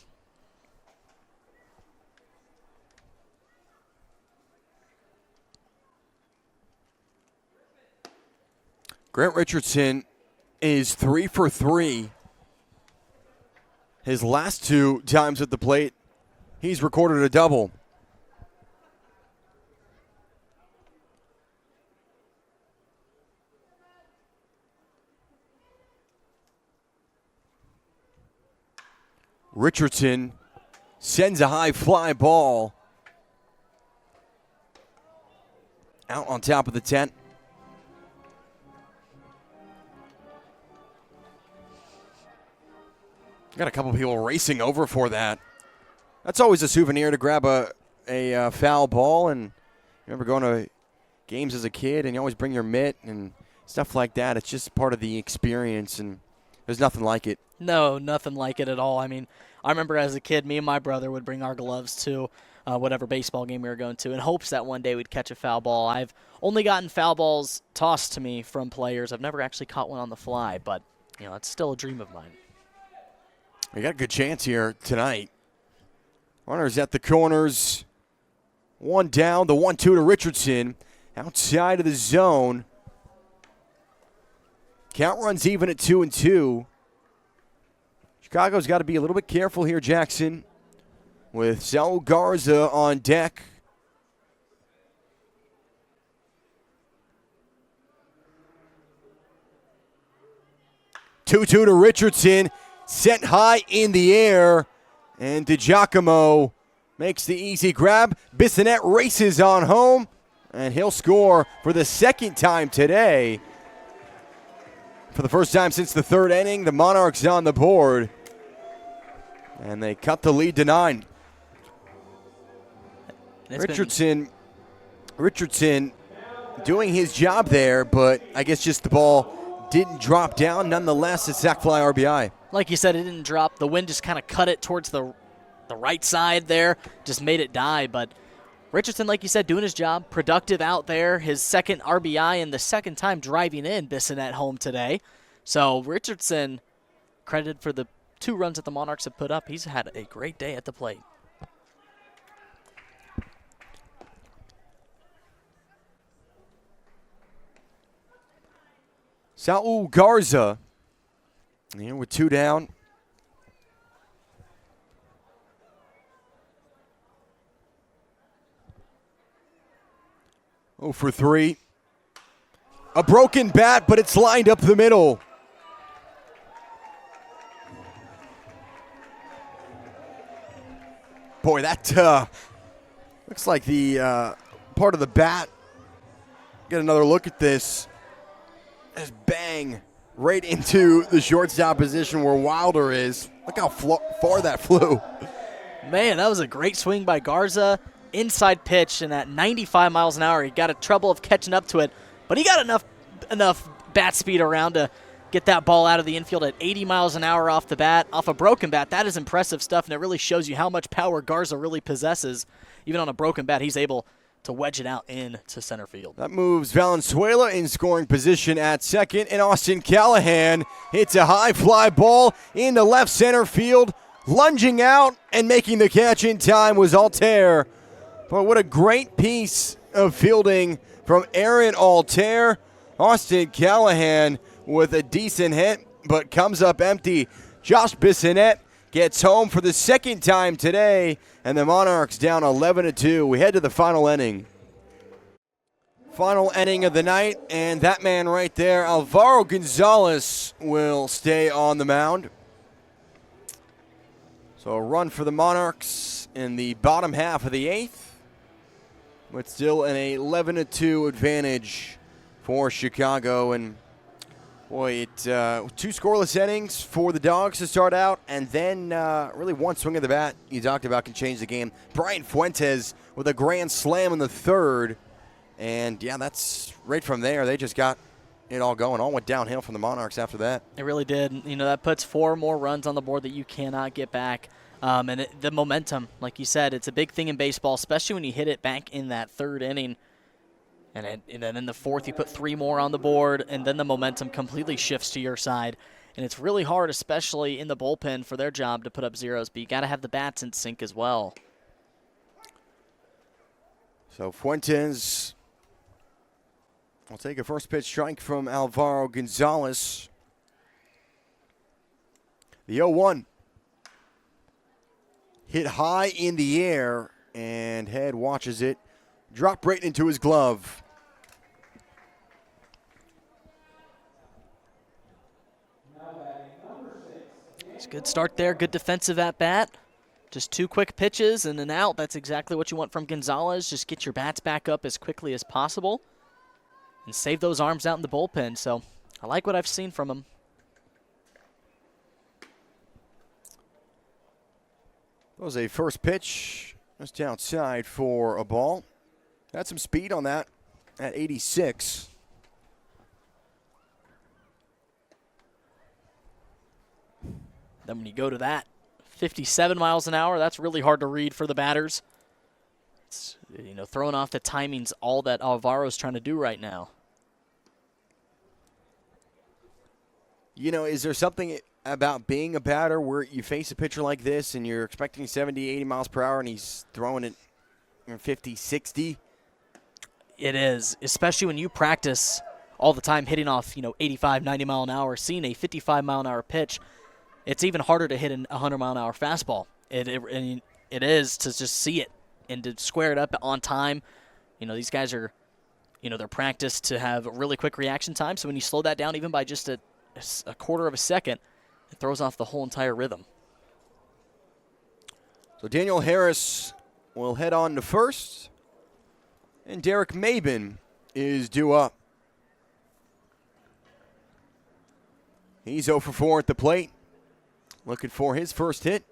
Grant Richardson is 3 for 3. His last 2 times at the plate, he's recorded a double. Richardson sends a high fly ball out on top of the tent. Got a couple people racing over for that. That's always a souvenir to grab a foul ball. And you remember going to games as a kid and you always bring your mitt and stuff like that. It's just part of the experience, and there's nothing like it. No, nothing like it at all. I mean, I remember as a kid, me and my brother would bring our gloves to whatever baseball game we were going to in hopes that one day we'd catch a foul ball. I've only gotten foul balls tossed to me from players. I've never actually caught one on the fly, but, you know, it's still a dream of mine. We got a good chance here tonight. Runners at the corners. 1 down, the 1-2 to Richardson. Outside of the zone. Count runs even at 2-2. Chicago's got to be a little bit careful here, Jackson, with Saul Garza on deck. Two-two to Richardson. Sent high in the air, and DiGiacomo makes the easy grab. Bissonette races on home, and he'll score for the second time today. For the first time since the 3rd inning, the Monarchs on the board, and they cut the lead to 9. Richardson doing his job there, but I guess just the ball didn't drop down. Nonetheless, a sac fly RBI. Like you said, it didn't drop. The wind just kind of cut it towards the right side there, just made it die. But Richardson, like you said, doing his job, productive out there. His second RBI and the second time driving in Bissonette home today. So Richardson, credited for the 2 runs that the Monarchs have put up. He's had a great day at the plate. Saul Garza, here with 2 down. Oh for 3. A broken bat, but it's lined up the middle. Boy, that looks like the part of the bat. Get another look at this. Just bang right into the shortstop position where Wilder is. Look how far that flew. Man, that was a great swing by Garza. Inside pitch, and at 95 miles an hour, he got a trouble of catching up to it, but he got enough bat speed around to get that ball out of the infield at 80 miles an hour off the bat, off a broken bat. That is impressive stuff, and it really shows you how much power Garza really possesses. Even on a broken bat, he's able to wedge it out into center field. That moves Valenzuela in scoring position at second, and Austin Callahan hits a high fly ball into left center field. Lunging out and making the catch in time was Altair. But what a great piece of fielding from Aaron Altair. Austin Callahan with a decent hit, but comes up empty. Josh Bissonette gets home for the second time today, and the Monarchs down 11-2. We head to the final inning. Final inning of the night, and that man right there, Alvaro Gonzalez, will stay on the mound. So a run for the Monarchs in the bottom half of the 8th, but still an 11-2 advantage for Chicago. And Boy, two scoreless innings for the Dogs to start out, and then really one swing of the bat you talked about can change the game. Brian Fuentes with a grand slam in the third, and yeah, that's right from there. They just got it all going. All went downhill from the Monarchs after that. It really did. You know, that puts 4 more runs on the board that you cannot get back. And the momentum, like you said, it's a big thing in baseball, especially when you hit it back in that third inning. And then in the fourth, you put 3 more on the board, and then the momentum completely shifts to your side. And it's really hard, especially in the bullpen, for their job to put up zeros, but you got to have the bats in sync as well. So Fuentes will take a first pitch strike from Alvaro Gonzalez. The 0-1. Hit high in the air, and Head watches it drop right into his glove. It's a good start there, good defensive at bat. Just 2 quick pitches and an out. That's exactly what you want from Gonzalez. Just get your bats back up as quickly as possible and save those arms out in the bullpen. So I like what I've seen from him. That was a first pitch just outside for a ball. Had some speed on that at 86. Then when you go to that, 57 miles an hour, that's really hard to read for the batters. It's, you know, throwing off the timing's all that Alvaro's trying to do right now. You know, is there something about being a batter where you face a pitcher like this and you're expecting 70, 80 miles per hour and he's throwing it 50, 60? It is, especially when you practice all the time hitting off, 85, 90 mile an hour, seeing a 55 mile an hour pitch. It's even harder to hit a 100 mile an hour fastball. It is to just see it and to square it up on time. You know, these guys are, they're practiced to have a really quick reaction time. So when you slow that down even by just a quarter of a second, it throws off the whole entire rhythm. So Daniel Harris will head on to first, and Derek Mabin is due up. He's 0 for 4 at the plate, looking for his first hit.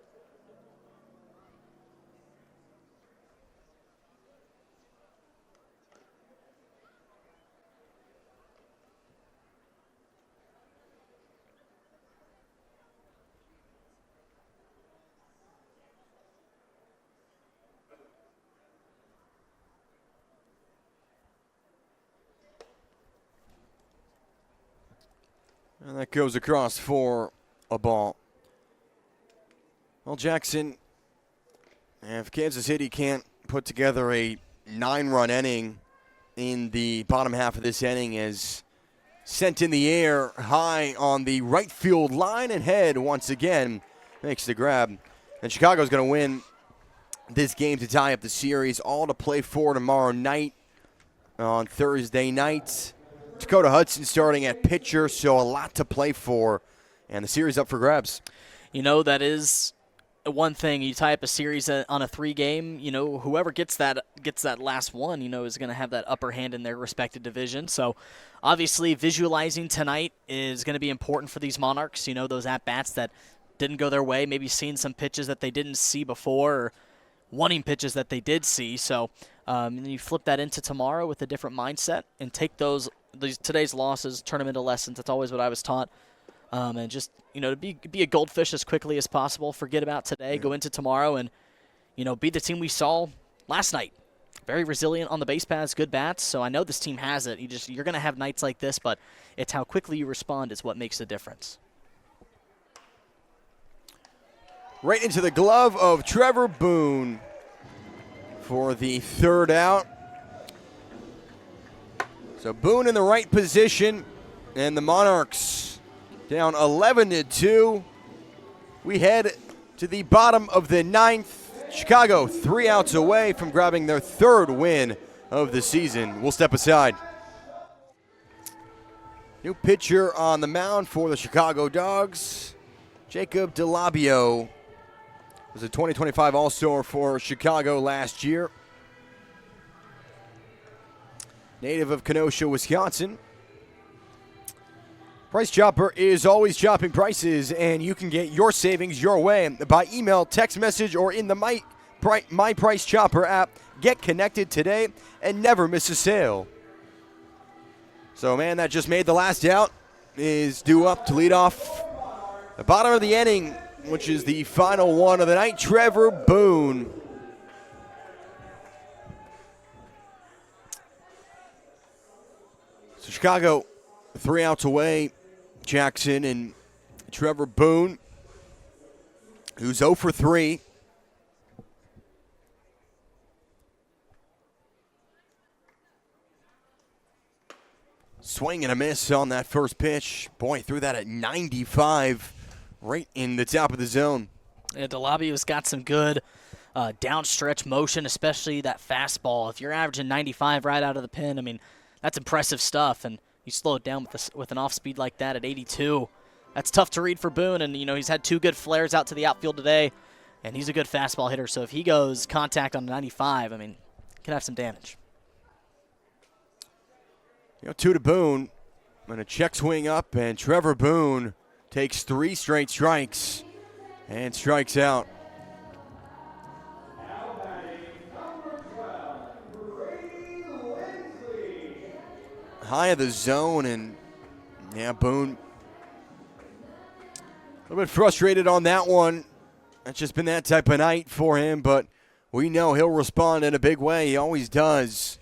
And that goes across for a ball. Well, Jackson, if Kansas City can't put together a 9-run inning in the bottom half of this inning, is sent in the air high on the right field line, and Head once again makes the grab. And Chicago's going to win this game to tie up the series, all to play for tomorrow night on Thursday night. Dakota Hudson starting at pitcher, so a lot to play for, and the series up for grabs. That is one thing. You tie up a series on a 3-game, whoever gets that last one, is going to have that upper hand in their respective division. So obviously visualizing tonight is going to be important for these Monarchs. Those at-bats that didn't go their way, maybe seeing some pitches that they didn't see before, or wanting pitches that they did see. So and you flip that into tomorrow with a different mindset and take today's losses, turn them into lessons. That's always what I was taught. And just, to be a goldfish as quickly as possible. Forget about today. Go into tomorrow and, be the team we saw last night. Very resilient on the base paths, good bats. So I know this team has it. You're going to have nights like this, but it's how quickly you respond is what makes the difference. Right into the glove of Trevor Boone for the third out. So Boone in the right position, and the Monarchs down 11-2. We head to the bottom of the ninth. Chicago 3 outs away from grabbing their 3rd win of the season. We'll step aside. New pitcher on the mound for the Chicago Dogs, Jacob DeLabio. Was a 2025 All-Star for Chicago last year. Native of Kenosha, Wisconsin. Price Chopper is always chopping prices, and you can get your savings your way by email, text message, or in the My Price Chopper app. Get connected today and never miss a sale. So, man, that just made the last out is due up to lead off the bottom of the inning, which is the final one of the night, Trevor Boone. So Chicago 3 outs away. Jackson and Trevor Boone, who's 0 for 3. Swing and a miss on that first pitch. Boy, threw that at 95, right in the top of the zone. Yeah, DeLabio's got some good downstretch motion, especially that fastball. If you're averaging 95 right out of the pen, I mean, that's impressive stuff. And you slow it down with an off speed like that at 82. That's tough to read for Boone, and he's had 2 good flares out to the outfield today, and he's a good fastball hitter. So if he goes contact on 95, I mean, can have some damage. 2 to Boone, and a check swing up, and Trevor Boone takes 3 straight strikes and strikes out. High of the zone, and Boone a little bit frustrated on that one. It's just been that type of night for him, but we know he'll respond in a big way. He always does.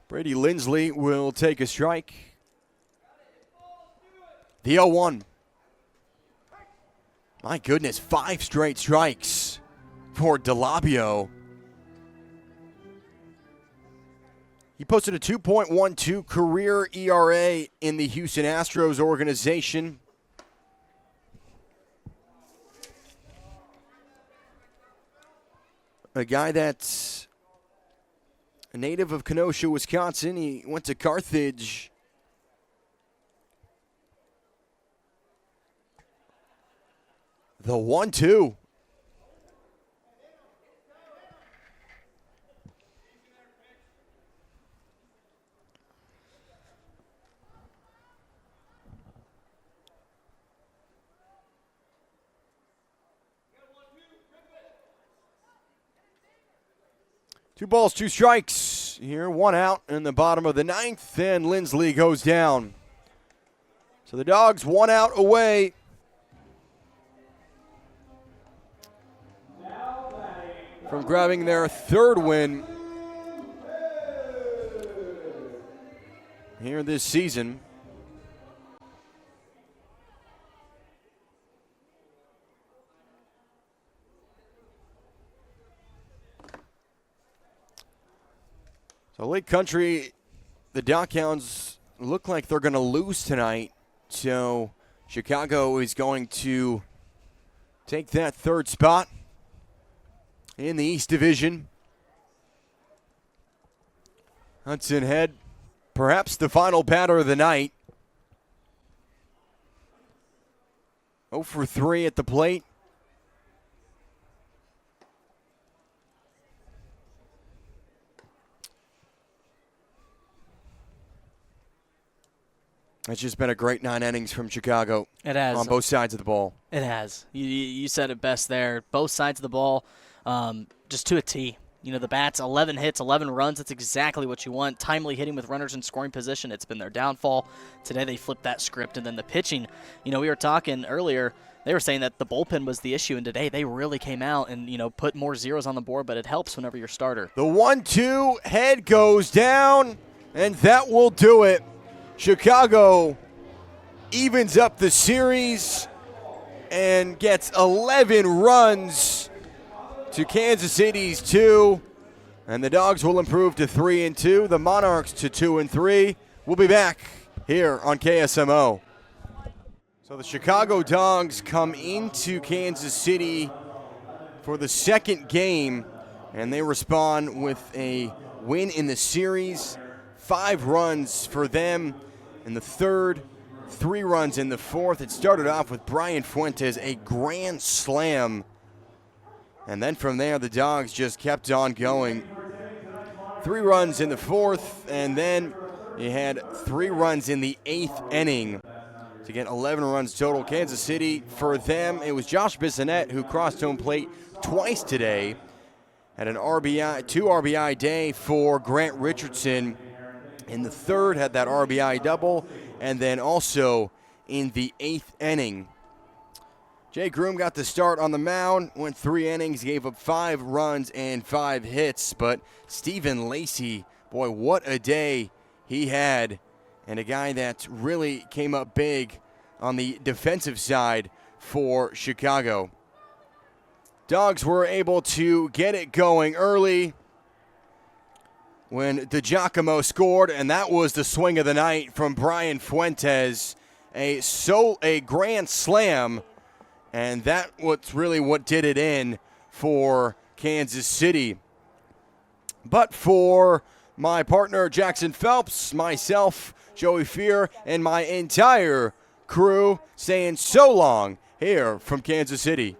Brady Lindsley will take a strike. The 0-1. My goodness, 5 straight strikes for DeLabio. He posted a 2.12 career ERA in the Houston Astros organization. A guy that's a native of Kenosha, Wisconsin. He went to Carthage. The 1-2. Two balls, 2 strikes here, 1 out in the bottom of the 9th, and Lindsley goes down. So the Dogs 1 out away. From grabbing their 3rd win here this season. So Lake Country, the Dockhounds look like they're going to lose tonight. So Chicago is going to take that 3rd spot in the East Division. Hudson Head, perhaps the final batter of the night. 0 for 3 at the plate. It's just been a great 9 innings from Chicago. It has. On both sides of the ball. It has. You said it best there. Both sides of the ball, just to a T. The bats, 11 hits, 11 runs. That's exactly what you want. Timely hitting with runners in scoring position. It's been their downfall. Today they flipped that script. And then the pitching, we were talking earlier. They were saying that the bullpen was the issue, and today they really came out and, put more zeros on the board, but it helps whenever you're starter. The 1-2, head goes down, and that will do it. Chicago evens up the series and gets 11 runs to Kansas City's 2. And the Dogs will improve to 3-2. The Monarchs to 2-3. We'll be back here on KSMO. So the Chicago Dogs come into Kansas City for the 2nd game, and they respond with a win in the series. 5 runs for them in the 3rd 3 runs in the 4th. It started off with Brian Fuentes, a grand slam. And then from there, the Dogs just kept on going. 3 runs in the 4th, and then you had 3 runs in the 8th inning to get 11 runs total. Kansas City, for them, it was Josh Bissonette who crossed home plate twice today. Had an RBI, 2 RBI day for Grant Richardson. In the 3rd, had that RBI double, and then also in the 8th inning, Jay Groom got the start on the mound, went 3 innings, gave up 5 runs and 5 hits, but Stephen Lacey, boy, what a day he had, and a guy that really came up big on the defensive side for Chicago. Dogs were able to get it going early when DiGiacomo scored, and that was the swing of the night from Brian Fuentes, a grand slam. And that was really what did it in for Kansas City. But for my partner, Jackson Phelps, myself, Joey Fear, and my entire crew, saying so long here from Kansas City.